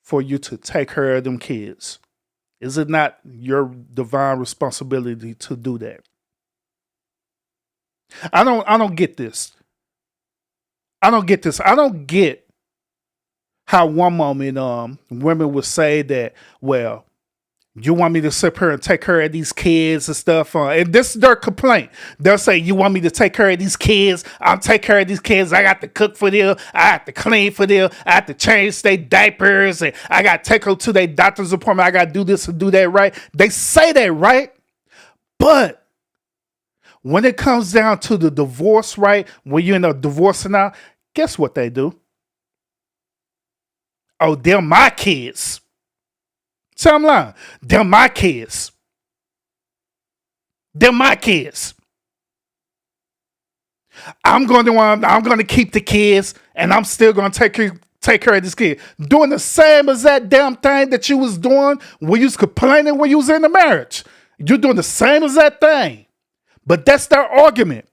Speaker 2: for you to take care of them kids? Is it not your divine responsibility to do that? I don't get this. I don't get this. I don't get how one moment women would say that, well, you want me to sit here and take care of these kids and stuff. And this is their complaint. They'll say, you want me to take care of these kids? I'll take care of these kids. I got to cook for them. I have to clean for them. I have to change their diapers. And I got to take them to their doctor's appointment. I got to do this and do that, right? They say that, right? But when it comes down to the divorce, right, when you end up divorcing out, guess what they do? Oh, they're my kids. So I'm lying. They're my kids. They're my kids. I'm going to keep the kids, and I'm still going to take care of this kid. Doing the same as that damn thing that you was doing when you was complaining when you was in the marriage. You're doing the same as that thing. But that's their argument.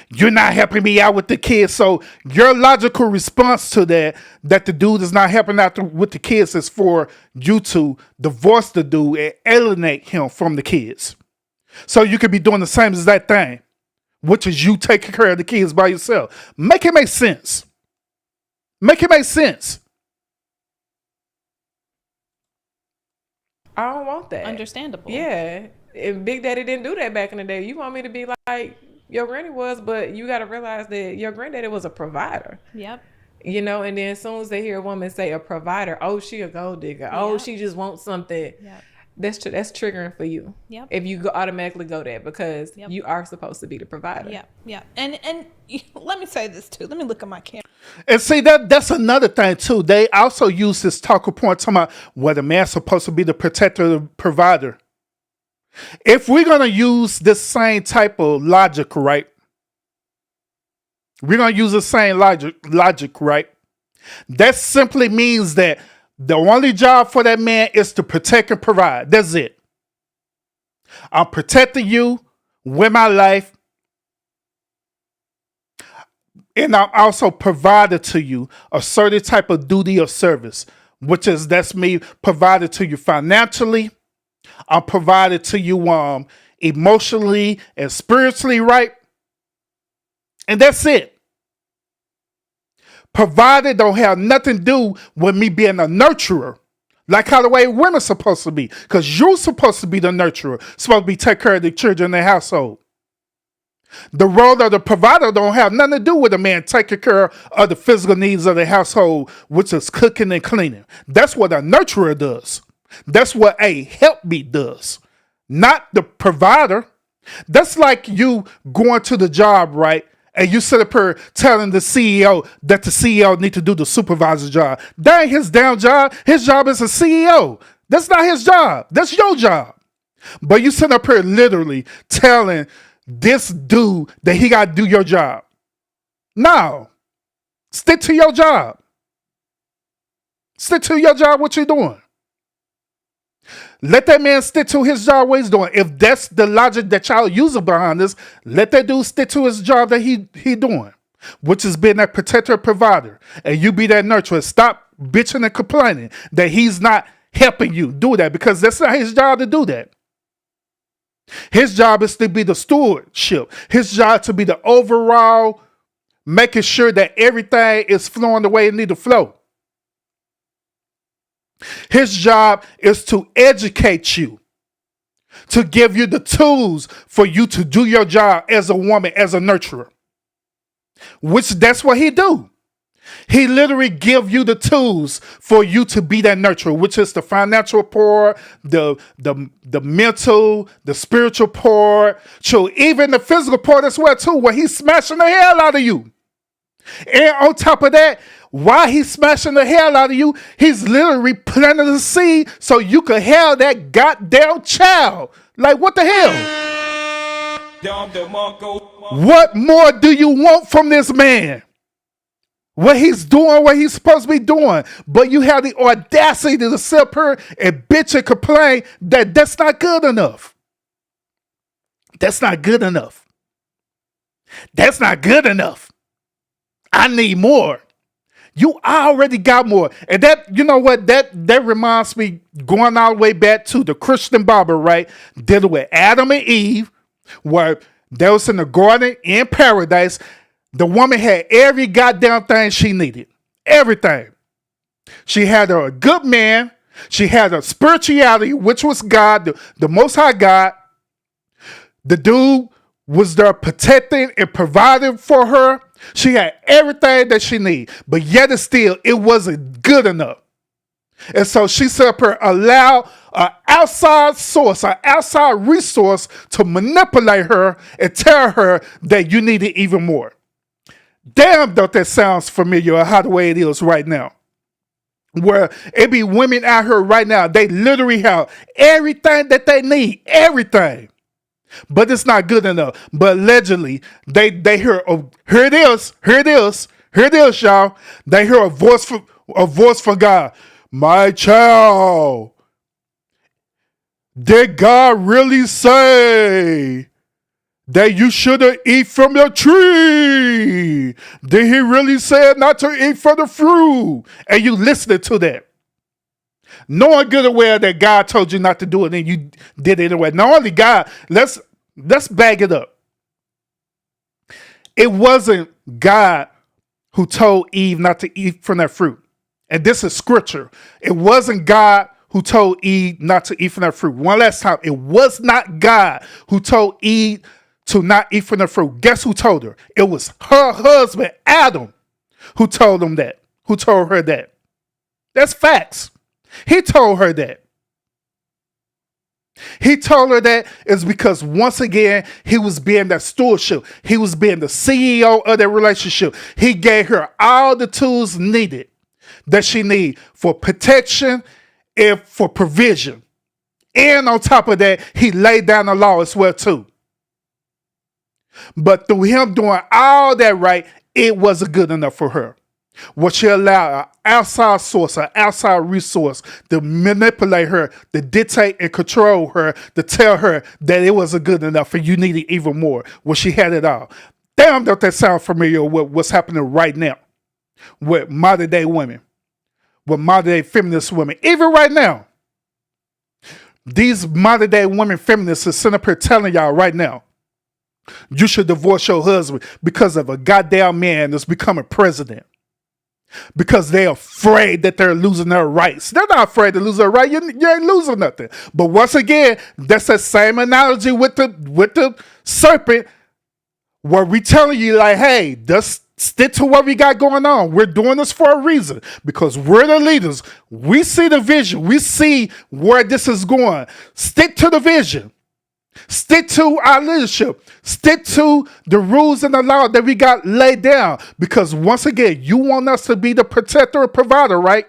Speaker 2: You're not helping me out with the kids. So your logical response to that the dude is not helping out with the kids, is for you to divorce the dude and alienate him from the kids. So you could be doing the same as that thing, which is you taking care of the kids by yourself. Make it make sense. Make it make sense.
Speaker 8: I don't want that.
Speaker 7: Understandable.
Speaker 8: Yeah. If Big Daddy didn't do that back in the day, you want me to be like your granny was, but you got to realize that your granddaddy was a provider.
Speaker 7: Yep.
Speaker 8: You know, and then as soon as they hear a woman say a provider, oh, she a gold digger. Oh, she just wants something.
Speaker 7: Yep.
Speaker 8: That's triggering for you.
Speaker 7: Yep.
Speaker 8: If you automatically go there, because you are supposed to be the provider.
Speaker 7: Yeah. Yeah. And let me say this too. Let me look at my camera.
Speaker 2: And see, that's another thing too. They also use this talking point talking about whether man's supposed to be the protector, the provider. If we're going to use this same type of logic, right? We're going to use the same logic, right? That simply means that The only job for that man is to protect and provide. That's it. I'm protecting you with my life. And I'm also provided to you a certain type of duty or service, which is that's me provided to you financially. I'm provided to you emotionally and spiritually, right? And that's it. Provided don't have nothing to do with me being a nurturer. Like how the way women supposed to be. Because you're supposed to be the nurturer. Supposed to be take care of the children in the household. The role of the provider don't have nothing to do with a man taking care of the physical needs of the household, which is cooking and cleaning. That's what a nurturer does. That's what a helpmeet does. Not the provider. That's like you going to the job, right? And you sit up here telling the CEO that the CEO need to do the supervisor job. That ain't his damn job. His job is a CEO. That's not his job. That's your job. But you sit up here literally telling this dude that he got to do your job. No. Stick to your job. Stick to your job, what you're doing. Let that man stick to his job, what he's doing. If that's the logic that y'all using behind this, let that dude stick to his job that he doing, which is being that protector, provider, and you be that nurturer. Stop bitching and complaining that he's not helping you do that, because that's not his job to do that. His job is to be the stewardship. His job to be the overall, making sure that everything is flowing the way it need to flow. His job is to educate you, to give you the tools for you to do your job as a woman, as a nurturer, which that's what he do. He literally give you the tools for you to be that nurturer, which is the financial part, the mental, the spiritual part, so even the physical part as well too, where he's smashing the hell out of you. And on top of that, while he's smashing the hell out of you, he's literally planting the seed so you could have that goddamn child. Like, what the hell? What more do you want from this man? What he's doing, what he's supposed to be doing. But you have the audacity to sit up here and bitch and complain that that's not good enough. That's not good enough. That's not good enough. I need more. You already got more. And that, you know what, that reminds me, going all the way back to the Christian Bible, right? Dealing with Adam and Eve, where they was in the garden in paradise. The woman had every goddamn thing she needed. Everything. She had a good man. She had a spirituality, which was God, the Most High God. The dude was there protecting and providing for her. She had everything that she needed, but yet and still, it wasn't good enough. And so she said up here, allow an outside source, an outside resource to manipulate her and tell her that you needed even more. Damn, don't that sounds familiar how the way it is right now. Where it be women out here right now, they literally have everything that they need, everything. But it's not good enough. But allegedly, they hear, oh, here it is, y'all. They hear a voice for God. My child, did God really say that you shouldn't eat from the tree? Did he really say not to eat from the fruit? And you listening to that, knowing good and well that God told you not to do it, and you did it anyway. Not only God, let's bag it up. It wasn't God who told Eve not to eat from that fruit. And this is scripture. It wasn't God who told Eve not to eat from that fruit. One last time, it was not God who told Eve to not eat from the fruit. Guess who told her? It was her husband, Adam, who told her that. That's facts. He told her that. He told her that is because, once again, he was being that stewardship. He was being the CEO of that relationship. He gave her all the tools needed that she needed for protection and for provision. And on top of that, he laid down the law as well too. But through him doing all that right, it wasn't good enough for her. Will she allow an outside source, an outside resource to manipulate her, to dictate and control her, to tell her that it wasn't good enough and you needed even more? Will she had it all? Damn, don't that sound familiar with what's happening right now with modern day women, with modern day feminist women, even right now. These modern day women feminists are sitting up here telling y'all right now, you should divorce your husband because of a goddamn man that's becoming president. Because they're afraid that they're losing their rights. They're not afraid to lose their right. You ain't losing nothing. But once again, that's the same analogy with the serpent, where we telling you like, hey, just stick to what we got going on. We're doing this for a reason because we're the leaders. We see the vision. We see where this is going. Stick to the vision. Stick to our leadership. Stick to the rules and the law that we got laid down. Because once again, you want us to be the protector and provider, right?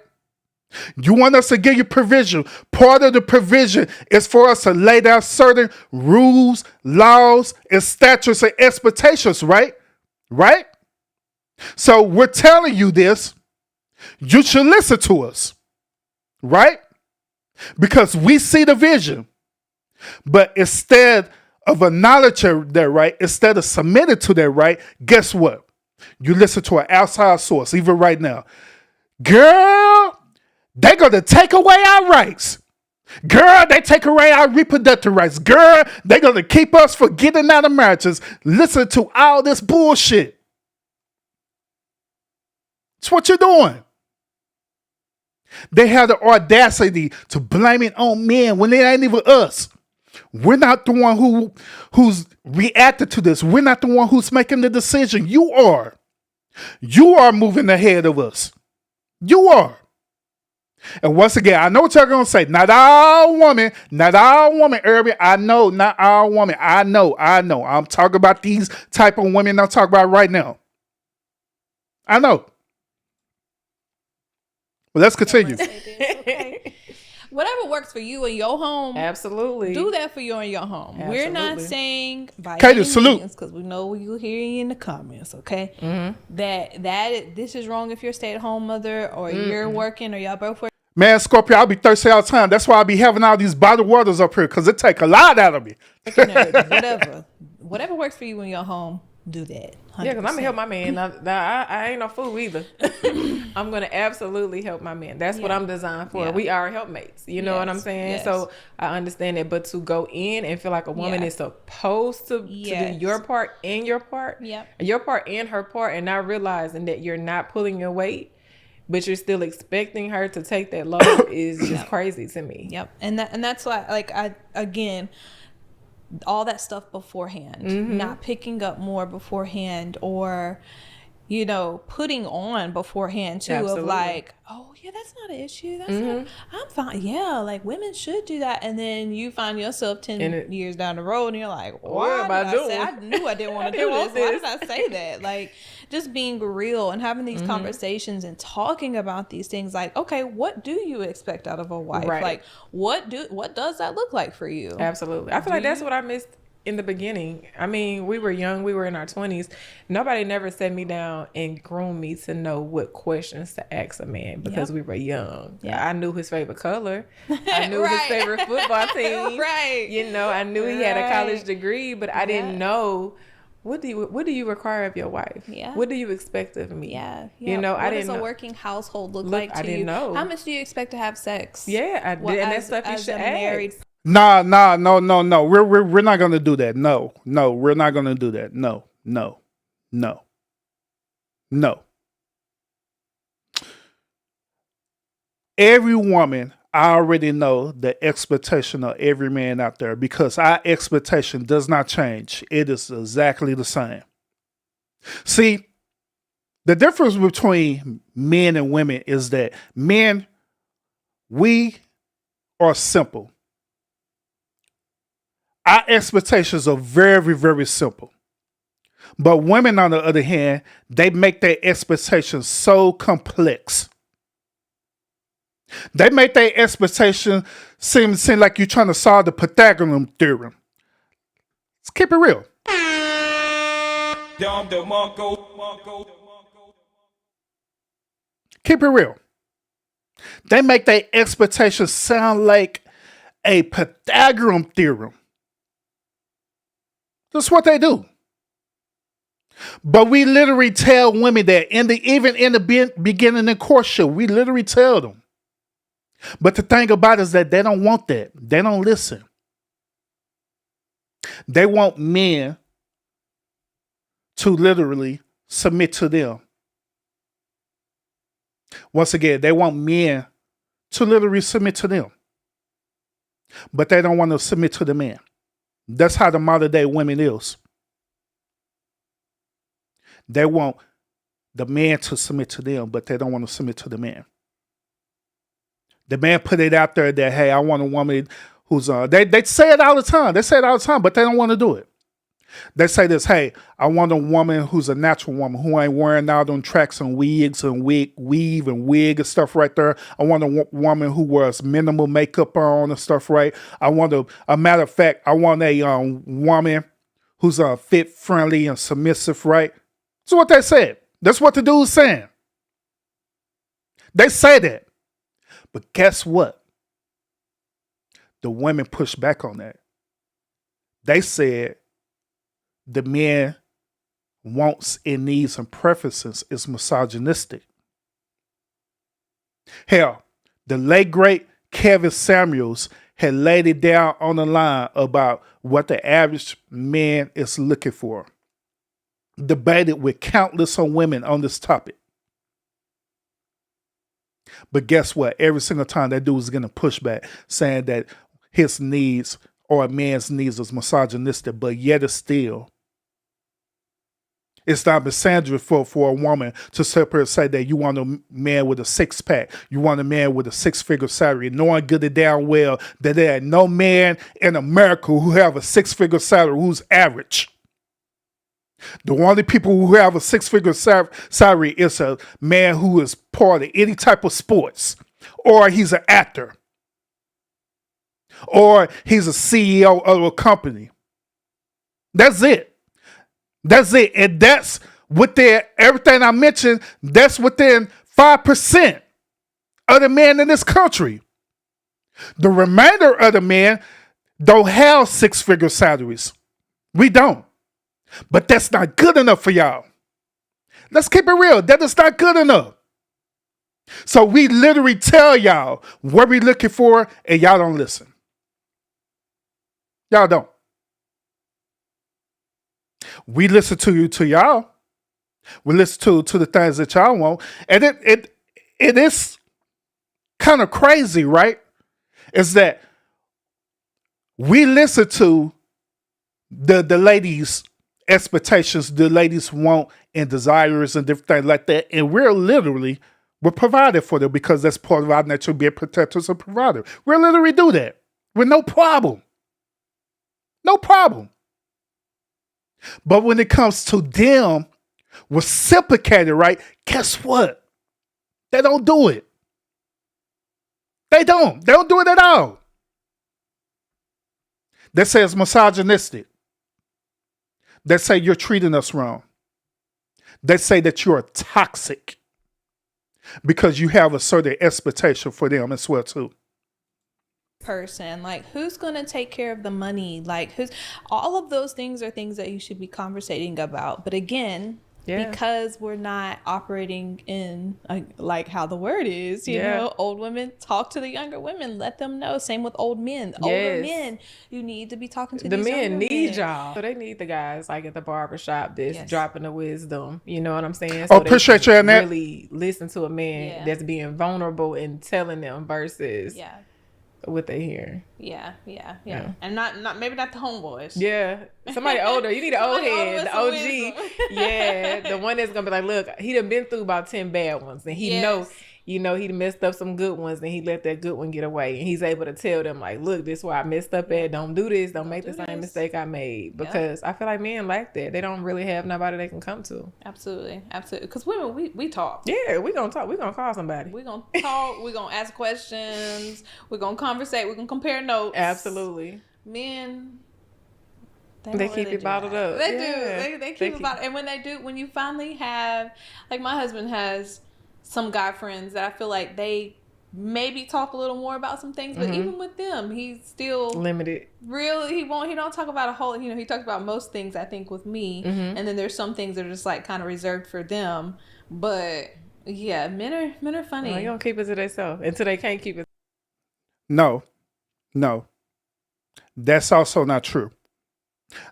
Speaker 2: You want us to give you provision. Part of the provision is for us to lay down certain rules, laws, and statutes and expectations, right? Right? So we're telling you this. You should listen to us, right? Because we see the vision. But instead of acknowledging that right, instead of submitting to that right, guess what? You listen to an outside source, even right now. Girl, they're going to take away our rights. Girl, they take away our reproductive rights. Girl, they're going to keep us from getting out of marriages. Listen to all this bullshit. It's what you're doing. They have the audacity to blame it on men when it ain't even us. We're not the one who's reacted to this. We're not the one who's making the decision. You are. You are moving ahead of us. You are. And once again, I know what y'all going to say. Not all women, Irving. I know, not all women. I know. I'm talking about these type of women I'm talking about right now. I know. Well, let's continue.
Speaker 7: Okay. Whatever works for you in your home,
Speaker 8: absolutely
Speaker 7: do that for you in your home. Absolutely. We're not saying by
Speaker 2: any means,
Speaker 7: because we know you hear in the comments, okay, that this is wrong if you're a stay-at-home mother or you're working or y'all both work.
Speaker 2: Man, Scorpio, I'll be thirsty all the time. That's why I be having all these bottled waters up here because it take a lot out of me.
Speaker 7: Whatever works for you in your home, do that. 100%.
Speaker 8: Yeah, because I'm gonna help my man. I ain't no fool either. I'm gonna absolutely help my man. That's what I'm designed for. We are helpmates. You know what I'm saying? Yes. So I understand it. But to go in and feel like a woman is supposed to do your part and your part, your part and her part, and not realizing that you're not pulling your weight, but you're still expecting her to take that load is just crazy to me.
Speaker 7: Yep. And that's why, like, again, all that stuff beforehand, not picking up more beforehand, or putting on beforehand too. Absolutely. Of like, oh yeah, that's not an issue, that's not, I'm fine, yeah, like women should do that. And then you find yourself 10 years down the road and you're like, why did I say, I knew I didn't want to do this. Why did I say that? Like, just being real and having these conversations and talking about these things, like, okay, what do you expect out of a wife? Right. Like, what does that look like for you?
Speaker 8: Absolutely. I feel like that's what I missed in the beginning. I mean, we were young, we were in our 20s. Nobody never sat me down and groomed me to know what questions to ask a man because we were young. I knew his favorite color. I knew his favorite football team. I knew he had a college degree, but I didn't know, what do you require of your wife? What do you expect of me?
Speaker 7: I
Speaker 8: didn't know.
Speaker 7: What does a working household look like to you? I didn't know. How much do you expect to have sex?
Speaker 8: I did. And that stuff you should ask.
Speaker 2: No. We're not gonna do that. No, we're not gonna do that. No. Every woman, I already know the expectation of every man out there because our expectation does not change. It is exactly the same. See, the difference between men and women is that men, we are simple. Our expectations are very, very simple. But women, on the other hand, they make their expectations so complex. They make their expectations seem like you're trying to solve the Pythagorean theorem. Let's keep it real. Keep it real. They make their expectations sound like a Pythagorean theorem. That's what they do. But we literally tell women that even in the beginning of courtship, we literally tell them. But the thing about it is that they don't want that. They don't listen. They want men to literally submit to them. Once again, they want men to literally submit to them. But they don't want to submit to the man. That's how the modern day women is. They want the man to submit to them, but they don't want to submit to the man. The man put it out there that, hey, I want a woman who's they say it all the time. They say it all the time, but they don't want to do it. They say this, hey, I want a woman who's a natural woman who ain't wearing all them tracks and wigs and weave and wig and stuff right there. I want a woman who wears minimal makeup on and stuff, right? I want a matter of fact, I want a woman who's fit, friendly, and submissive, right? That's what they said. That's what the dude's saying. They say that. But guess what? The women pushed back on that. They said the man wants and needs and preferences is misogynistic. Hell, the late great Kevin Samuels had laid it down on the line about what the average man is looking for. Debated with countless women on this topic. But guess what? Every single time that dude is getting pushback saying that his needs or a man's needs is misogynistic, but yet it's still. It's not misandry for a woman to sit up here and say that you want a man with a six-pack. You want a man with a six-figure salary, knowing good and down well that there ain't no man in America who have a six-figure salary who's average. The only people who have a six-figure salary is a man who is part of any type of sports, or he's an actor, or he's a CEO of a company. That's it. That's it. And that's within everything I mentioned, that's within 5% of the men in this country. The remainder of the men don't have six-figure salaries. We don't. But that's not good enough for y'all. Let's keep it real. That is not good enough. So we literally tell y'all what we're looking for, and y'all don't listen. Y'all don't. We listen to y'all. We listen to the things that y'all want. And it is kind of crazy, right? Is that we listen to the ladies' expectations, the ladies want and desires and different things like that. And we're provided for them because that's part of our nature, being protectors and provider. We'll literally do that with no problem. No problem. But when it comes to them reciprocating, right? Guess what? They don't do it. They don't. They don't do it at all. They say it's misogynistic. They say you're treating us wrong. They say that you're toxic because you have a certain expectation for them as well too.
Speaker 7: Person, like, who's gonna take care of the money? Like, who's all of those things are things that you should be conversating about. But again, because we're not operating in like how the word is, you know, old women talk to the younger women, let them know. Same with old men. Older men, you need to be talking to
Speaker 8: the
Speaker 7: these
Speaker 8: men. Need
Speaker 7: men.
Speaker 8: y'all. So they need the guys like at the barbershop that's dropping the wisdom. You know what I'm saying?
Speaker 2: So appreciate you in that.
Speaker 8: Really listen to a man that's being vulnerable and telling them versus what they hear. Yeah. And not maybe not the homeboys. Yeah. Somebody older. You need an old head, the OG. Yeah. The one that's gonna be like, look, he done been through about 10 bad ones and he know, you know, he messed up some good ones and he let that good one get away. And he's able to tell them like, look, this is where I messed up at. Don't do this. Don't make the same mistake I made. Because I feel like men like that. They don't really have nobody they can come to.
Speaker 7: Absolutely. Because women, we talk.
Speaker 8: Yeah, we gonna talk. We gonna call somebody.
Speaker 7: We gonna talk. We gonna ask questions. We gonna conversate. We gonna compare notes.
Speaker 8: Absolutely.
Speaker 7: Men,
Speaker 8: they keep it bottled up.
Speaker 7: They do. They keep it bottled. And when they do, when you finally have, like my husband has some guy friends that I feel like they maybe talk a little more about some things, but even with them, he's still
Speaker 8: limited.
Speaker 7: He don't talk about a whole, he talks about most things, I think, with me. And then there's some things that are just like kind of reserved for them. But yeah, men are funny.
Speaker 8: They gonna keep it to themselves until they can't keep it.
Speaker 2: No. That's also not true.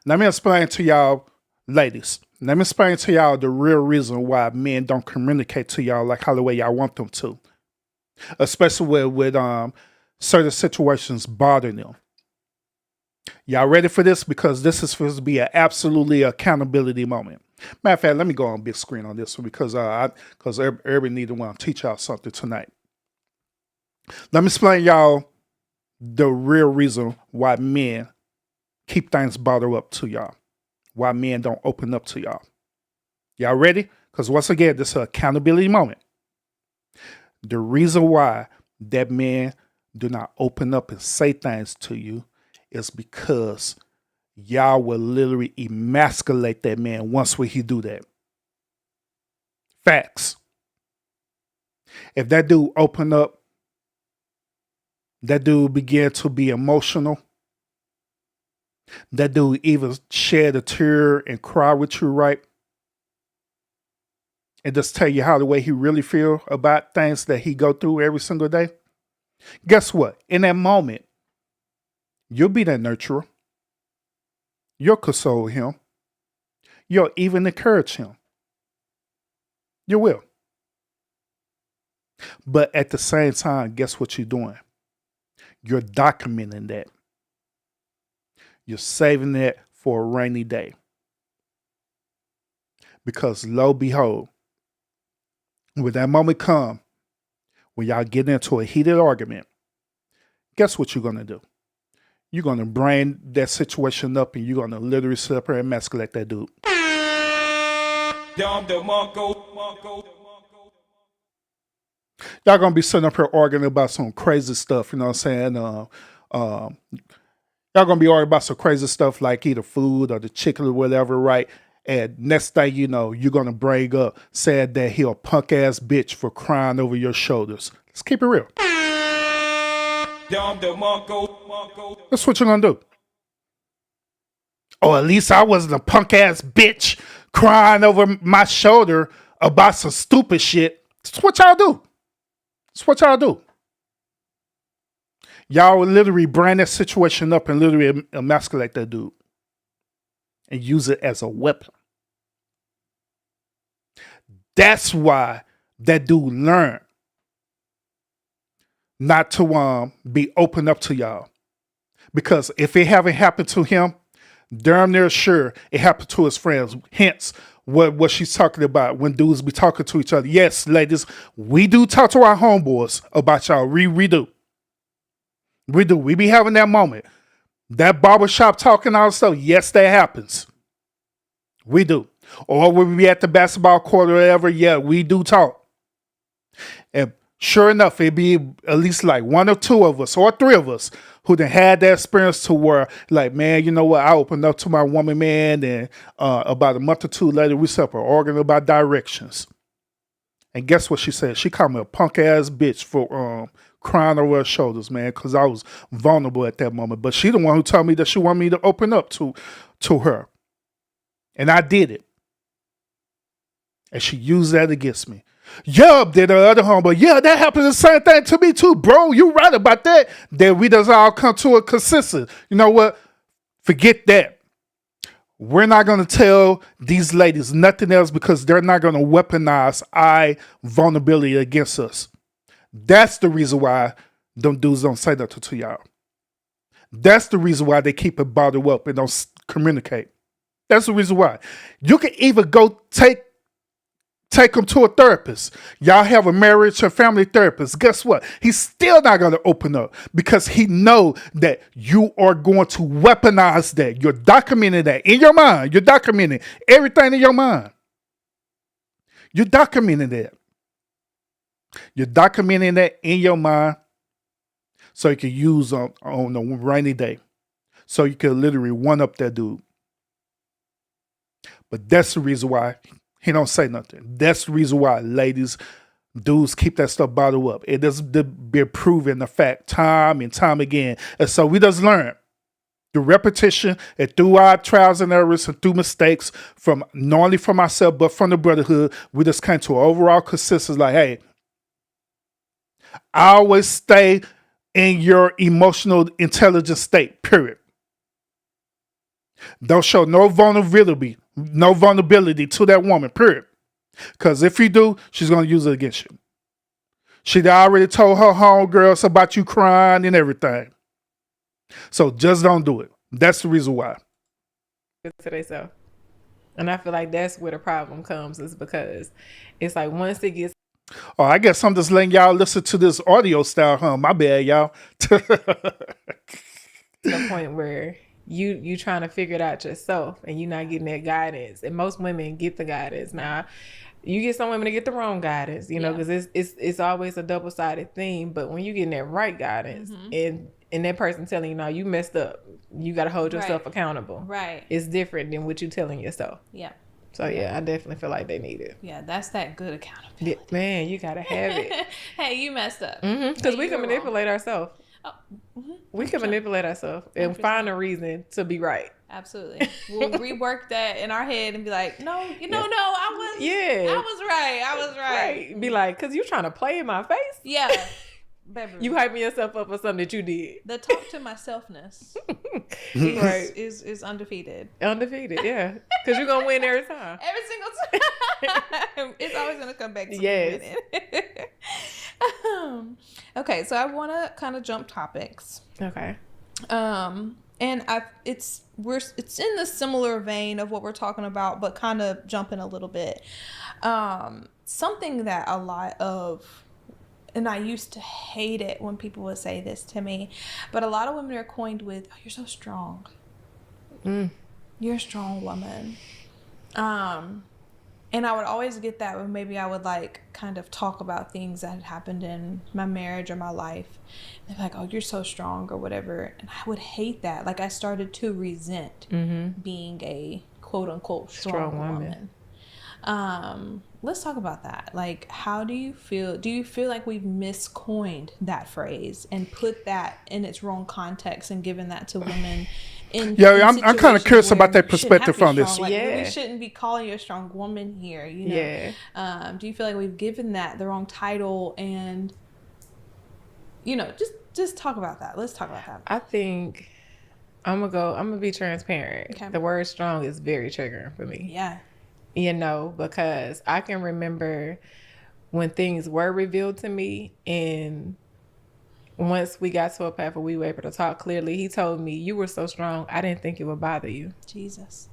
Speaker 2: Let me explain to y'all, ladies. Let me explain to y'all the real reason why men don't communicate to y'all like how the way y'all want them to. Especially with certain situations bother them. Y'all ready for this? Because this is supposed to be an absolutely accountability moment. Matter of fact, let me go on big screen on this one because everybody need to want to teach y'all something tonight. Let me explain y'all the real reason why men keep things bottled up to y'all. Why men don't open up to y'all. Y'all ready? Because once again, this is an accountability moment. The reason why that men do not open up and say things to you is because y'all will literally emasculate that man once he do that. Facts. If that dude open up, that dude began to be emotional, that dude even shed a tear and cry with you, right? And just tell you how the way he really feel about things that he go through every single day. Guess what? In that moment, you'll be that nurturer. You'll console him. You'll even encourage him. You will. But at the same time, guess what you're doing? You're documenting that. You're saving that for a rainy day. Because lo behold, when that moment come, when y'all get into a heated argument, guess what you're going to do? You're going to bring that situation up and you're going to literally sit up and emasculate that dude. Y'all going to be sitting up here arguing about some crazy stuff, you know what I'm saying? Y'all going to be arguing about some crazy stuff like either food or the chicken or whatever, right? And next thing you know, you're going to bring up saying that he a punk ass bitch for crying over your shoulders. Let's keep it real. That's what you're going to do. Or at least I wasn't a punk ass bitch crying over my shoulder about some stupid shit. That's what y'all do. That's what y'all do. Y'all will literally brand that situation up and literally emasculate that dude. And use it as a weapon. That's why that dude learned not to be open up to y'all. Because if it haven't happened to him, damn near sure it happened to his friends. Hence, what she's talking about when dudes be talking to each other. Yes, ladies, we do talk to our homeboys about y'all. We do. We do. We be having that moment. That barbershop talking all stuff. Yes, that happens. We do. Or when we be at the basketball court or whatever, yeah, we do talk. And sure enough, it'd be at least like one or two of us or three of us who done had that experience to where, like, man, you know what? I opened up to my woman, man, and about a month or two later, we set up arguing about directions. And guess what she said? She called me a punk ass bitch for crying over her shoulders, man, because I was vulnerable at that moment. But she the one who told me that she wanted me to open up to her. And I did it. And she used that against me. Yeah, did the other homeboy. Yeah, that happened the same thing to me too, bro. You right about that. That we does all come to a consensus. You know what? Forget that. We're not going to tell these ladies nothing else because they're not going to weaponize our vulnerability against us. That's the reason why them dudes don't say nothing to y'all. That's the reason why they keep it bottled up and don't communicate. That's the reason why. You can even go take them to a therapist. Y'all have a marriage or family therapist. Guess what? He's still not going to open up because he know that you are going to weaponize that. You're documenting that in your mind. You're documenting everything in your mind. You're documenting that. You're documenting that in your mind so you can use on a rainy day. So you can literally one up that dude. But that's the reason why he don't say nothing. That's the reason why, ladies, Dudes keep that stuff bottled up. It has been proven the fact time and time again. And so we just learn through repetition and through our trials and errors and through mistakes from not only from myself, but from the brotherhood. We just came to an overall consensus like, hey, always stay in your emotional intelligence state, period. Don't show no vulnerability to that woman, period. Because if you do, she's going to use it against you. She already told her homegirls about you crying and everything. So just don't do it. That's the reason why.
Speaker 8: To themselves. And I feel like that's where the problem comes, is because it's like once it gets.
Speaker 2: Oh, I guess I'm just letting y'all listen to this audio style, huh? My bad, y'all.
Speaker 8: To the point where you trying to figure it out yourself and you're not getting that guidance. And most women get the guidance. Now, you get some women to get the wrong guidance, you know, because it's always a double-sided thing. But when you getting that right guidance and that person telling you, no, you messed up, you got to hold yourself accountable.
Speaker 7: Right.
Speaker 8: It's different than what you telling yourself.
Speaker 7: Yeah.
Speaker 8: So, yeah, I definitely feel like they need it.
Speaker 7: Yeah, that's that good accountability.
Speaker 8: Yeah, man, you got to have it.
Speaker 7: Hey, you messed up.
Speaker 8: Because we can manipulate ourselves.
Speaker 7: Oh,
Speaker 8: we can manipulate ourselves and find a reason to be right.
Speaker 7: Absolutely. We'll rework that in our head and be like, no, I was right.
Speaker 8: Be like, because you trying to play in my face?
Speaker 7: Yeah. Baby.
Speaker 8: You hyping yourself up for something that you did.
Speaker 7: The talk to myselfness is undefeated.
Speaker 8: Undefeated, yeah. Because you're going to win every time.
Speaker 7: Every single time. It's always going to come back to me winning. Okay, so I want to kind of jump topics.
Speaker 8: Okay.
Speaker 7: And it's in the similar vein of what we're talking about, but kind of jumping a little bit. Something that a lot of, and I used to hate it when people would say this to me, but a lot of women are coined with, oh, you're so strong. You're a strong woman. And I would always get that when maybe I would like kind of talk about things that had happened in my marriage or my life. They're like, oh, you're so strong or whatever. And I would hate that. Like I started to resent being a quote unquote strong woman. Let's talk about that. Like, how do you feel? Do you feel like we've miscoined that phrase and put that in its wrong context and given that to women? I'm
Speaker 2: kind of curious about that perspective on this.
Speaker 7: Like, we shouldn't be calling you a strong woman here, you know?
Speaker 8: Yeah.
Speaker 7: Do you feel like we've given that the wrong title? And, you know, just talk about that. Let's talk about that.
Speaker 8: I think I'm gonna be transparent.
Speaker 7: Okay.
Speaker 8: The word strong is very triggering for me.
Speaker 7: Yeah.
Speaker 8: You know, because I can remember when things were revealed to me, and once we got to a path where we were able to talk clearly, he told me, you were so strong, I didn't think it would bother you.
Speaker 7: Jesus.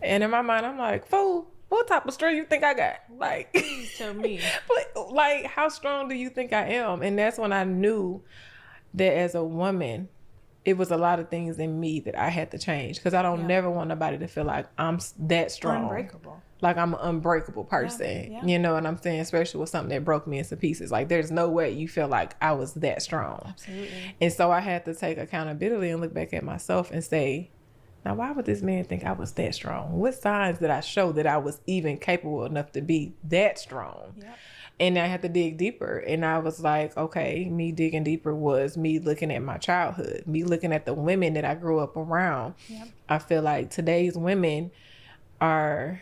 Speaker 8: And in my mind, I'm like, fool, what type of strength you think I got? Like,
Speaker 7: please tell me.
Speaker 8: Like, how strong do you think I am? And that's when I knew that as a woman, it was a lot of things in me that I had to change, because I don't never want nobody to feel like I'm that strong.
Speaker 7: Unbreakable.
Speaker 8: Like I'm an unbreakable person.
Speaker 7: Yeah.
Speaker 8: You know what I'm saying? Especially with something that broke me into pieces. Like there's no way you feel like I was that strong.
Speaker 7: Absolutely.
Speaker 8: And so I had to take accountability and look back at myself and say, now why would this man think I was that strong? What signs did I show that I was even capable enough to be that strong?
Speaker 7: Yep.
Speaker 8: And I had to dig deeper. And I was like, okay, me digging deeper was me looking at my childhood, me looking at the women that I grew up around.
Speaker 7: Yep.
Speaker 8: I feel like today's women are,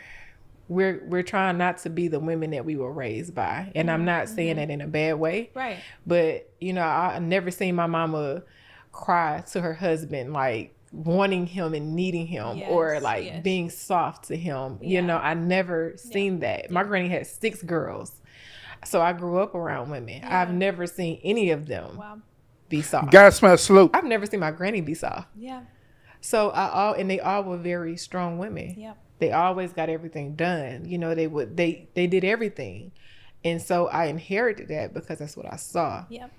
Speaker 8: we're trying not to be the women that we were raised by. And I'm not saying that in a bad way.
Speaker 7: Right.
Speaker 8: But, you know, I never seen my mama cry to her husband, like wanting him and needing him, or like being soft to him. You know, I never seen that. My granny had 6 girls. So I grew up around women. I've never seen any of them be soft.
Speaker 2: God smash salute.
Speaker 8: I've never seen my granny be soft.
Speaker 7: Yeah.
Speaker 8: So they all were very strong women.
Speaker 7: Yeah.
Speaker 8: They always got everything done. You know, they did everything. And so I inherited that because that's what I saw.
Speaker 7: Yep.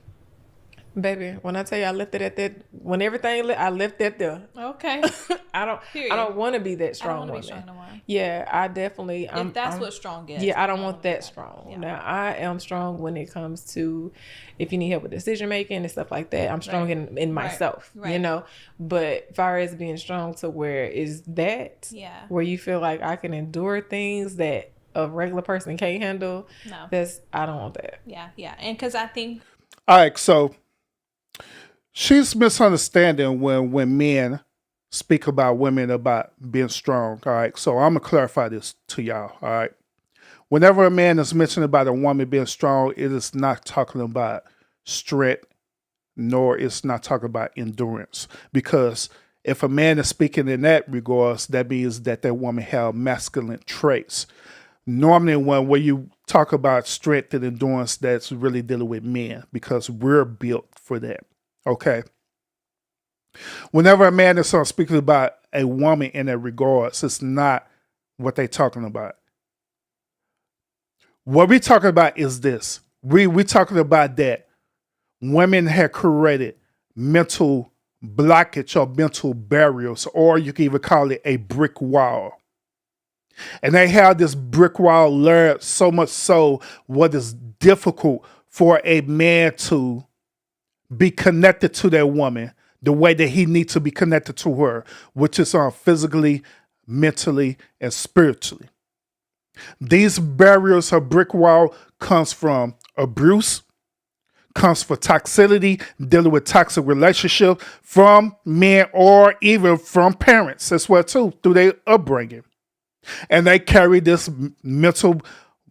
Speaker 8: Baby, when I tell you I left it at that, when everything I left that there.
Speaker 7: Okay.
Speaker 8: I don't want to be that strong woman.
Speaker 7: Be strong no more.
Speaker 8: Yeah, I definitely.
Speaker 7: If that's what strong is.
Speaker 8: Yeah, I don't want that strong.
Speaker 7: Yeah.
Speaker 8: Now I am strong when it comes to, if you need help with decision making and stuff like that. I'm strong in myself.
Speaker 7: Right.
Speaker 8: You know. But as far as being strong to where is that?
Speaker 7: Yeah.
Speaker 8: Where you feel like I can endure things that a regular person can't handle, I don't want that.
Speaker 7: Yeah. And because I think.
Speaker 2: All right, so she's misunderstanding when men speak about women about being strong. All right, so I'm gonna clarify this to y'all. All right, whenever a man is mentioning about a woman being strong, it is not talking about strength, nor it's not talking about endurance. Because if a man is speaking in that regards, that means that woman have masculine traits. Normally, when you talk about strength and endurance, that's really dealing with men because we're built for that. Okay. Whenever a man is speaking about a woman in that regards, it's not what they're talking about. What we're talking about is this. We're talking about that women have created mental blockage or mental barriers, or you can even call it a brick wall. And they have this brick wall layered so much so what is difficult for a man to be connected to that woman the way that he needs to be connected to her, which is physically, mentally, and spiritually. These barriers or brick wall comes from abuse, comes from toxicity, dealing with toxic relationship from men or even from parents as well too, through their upbringing. And they carry this mental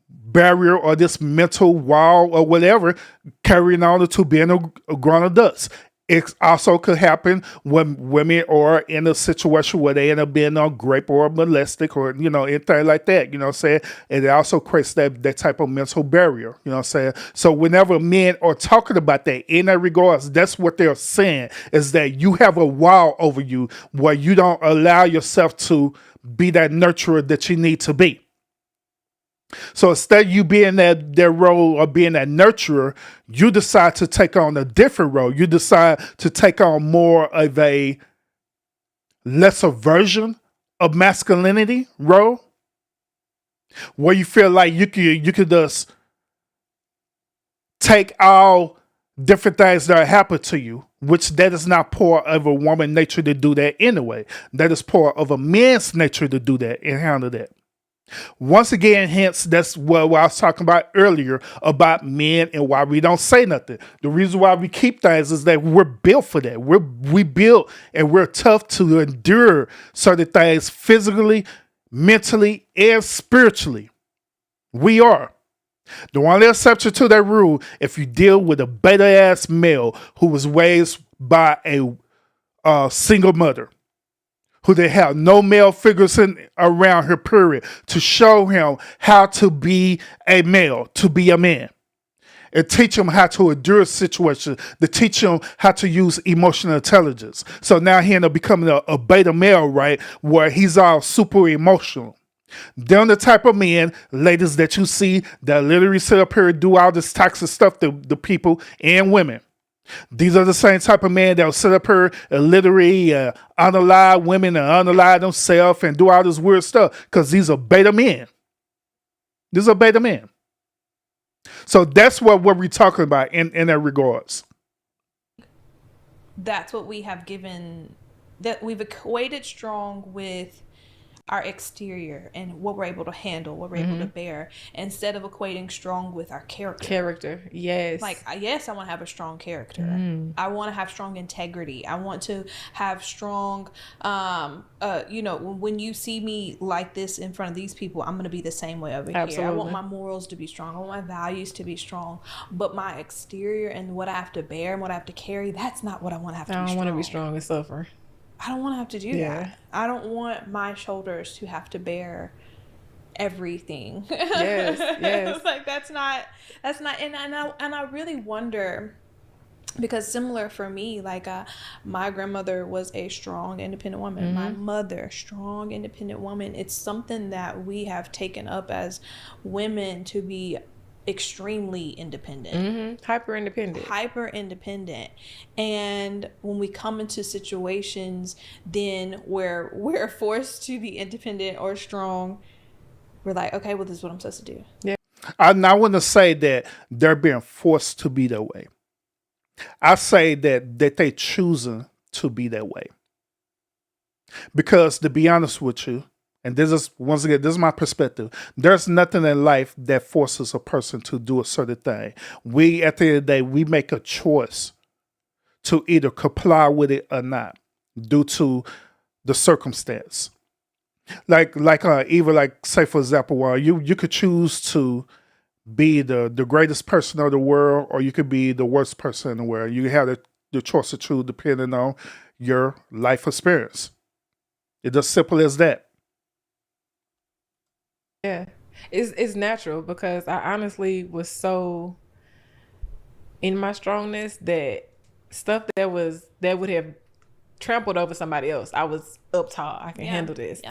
Speaker 2: barrier or this mental wall or whatever, carrying on to being a grown adults. It also could happen when women are in a situation where they end up being raped or molested or, anything like that, you know what I'm saying? And it also creates that type of mental barrier, you know what I'm saying? So whenever men are talking about that in that regards, that's what they're saying is that you have a wall over you where you don't allow yourself to be that nurturer that you need to be. So instead of you being that role or being that nurturer, you decide to take on a different role. You decide to take on more of a lesser version of masculinity role, where you feel like you could just take all different things that happen to you, which that is not part of a woman's nature to do that anyway. That is part of a man's nature to do that and handle that. Once again, hence, that's what I was talking about earlier about men and why we don't say nothing. The reason why we keep things is that we're built for that. We built and we're tough to endure certain things physically, mentally, and spiritually. We are. The only exception to that rule, if you deal with a beta-ass male who was raised by a single mother, who they have no male figures around her, period, to show him how to be a male, to be a man. And teach him how to endure situations, to teach him how to use emotional intelligence. So now he ended up becoming a beta male, right, where he's all super emotional. They're the type of men, ladies, that you see that literally sit up here and do all this toxic stuff to the people and women. These are the same type of men that will sit up here and literally unalive women and unalive themselves and do all this weird stuff because these are beta men. These are beta men. So that's what we're talking about in that regards.
Speaker 7: That's what we have given, that we've equated strong with our exterior and what we're able to handle, what we're able to bear, instead of equating strong with our character.
Speaker 8: Yes.
Speaker 7: Like, yes, I want to have a strong character. I want to have strong integrity. I want to have strong, when you see me like this in front of these people, I'm going to be the same way over here. I want my morals to be strong. I want my values to be strong. But my exterior and what I have to bear and what I have to carry, that's not what I want to have to be strong.
Speaker 8: I don't want to be strong and suffer.
Speaker 7: I don't want to have to do that. I don't want my shoulders to have to bear everything.
Speaker 8: Yes.
Speaker 7: Like that's not, and I really wonder, because similar for me, like my grandmother was a strong, independent woman. My mother, strong, independent woman. It's something that we have taken up as women to be extremely independent,
Speaker 8: hyper independent,
Speaker 7: and when we come into situations then where we're forced to be independent or strong, we're like, okay, well, this is what I'm supposed to do.
Speaker 2: I want to say that they're being forced to be that way. I say that they choosing to be that way, because to be honest with you, and this is, once again, this is my perspective. There's nothing in life that forces a person to do a certain thing. We, at the end of the day, we make a choice to either comply with it or not due to the circumstance. Even like, say, for example, you could choose to be the greatest person of the world, or you could be the worst person in the world. You have the choice to choose depending on your life experience. It's as simple as that.
Speaker 8: Yeah, it's natural because I honestly was so in my strongness that stuff that would have trampled over somebody else. I was up tall. I can handle this.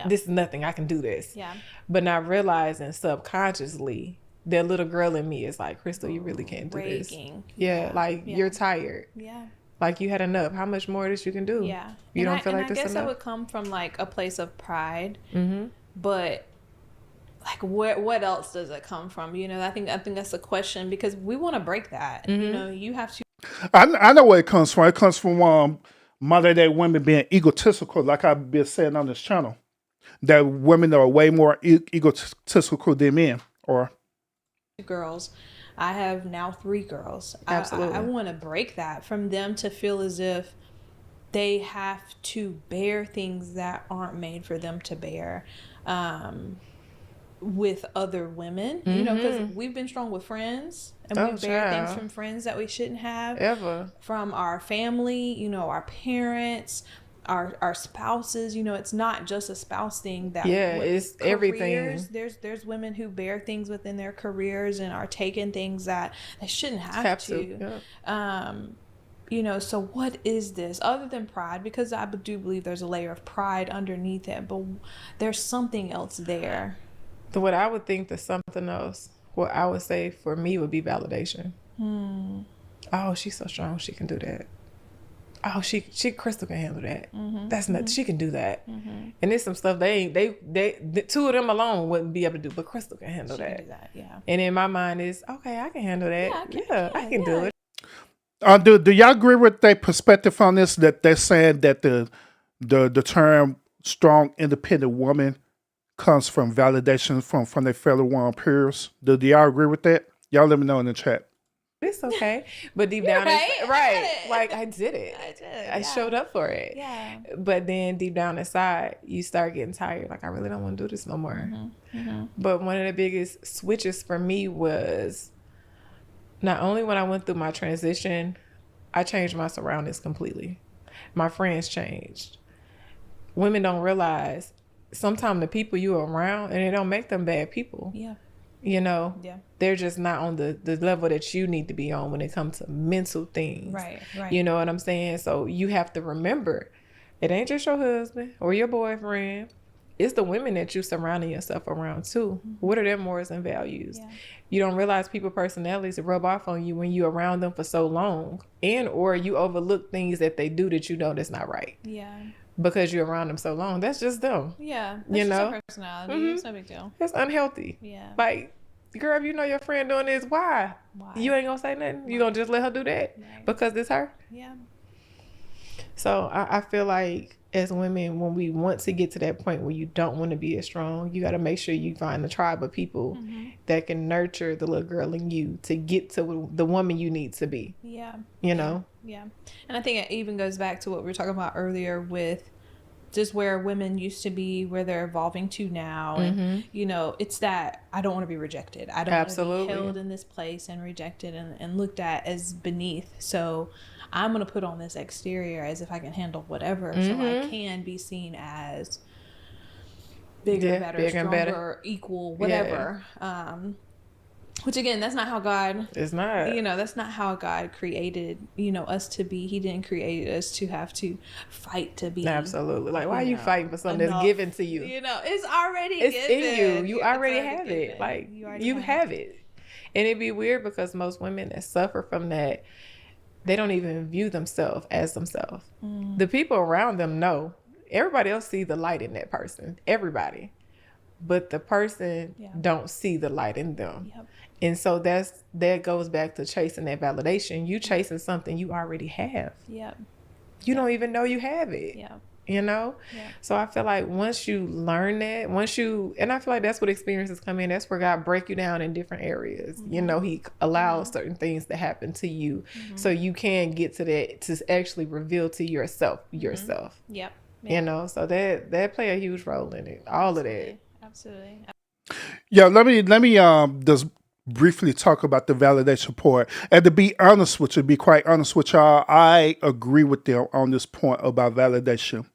Speaker 8: This is nothing. I can do this. Yeah. But not realizing subconsciously, that little girl in me is like, Crystal, you really can't do this. You're tired. Yeah. Like, you had enough. How much more of this you can do? Yeah. You don't feel like this enough?
Speaker 7: I guess that would come from like a place of pride. Mm-hmm. But like, what else does it come from? You know, I think that's a question, because we want to break that. Mm-hmm. You know, you have to.
Speaker 2: I know where it comes from. It comes from modern day women being egotistical, like I've been saying on this channel. That women are way more egotistical than men. Or
Speaker 7: girls. I have now 3 girls.
Speaker 8: Absolutely.
Speaker 7: I want to break that from them to feel as if they have to bear things that aren't made for them to bear with other women. Mm-hmm. You know, because we've been strong with friends, and we bear things from friends that we shouldn't have. Ever. From our family, you know, our parents, our spouses. You know, it's not just a spouse thing.
Speaker 8: It's careers, everything.
Speaker 7: There's women who bear things within their careers and are taking things that they shouldn't have to. Yeah. You know, so what is this other than pride? Because I do believe there's a layer of pride underneath it, but there's something else there.
Speaker 8: What I would think that something else, what I would say for me would be validation. Oh, she's so strong, she can do that. Oh, she Crystal can handle that. Mm-hmm. That's not, she can do that. Mm-hmm. And there's some stuff they 2 of them alone wouldn't be able to do, but Crystal can handle that. Can do that. Yeah. And in my mind is, okay, I can handle that. I can do it.
Speaker 2: Do y'all agree with their perspective on this? That they're saying that the term strong, independent woman comes from validation from their fellow woman peers. Do y'all agree with that? Y'all let me know in the chat.
Speaker 8: It's okay, but deep down, I did it. I showed up for it. Yeah. But then deep down inside, you start getting tired. Like, I really don't want to do this no more. Mm-hmm. Mm-hmm. But one of the biggest switches for me was not only when I went through my transition, I changed my surroundings completely. My friends changed. Women don't realize sometimes the people you're around, and it don't make them bad people. Yeah. You know, they're just not on the level that you need to be on when it comes to mental things. Right. You know what I'm saying? So you have to remember, it ain't just your husband or your boyfriend. It's the women that you surrounding yourself around too. Mm-hmm. What are their morals and values? Yeah. You don't realize people personalities rub off on you when you're around them for so long, and or you overlook things that they do that you know that's not right. Yeah. Because you're around them so long. That's just them. Yeah. That's just their personality. Mm-hmm. It's no big deal. It's unhealthy. Yeah. Like, girl, if you know your friend doing this, why? You ain't gonna say nothing? Why? You gonna just let her do that? Right. Because it's her? Yeah. So I feel like as women, when we want to get to that point where you don't want to be as strong, you got to make sure you find a tribe of people that can nurture the little girl in you to get to the woman you need to be. Yeah. You know?
Speaker 7: Yeah. And I think it even goes back to what we were talking about earlier with just where women used to be, where they're evolving to now. And, you know, it's that I don't want to be rejected. I don't want to be held in this place and rejected and looked at as beneath. So I'm going to put on this exterior as if I can handle whatever. So I can be seen as bigger, better, stronger, equal, whatever. Yeah. Which again, that's not how God.
Speaker 8: It's not.
Speaker 7: You know, that's not how God created, you know, us to be. He didn't create us to have to fight to be.
Speaker 8: Absolutely. Like, why are you fighting for something that's given to you?
Speaker 7: You know, it's already
Speaker 8: given. It's in you. You already have it. Like, you have it. And it'd be weird because most women that suffer from that, they don't even view themselves as themselves. The people around them know. Everybody else see the light in that person. Everybody. But the person don't see the light in them. Yep. And so that goes back to chasing that validation. You chasing something you already have. Yep. You don't even know you have it. Yeah. you know? Yeah. So I feel like once you learn that, and I feel like that's what experiences come in. That's where God break you down in different areas. You know, he allows certain things to happen to you so you can get to that, to actually reveal to yourself.
Speaker 7: Yep.
Speaker 8: You know, so that play a huge role in it. All of that.
Speaker 7: Absolutely.
Speaker 2: Yeah, let me just briefly talk about the validation part. And to be honest with you, be quite honest with y'all, I agree with them on this point about validation.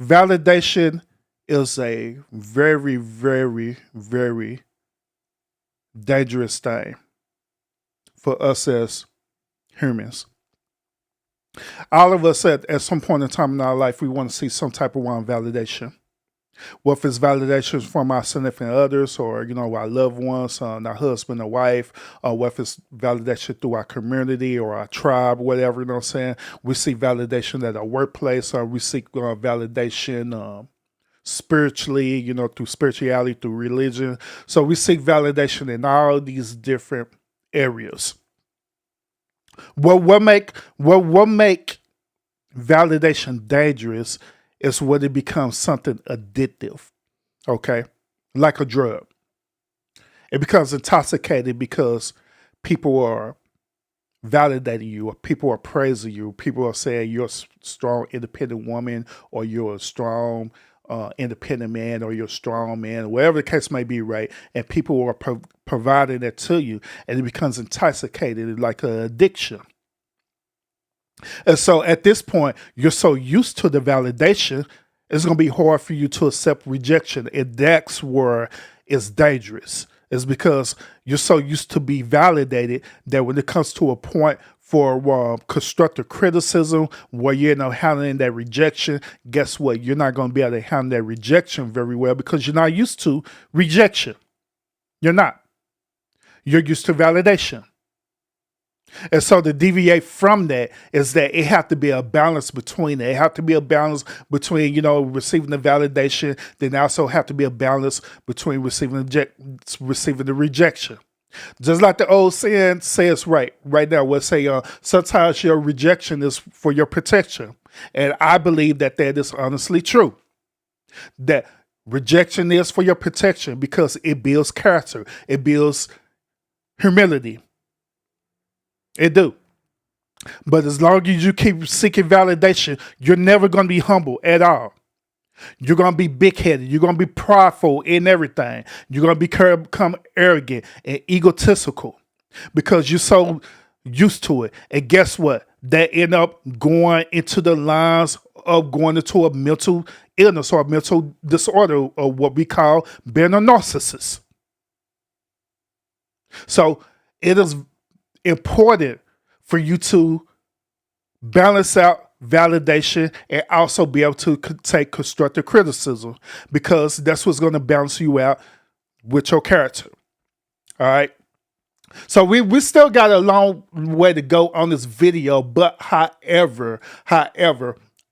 Speaker 2: Validation is a very, very, very dangerous thing for us as humans. All of us at some point in time in our life, we want to see some type of validation. What if it's validations from our significant others, or our loved ones, our husband or wife, or what if it's validation through our community or our tribe, whatever, what I'm saying? We seek validation at our workplace, or we seek validation spiritually, through spirituality, through religion. So we seek validation in all these different areas. What make validation dangerous is when it becomes something addictive, okay? Like a drug. It becomes intoxicating because people are validating you, or people are praising you. People are saying you're a strong, independent woman, or you're a strong, independent man, or you're a strong man, whatever the case may be, right? And people are providing that to you, and it becomes intoxicating, like an addiction. And so at this point, you're so used to the validation, it's going to be hard for you to accept rejection. And that's where it's dangerous. It's because you're so used to be validated that when it comes to a point for constructive criticism, where you're handling that rejection, guess what? You're not going to be able to handle that rejection very well because you're not used to rejection. You're not. You're used to validation. And so to deviate from that is that it have to be a balance between it. It have to be a balance between, receiving the validation, then also have to be a balance between receiving the rejection. Just like the old saying says right now, we'll say sometimes your rejection is for your protection. And I believe that is honestly true. That rejection is for your protection because it builds character. It builds humility. It do. But as long as you keep seeking validation, you're never going to be humble at all. You're going to be big-headed. You're going to be prideful in everything. You're going to become arrogant and egotistical because you're so used to it. And guess what? That end up going into the lines of going into a mental illness or a mental disorder, or what we call being a narcissist. So it is important for you to balance out validation and also be able to take constructive criticism, because that's what's going to balance you out with your character. All right. So we still got a long way to go on this video, but however,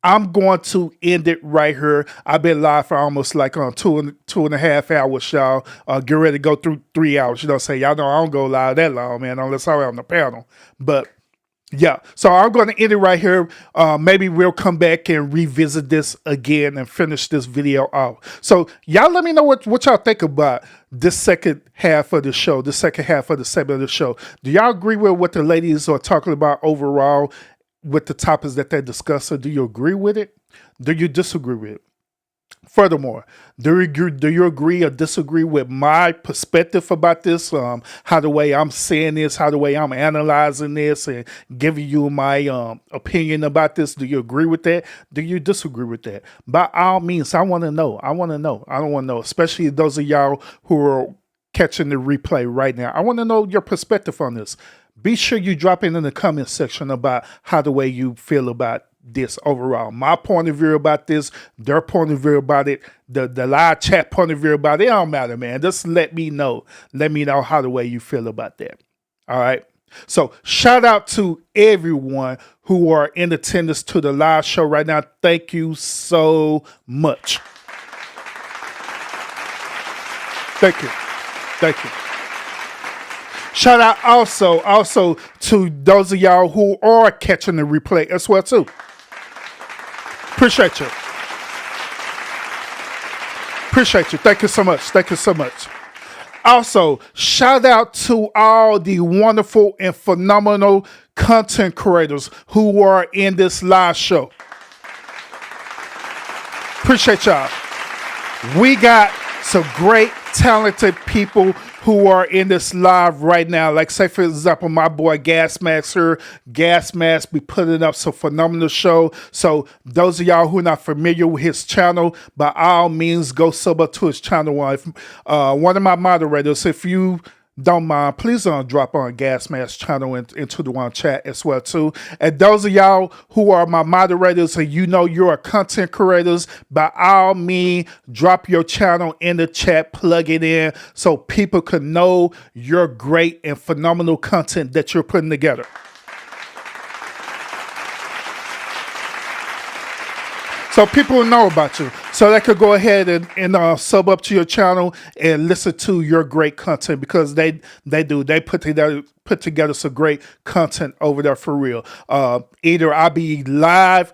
Speaker 2: I'm going to end it right here. I've been live for almost like two and a half hours, y'all. Get ready to go through 3 hours. Y'all know I don't go live that long, man, unless I'm on the panel. But yeah, so I'm going to end it right here. Maybe we'll come back and revisit this again and finish this video off. So y'all let me know what y'all think about this second half of the show, the second half of the segment of the show. Do y'all agree with what the ladies are talking about overall with the topics that they're discussing? Do you agree with it? Do you disagree with it? Furthermore, do you agree or disagree with my perspective about this? How the way I'm seeing this, how the way I'm analyzing this and giving you my opinion about this. Do you agree with that? Do you disagree with that? By all means, I want to know. I want to know, especially those of y'all who are catching the replay right now. I want to know your perspective on this. Be sure you drop in the comment section about how the way you feel about this overall. My point of view about this, their point of view about it, the live chat point of view about it. It don't matter, man. Just let me know. Let me know how the way you feel about that. All right. So shout out to everyone who are in attendance to the live show right now. Thank you so much. Thank you. Thank you. Shout out also to those of y'all who are catching the replay as well too. Appreciate you. Appreciate you. Thank you so much. Thank you so much. Also, shout out to all the wonderful and phenomenal content creators who are in this live show. Appreciate y'all. We got some great, talented people who are in this live right now. Like, say, for example, my boy Gas Mask here. Gas Mask be putting up some phenomenal show. So those of y'all who are not familiar with his channel, by all means, go sub up to his channel. One of my moderators, if you don't mind, please drop on Gas Mask channel into the one chat as well too. And those of y'all who are my moderators and you know you're content creators, by all means, drop your channel in the chat, plug it in so people can know your great and phenomenal content that you're putting together. So people will know about you. So they could go ahead and sub up to your channel and listen to your great content, because they do. They put together some great content over there for real. Either I'll be live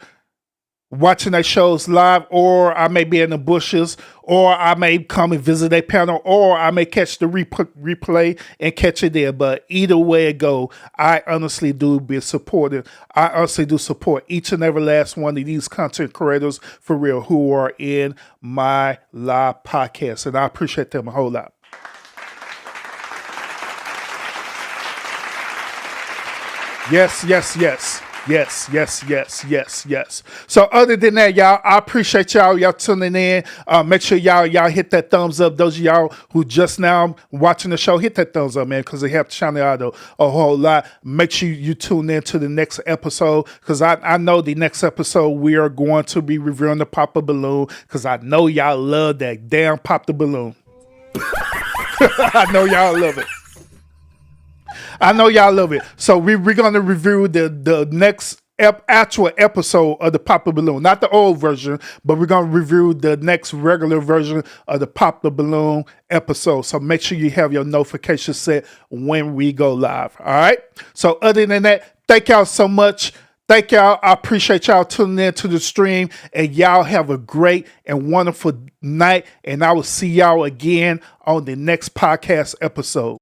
Speaker 2: watching their shows live, or I may be in the bushes, or I may come and visit their panel, or I may catch the replay and catch it there. But either way it go, I honestly do support each and every last one of these content creators for real who are in my live podcast, and I appreciate them a whole lot. Yes. So other than that, y'all, I appreciate y'all tuning in. Make sure y'all hit that thumbs up. Those of y'all who just now watching the show, hit that thumbs up, man, because they help channel out a whole lot. Make sure you tune in to the next episode, because I know the next episode we are going to be reviewing the Pop the Balloon, because I know y'all love that damn Pop the Balloon. I know y'all love it. So we're going to review the next actual episode of the Pop the Balloon. Not the old version, but we're going to review the next regular version of the Pop the Balloon episode. So make sure you have your notifications set when we go live. All right? So other than that, thank y'all so much. Thank y'all. I appreciate y'all tuning in to the stream. And y'all have a great and wonderful night. And I will see y'all again on the next podcast episode.